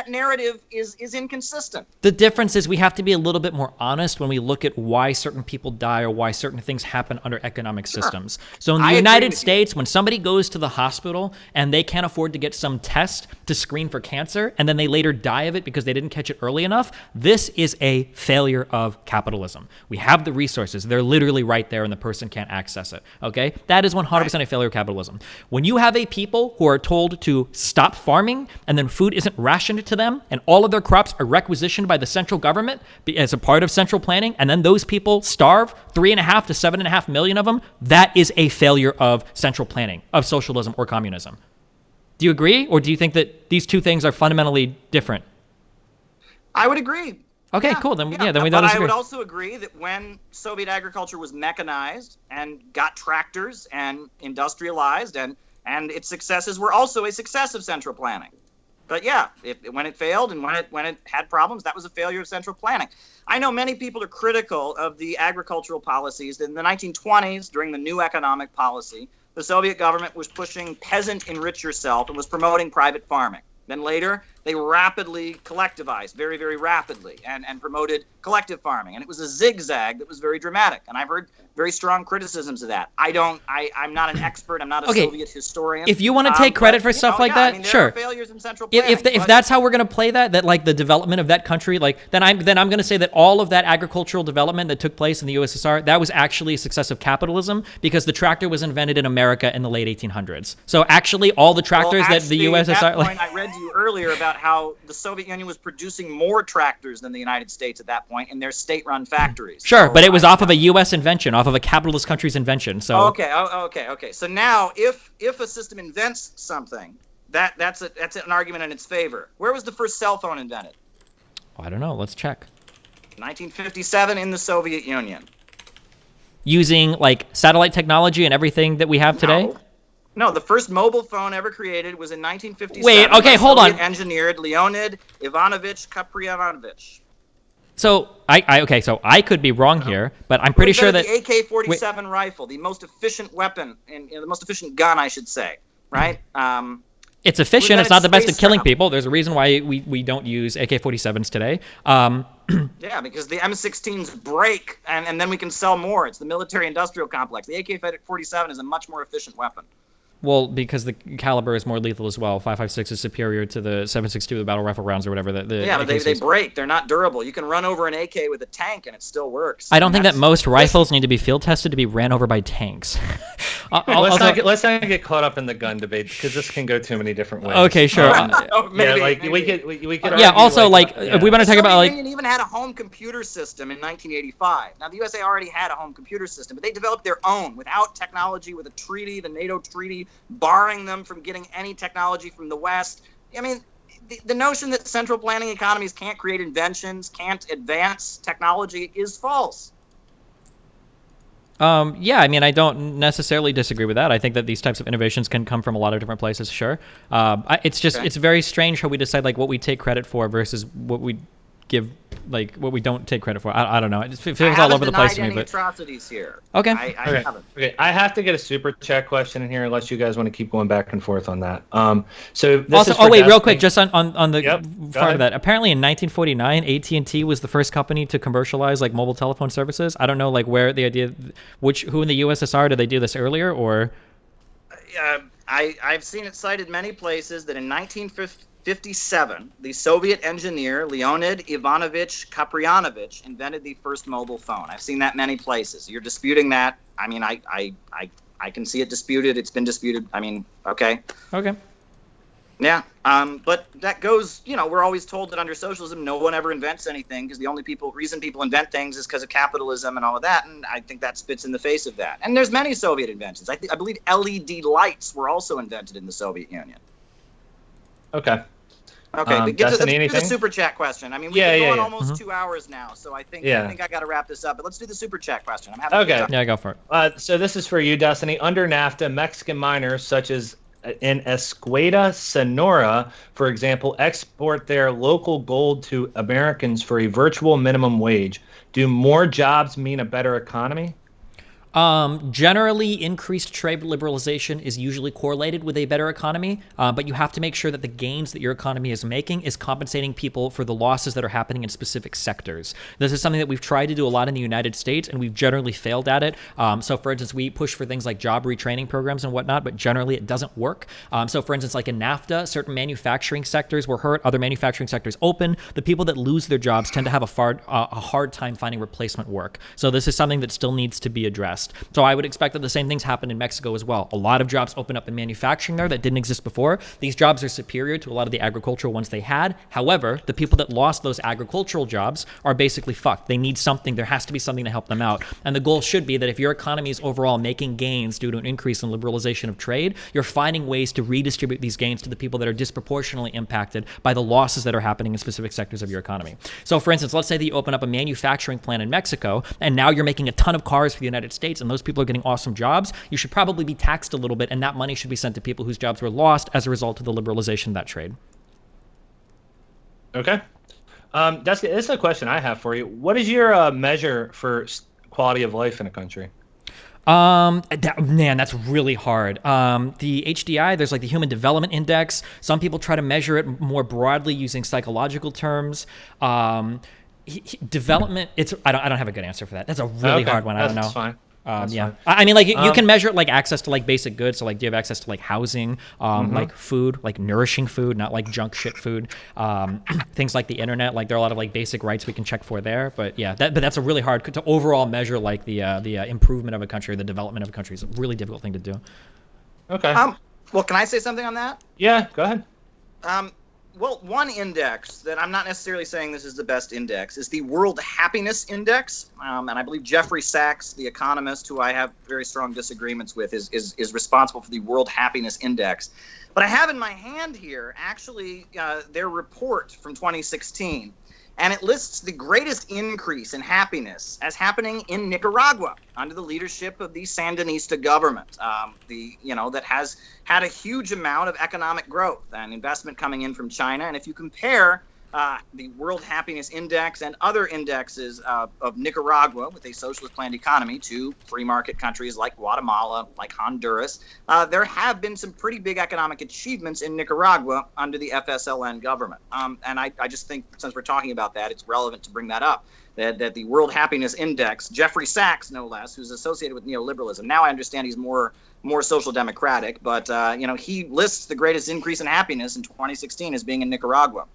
narrative is inconsistent. The difference is we have to be a little bit more honest when we look at why certain people die or why certain things happen under economic systems. So in the United States, when somebody goes to the hospital and they can't afford to get some test to screen for cancer, and then they later die of it because they didn't catch it early enough, this is a failure of capitalism. We have the resources. They're literally right there and the person can't access it. Okay? That is 100% a failure of capitalism. When you have a people who are told to stop farming and then food isn't rationed to them and all of their crops are requisitioned by the central government as a part of central planning, and then those people starve, 3.5 to 7.5 million of them, that is a failure of central planning, of socialism or communism. Do you agree? Or do you think that these two things are fundamentally different? I would agree. Okay, cool. Then we don't disagree. But I would also agree that when Soviet agriculture was mechanized and got tractors and industrialized, and its successes were also a success of central planning. But yeah, when it failed and when it had problems, that was a failure of central planning. I know many people are critical of the agricultural policies. In the 1920s, during the new economic policy, the Soviet government was pushing peasant enrich yourself and was promoting private farming. Then later, they rapidly collectivized, very, very rapidly, and promoted collective farming. And it was a zigzag that was very dramatic. And I've heard very strong criticisms of that. I'm not an expert. I'm not a Soviet historian. If you want to take credit for stuff like that, there sure. are failures in central planning. If that's how we're going to play that like the development of that country, like then I'm going to say that all of that agricultural development that took place in the USSR, that was actually a success of capitalism because the tractor was invented in America in the late 1800s. So actually, all the tractors that the USSR. At that point, I read to you earlier about how the Soviet Union was producing more tractors than the United States at that point in their state-run factories. Sure, so, but it was off of a U.S. invention, off of a capitalist country's invention. So okay. So now, if a system invents something, that's an argument in its favor. Where was the first cell phone invented? Oh, I don't know. Let's check. 1957 in the Soviet Union. Using like satellite technology and everything that we have today? No, the first mobile phone ever created was in 1957. Wait, okay, hold on. Engineered Leonid Ivanovich Kaprianovich. So I could be wrong here, but I'm pretty sure that the AK-47 rifle, the most efficient weapon and the most efficient gun, I should say, right? It's efficient. It's not the best at killing people. There's a reason why we don't use AK-47s today. Yeah, because the M16s break, and then we can sell more. It's the military-industrial complex. The AK-47 is a much more efficient weapon. Well, because the caliber is more lethal as well. 5.56 is superior to the 7.62, the battle rifle rounds or whatever. But they break. They're not durable. You can run over an AK with a tank and it still works. I don't think that most rifles need to be field tested to be ran over by tanks. Let's not get caught up in the gun debate because this can go too many different ways. Okay, sure. Maybe. We could. Yeah. Also, if we want to talk about the Union even had a home computer system in 1985. Now the USA already had a home computer system, but they developed their own without technology, with a treaty, the NATO treaty, barring them from getting any technology from the West. I mean, the notion that central planning economies can't create inventions, can't advance technology is false. Yeah, I mean, I don't necessarily disagree with that. I think that these types of innovations can come from a lot of different places, sure. It's just, it's very strange how we decide, like, what we take credit for versus what we give, like, what we don't take credit for. I don't know. It feels all over the place to me. But atrocities here. Okay. I haven't. Okay. I have to get a super chat question in here, unless you guys want to keep going back and forth on that. So this also, is real quick, just on the part of that. Apparently, in 1949, AT&T was the first company to commercialize like mobile telephone services. I don't know, like where the idea, who in the USSR did they do this earlier or? I've seen it cited many places that in 1957, the Soviet engineer Leonid Ivanovich Kaprianovich invented the first mobile phone. I've seen that many places. You're disputing that. I mean, I can see it disputed. It's been disputed. I mean, okay. Okay. Yeah, but that goes, we're always told that under socialism, no one ever invents anything because the only reason people invent things is because of capitalism and all of that. And I think that spits in the face of that. And there's many Soviet inventions. I believe LED lights were also invented in the Soviet Union. Okay. Okay, but let's do the super chat question. I mean, we've been going almost 2 hours now, so I think I got to wrap this up. But let's do the super chat question. I'm having Yeah, go for it. So this is for you, Destiny. Under NAFTA, Mexican miners such as in Escueta, Sonora, for example, export their local gold to Americans for a virtual minimum wage. Do more jobs mean a better economy? Generally, increased trade liberalization is usually correlated with a better economy, but you have to make sure that the gains that your economy is making is compensating people for the losses that are happening in specific sectors. This is something that we've tried to do a lot in the United States, and we've generally failed at it. So, for instance, we push for things like job retraining programs and whatnot, but generally it doesn't work. So, for instance, like in NAFTA, certain manufacturing sectors were hurt, other manufacturing sectors open. The people that lose their jobs tend to have a hard time finding replacement work. So this is something that still needs to be addressed. So I would expect that the same things happen in Mexico as well. A lot of jobs open up in manufacturing there that didn't exist before. These jobs are superior to a lot of the agricultural ones they had. However, the people that lost those agricultural jobs are basically fucked. They need something. There has to be something to help them out. And the goal should be that if your economy is overall making gains due to an increase in liberalization of trade, you're finding ways to redistribute these gains to the people that are disproportionately impacted by the losses that are happening in specific sectors of your economy. So for instance, let's say that you open up a manufacturing plant in Mexico, and now you're making a ton of cars for the United States, and those people are getting awesome jobs. You should probably be taxed a little bit, and that money should be sent to people whose jobs were lost as a result of the liberalization of that trade. Okay. This is a question I have for you. What is your measure for quality of life in a country? That's really hard. The HDI, there's like the Human Development Index. Some people try to measure it more broadly using psychological terms. Development, I don't have a good answer for that. That's a really hard one. I don't know. That's fine. Yeah, I mean, like you can measure like access to like basic goods. So like, do you have access to like housing, like food, like nourishing food, not like junk shit food, things like the internet. Like there are a lot of like basic rights we can check for there. But yeah, but that's a really hard to overall measure like the improvement of a country, the development of a country is a really difficult thing to do. Okay. Well, can I say something on that? Yeah, go ahead. Well, one index that I'm not necessarily saying this is the best index is the World Happiness Index. And I believe Jeffrey Sachs, the economist, who I have very strong disagreements with, is responsible for the World Happiness Index. But I have in my hand here, actually, their report from 2016. And it lists the greatest increase in happiness as happening in Nicaragua under the leadership of the Sandinista government, that has had a huge amount of economic growth and investment coming in from China. And if you compare the World Happiness Index and other indexes of Nicaragua with a socialist planned economy to free market countries like Guatemala, like Honduras, there have been some pretty big economic achievements in Nicaragua under the FSLN government. And I just think, since we're talking about that, it's relevant to bring that up, that the World Happiness Index, Jeffrey Sachs, no less, who's associated with neoliberalism. Now I understand he's more social democratic, but he lists the greatest increase in happiness in 2016 as being in Nicaragua.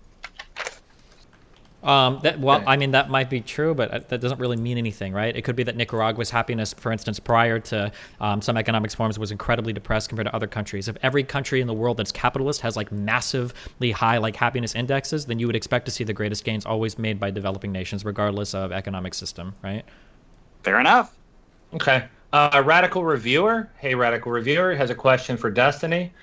I mean, that might be true, but that doesn't really mean anything, right? It could be that Nicaragua's happiness, for instance, prior to some economic reforms, was incredibly depressed compared to other countries. If every country in the world that's capitalist has like massively high like happiness indexes, then you would expect to see the greatest gains always made by developing nations, regardless of economic system, right? Fair enough. Okay. Radical Reviewer. Hey, Radical Reviewer has a question for Destiny.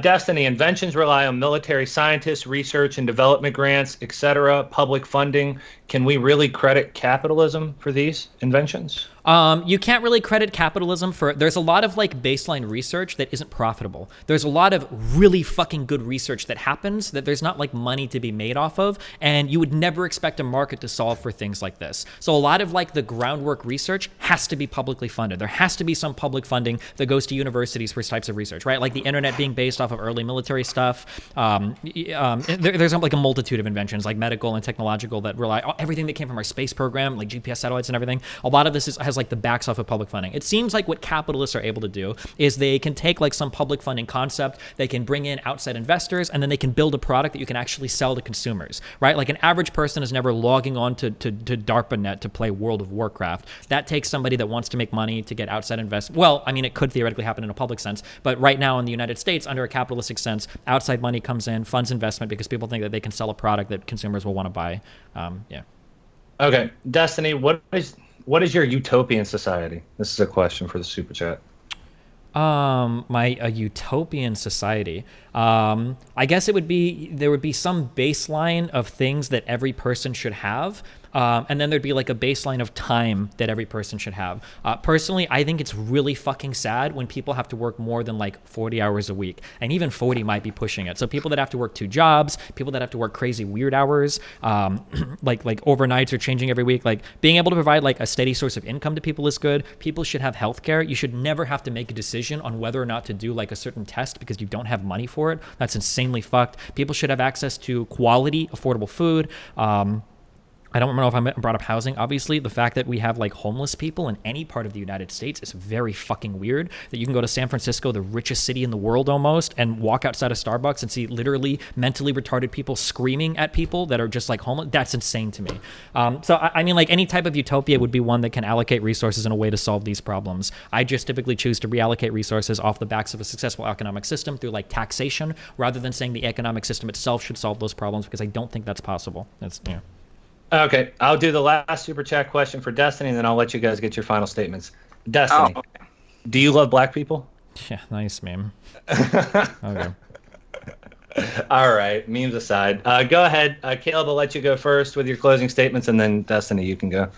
Destiny, inventions rely on military scientists, research and development grants, etc., public funding. Can we really credit capitalism for these inventions? You can't really credit capitalism for, there's a lot of like baseline research that isn't profitable. There's a lot of really fucking good research that happens that there's not like money to be made off of, and you would never expect a market to solve for things like this. So a lot of like the groundwork research has to be publicly funded. There has to be some public funding that goes to universities for types of research, right? Like the internet being based off of early military stuff. There's like a multitude of inventions, like medical and technological, that rely, everything that came from our space program, like GPS satellites and everything. A lot of this has like the backs off of public funding. It seems like what capitalists are able to do is they can take like some public funding concept, they can bring in outside investors, and then they can build a product that you can actually sell to consumers, right? Like an average person is never logging on to DARPANet to play World of Warcraft. That takes somebody that wants to make money to get outside investment. Well, I mean, it could theoretically happen in a public sense, but right now in the United States, under a capitalistic sense. Outside money comes in, funds investment because people think that they can sell a product that consumers will want to buy. Yeah. Okay, Destiny, what is your utopian society? This is a question for the super chat. A utopian society. I guess there would be some baseline of things that every person should have. And then there'd be like a baseline of time that every person should have. Personally, I think it's really fucking sad when people have to work more than like 40 hours a week. And even 40 might be pushing it. So people that have to work 2 jobs, people that have to work crazy weird hours, like overnights or changing every week, like being able to provide like a steady source of income to people is good. People should have healthcare. You should never have to make a decision on whether or not to do like a certain test because you don't have money for it. That's insanely fucked. People should have access to quality, affordable food. I don't know if I brought up housing. Obviously, the fact that we have like homeless people in any part of the United States is very fucking weird. That you can go to San Francisco, the richest city in the world almost, and walk outside of Starbucks and see literally mentally retarded people screaming at people that are just like homeless. That's insane to me. So I mean, like any type of utopia would be one that can allocate resources in a way to solve these problems. I just typically choose to reallocate resources off the backs of a successful economic system through like taxation, rather than saying the economic system itself should solve those problems, because I don't think that's possible. That's yeah. Okay, I'll do the last super chat question for Destiny, and then I'll let you guys get your final statements. Destiny, do you love black people? Yeah, nice meme. Okay. All right, memes aside. Go ahead. Caleb, I'll let you go first with your closing statements, and then Destiny, you can go.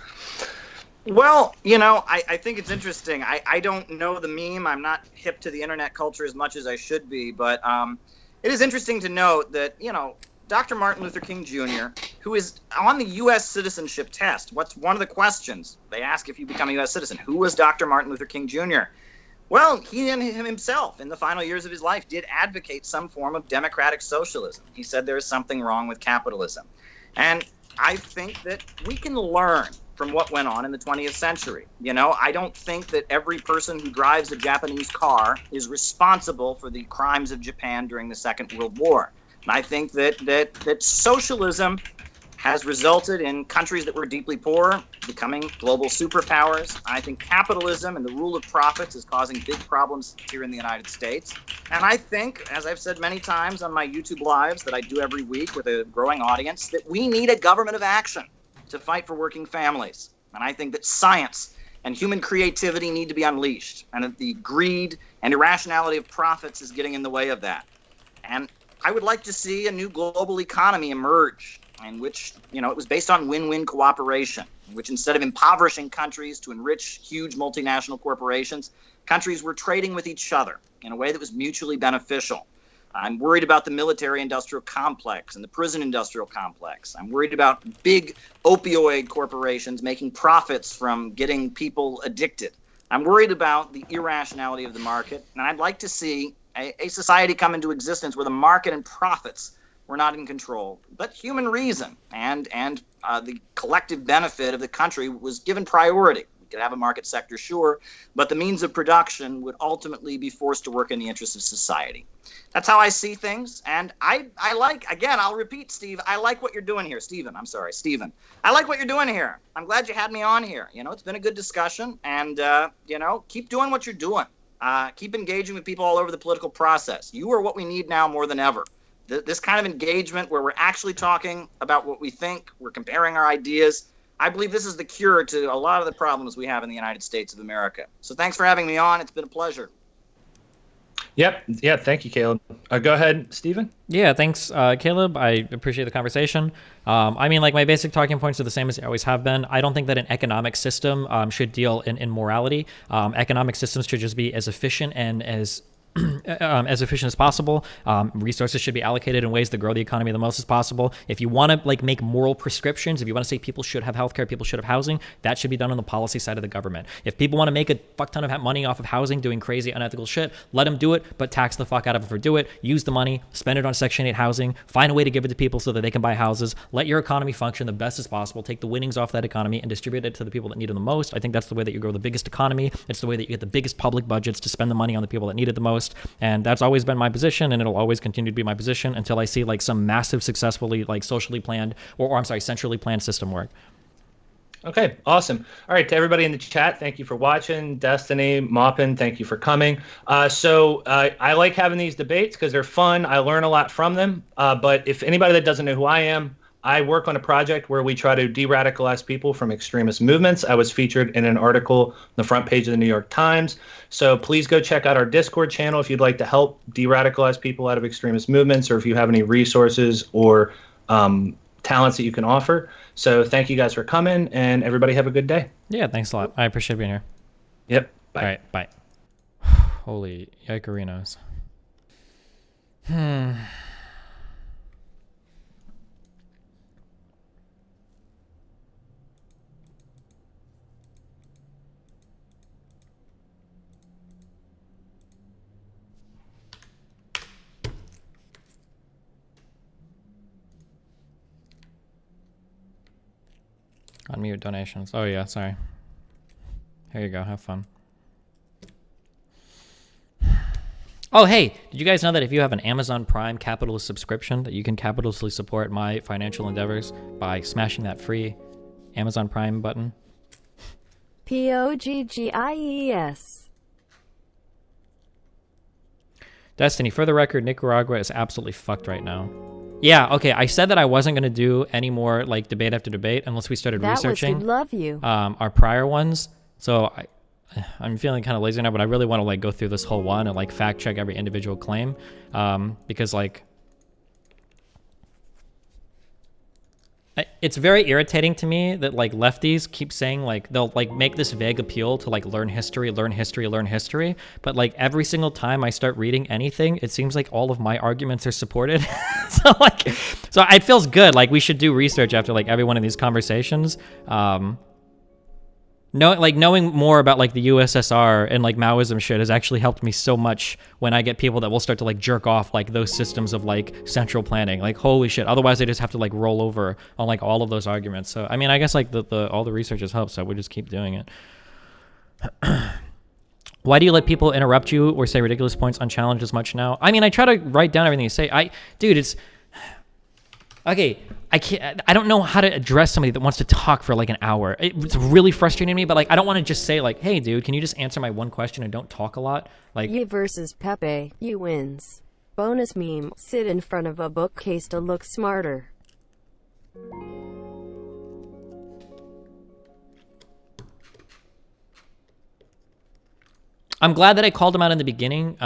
Well, I think it's interesting. I don't know the meme. I'm not hip to the internet culture as much as I should be, but it is interesting to note that, Dr. Martin Luther King Jr., who is on the U.S. citizenship test. What's one of the questions? They ask if you become a U.S. citizen. Who was Dr. Martin Luther King Jr.? Well, he and himself, in the final years of his life, did advocate some form of democratic socialism. He said there is something wrong with capitalism. And I think that we can learn from what went on in the 20th century. I don't think that every person who drives a Japanese car is responsible for the crimes of Japan during the Second World War. And I think that socialism has resulted in countries that were deeply poor becoming global superpowers. I think capitalism and the rule of profits is causing big problems here in the United States. And I think, as I've said many times on my YouTube lives that I do every week with a growing audience, that we need a government of action to fight for working families. And I think that science and human creativity need to be unleashed, and that the greed and irrationality of profits is getting in the way of that. And I would like to see a new global economy emerge in which, it was based on win-win cooperation, in which instead of impoverishing countries to enrich huge multinational corporations, countries were trading with each other in a way that was mutually beneficial. I'm worried about the military-industrial complex and the prison-industrial complex. I'm worried about big opioid corporations making profits from getting people addicted. I'm worried about the irrationality of the market, and I'd like to see a society come into existence where the market and profits were not in control, but human reason and the collective benefit of the country was given priority. We could have a market sector, sure, but the means of production would ultimately be forced to work in the interest of society. That's how I see things, and I like, again, I'll repeat, Steve, I like what you're doing here. Stephen. I like what you're doing here. I'm glad you had me on here. It's been a good discussion, and, keep doing what you're doing. Keep engaging with people all over the political process. You are what we need now more than ever. This kind of engagement where we're actually talking about what we think, we're comparing our ideas. I believe this is the cure to a lot of the problems we have in the United States of America. So thanks for having me on. It's been a pleasure. Yep. Yeah. Thank you, Caleb. Go ahead, Stephen. Yeah. Thanks, Caleb. I appreciate the conversation. My basic talking points are the same as they always have been. I don't think that an economic system should deal in morality. Economic systems should just be as efficient and as efficient as possible. Resources should be allocated in ways that grow the economy the most as possible. If you want to make moral prescriptions, if you want to say people should have healthcare, people should have housing, that should be done on the policy side of the government. If people want to make a fuck ton of money off of housing, doing crazy unethical shit, let them do it, but tax the fuck out of it for do it. Use the money, spend it on Section 8 housing, find a way to give it to people so that they can buy houses. Let your economy function the best as possible. Take the winnings off that economy and distribute it to the people that need it the most. I think that's the way that you grow the biggest economy. It's the way that you get the biggest public budgets to spend the money on the people that need it the most. And that's always been my position, and it'll always continue to be my position until I see some massive, successfully centrally planned system work. Okay, awesome. All right, to everybody in the chat, thank you for watching. Destiny, Maupin, thank you for coming. I like having these debates because they're fun. I learn a lot from them. But if anybody that doesn't know who I am, I work on a project where we try to de-radicalize people from extremist movements. I was featured in an article on the front page of the New York Times. So please go check out our Discord channel if you'd like to help de-radicalize people out of extremist movements, or if you have any resources or talents that you can offer. So thank you guys for coming, and everybody have a good day. Yeah, thanks a lot. I appreciate being here. Yep. Bye. All right, bye. Holy yikerinos. Unmute donations. Oh yeah, sorry. Here you go, have fun. Oh hey, did you guys know that if you have an Amazon Prime capitalist subscription, that you can capitalistically support my financial endeavors by smashing that free Amazon Prime button? POGGIES. Destiny, for the record, Nicaragua is absolutely fucked right now. Yeah, okay, I said that I wasn't going to do any more like debate after debate unless we started researching love you. Our prior ones. So I'm feeling kind of lazy now, but I really want to like go through this whole one and like fact check every individual claim, because like it's very irritating to me that like lefties keep saying like they'll like make this vague appeal to like learn history, but like every single time I start reading anything, it seems like all of my arguments are supported. so it feels good. Like we should do research after like every one of these conversations. Knowing more about like the USSR and like Maoism shit has actually helped me so much when I get people that will start to like jerk off like those systems of like central planning. Like holy shit. Otherwise I just have to like roll over on like all of those arguments. So I mean I guess like all the research has helped, so I would just keep doing it. Why do you let people interrupt you or say ridiculous points unchallenged as much now? I mean I try to write down everything you say. Dude, it's okay, I don't know how to address somebody that wants to talk for like an hour. It's really frustrating to me, but like I don't want to just say like, hey dude, can you just answer my one question and don't talk a lot? Like You versus Pepe, you wins. Bonus meme, sit in front of a bookcase to look smarter. I'm glad that I called him out in the beginning.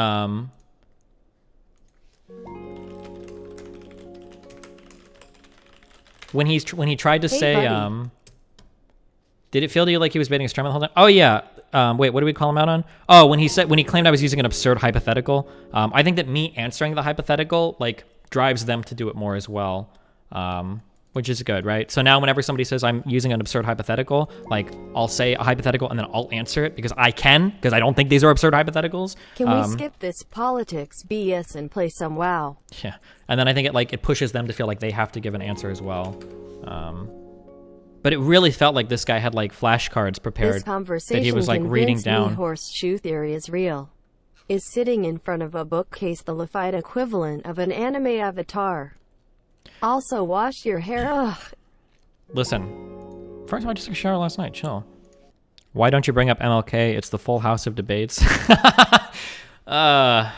When he tried to say, buddy. Did it feel to you like he was baiting a strum the whole time? Oh yeah. Wait, what did we call him out on? Oh, when he claimed I was using an absurd hypothetical. I think that me answering the hypothetical like drives them to do it more as well, which is good, right? So now whenever somebody says I'm using an absurd hypothetical, like I'll say a hypothetical and then I'll answer it because I don't think these are absurd hypotheticals. Can we skip this politics BS and play some WoW? Yeah, and then I think it pushes them to feel like they have to give an answer as well. But it really felt like this guy had like flashcards prepared This conversation that he was like reading down. Me horseshoe theory is real. Is sitting in front of a bookcase the Lafite equivalent of an anime avatar? Also, wash your hair. Ugh. Listen, first of all, I just took a shower last night. Chill. Why don't you bring up MLK? It's the full house of debates. To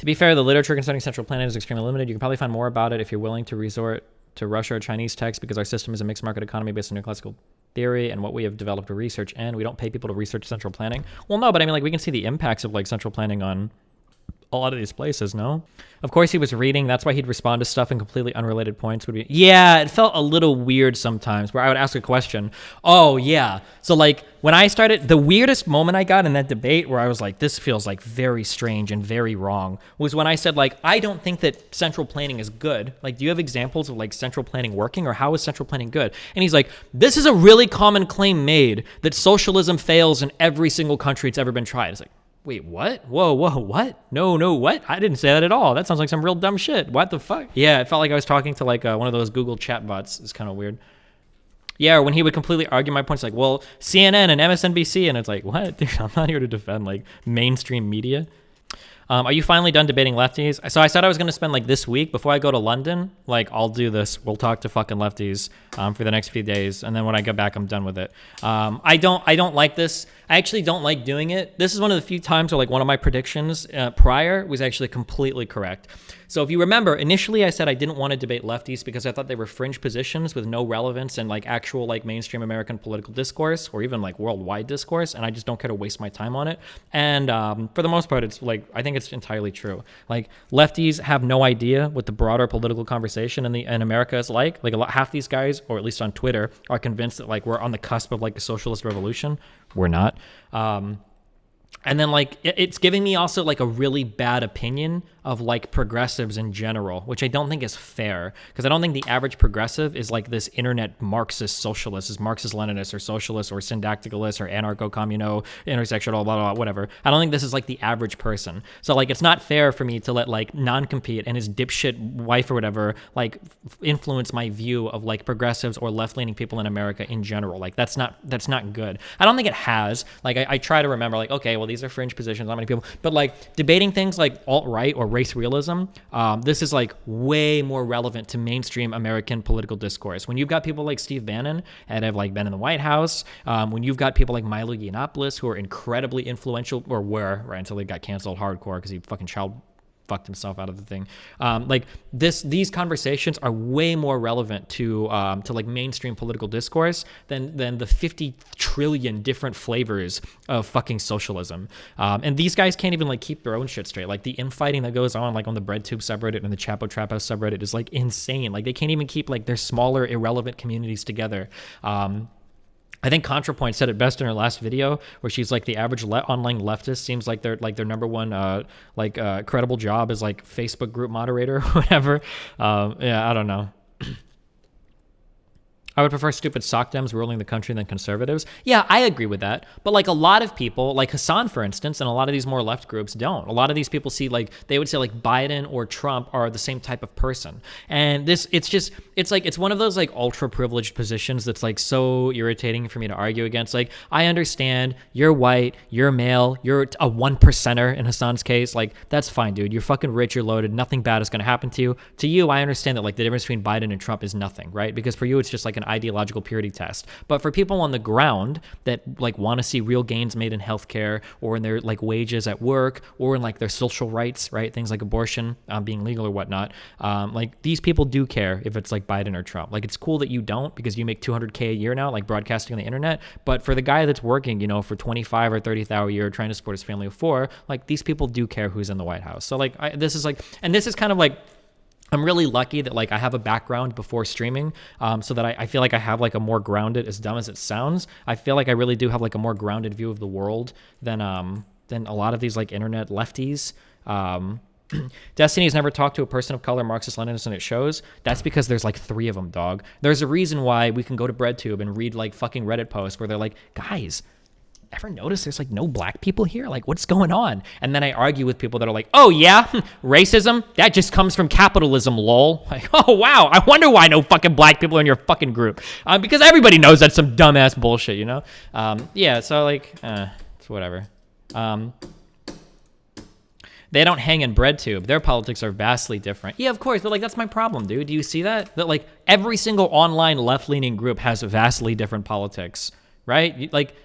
be fair, the literature concerning central planning is extremely limited. You can probably find more about it if you're willing to resort to Russia or Chinese texts, because our system is a mixed market economy based on neoclassical theory and what we have developed to research, and we don't pay people to research central planning. Well, no, but I mean, like, we can see the impacts of like central planning on a lot of these places, no? Of course he was reading, that's why he'd respond to stuff in completely unrelated points. Yeah, it felt a little weird sometimes where I would ask a question. Oh yeah, so like when I started, the weirdest moment I got in that debate where I was like, this feels like very strange and very wrong, was when I said like, I don't think that central planning is good. Like, do you have examples of like central planning working, or how is central planning good? And he's like, this is a really common claim made that socialism fails in every single country it's ever been tried. It's like, wait, what? Whoa, what? No, what? I didn't say that at all. That sounds like some real dumb shit. What the fuck? Yeah, it felt like I was talking to like one of those Google chatbots. It's kind of weird. Yeah, or when he would completely argue my points, like, well, CNN and MSNBC, and it's like, what? Dude, I'm not here to defend like mainstream media. Are you finally done debating lefties? So I said I was going to spend like this week before I go to London. Like I'll do this. We'll talk to fucking lefties for the next few days, and then when I get back, I'm done with it. I don't like this. I actually don't like doing it. This is one of the few times where like one of my predictions prior was actually completely correct. So if you remember, initially I said I didn't want to debate lefties because I thought they were fringe positions with no relevance in like actual like mainstream American political discourse or even like worldwide discourse, and I just don't care to waste my time on it. And for the most part, it's like I think it's entirely true. Like lefties have no idea what the broader political conversation in America is like. Like half these guys, or at least on Twitter, are convinced that like we're on the cusp of like a socialist revolution. We're not. And then like it's giving me also like a really bad opinion of like progressives in general, which I don't think is fair, because I don't think the average progressive is like this internet Marxist socialist, is Marxist Leninist or socialist or syndacticalist or anarcho-communo, intersectional, blah, blah, blah, whatever. I don't think this is like the average person. So like it's not fair for me to let like non-compete and his dipshit wife or whatever like influence my view of like progressives or left-leaning people in America in general. Like that's not good. I don't think it has. Like I try to remember like, okay, well these are fringe positions, not many people, but like debating things like alt-right or race realism, this is like way more relevant to mainstream American political discourse. When you've got people like Steve Bannon and have like been in the White House, when you've got people like Milo Yiannopoulos who are incredibly influential, or were, right, until they got canceled hardcore because he fucking fucked himself out of the thing. Like these conversations are way more relevant to like mainstream political discourse than the 50 trillion different flavors of fucking socialism. And these guys can't even like keep their own shit straight. Like the infighting that goes on like on the BreadTube subreddit and the Chapo Trap House subreddit is like insane. Like they can't even keep like their smaller irrelevant communities together. I think ContraPoint said it best in her last video, where she's like the average online leftist seems like their number one credible job is like Facebook group moderator or whatever. Yeah, I don't know. I would prefer stupid sock dems ruling the country than conservatives. Yeah, I agree with that. But like a lot of people, like Hassan, for instance, and a lot of these more left groups don't. A lot of these people see like, they would say like Biden or Trump are the same type of person. And it's one of those like ultra privileged positions that's like so irritating for me to argue against. Like, I understand you're white, you're male, you're a 1%er in Hassan's case. Like, that's fine, dude. You're fucking rich, you're loaded, nothing bad is going to happen to you. To you, I understand that like the difference between Biden and Trump is nothing, right? Because for you, it's just like an ideological purity test. But for people on the ground that like want to see real gains made in healthcare or in their like wages at work or in like their social rights, right? Things like abortion being legal or whatnot. Like these people do care if it's like Biden or Trump. Like it's cool that you don't, because you make $200K a year now, like broadcasting on the internet. But for the guy that's working, you know, for 25 or 30,000 a year trying to support his family of four, like these people do care who's in the White House. So like this is kind of like, I'm really lucky that like I have a background before streaming, so that I feel like I have like a more grounded, as dumb as it sounds, I feel like I really do have like a more grounded view of the world than a lot of these like internet lefties. Destiny's never talked to a person of color, Marxist Leninist, and it shows. That's because there's like 3 of them, dog. There's a reason why we can go to BreadTube and read like fucking Reddit posts where they're like, guys, ever notice there's like no black people here? Like, what's going on? And then I argue with people that are like, oh yeah, racism, that just comes from capitalism, lol. Like, oh wow, I wonder why no fucking black people are in your fucking group. Because everybody knows that's some dumbass bullshit, you know? Yeah, so like, it's whatever. They don't hang in BreadTube. Their politics are vastly different. Yeah, of course, but like that's my problem, dude. Do you see that? That like every single online left-leaning group has vastly different politics, right? Like,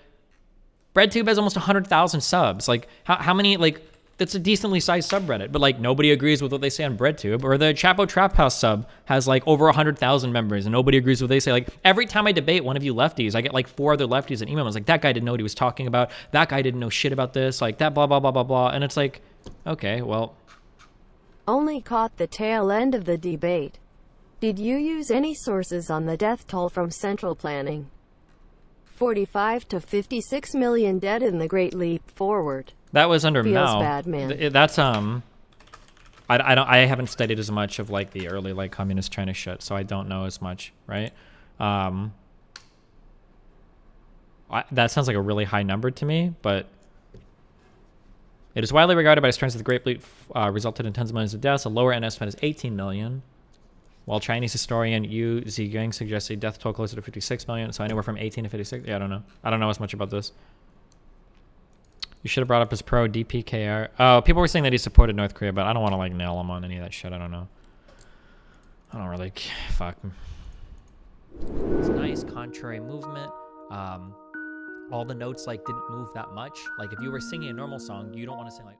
BreadTube has almost 100,000 subs. Like, how many, like, that's a decently sized subreddit, but like nobody agrees with what they say on BreadTube. Or the Chapo Trap House sub has like over 100,000 members and nobody agrees with what they say. Like, every time I debate one of you lefties, I get like 4 other lefties that email. I was like, that guy didn't know what he was talking about. That guy didn't know shit about this. Like, that blah, blah, blah, blah, blah. And it's like, okay, well. Only caught the tail end of the debate. Did you use any sources on the death toll from central planning? 45 to 56 million dead in the Great Leap Forward. That was under Feels Mao. bad, man. That's I haven't studied as much of like the early like communist China shit, so I don't know as much, right? That sounds like a really high number to me, but it is widely regarded by historians that the Great Leap resulted in tens of millions of deaths. A lower end estimate is 18 million. While Chinese historian Yu Ziyang suggests a death toll closer to 56 million, so anywhere from 18 to 56. Yeah, I don't know. I don't know as much about this. You should have brought up his pro DPKR. Oh, people were saying that he supported North Korea, but I don't want to like nail him on any of that shit. I don't know. I don't really fuck. It's nice, contrary movement. All the notes like didn't move that much. Like if you were singing a normal song, you don't want to sing like.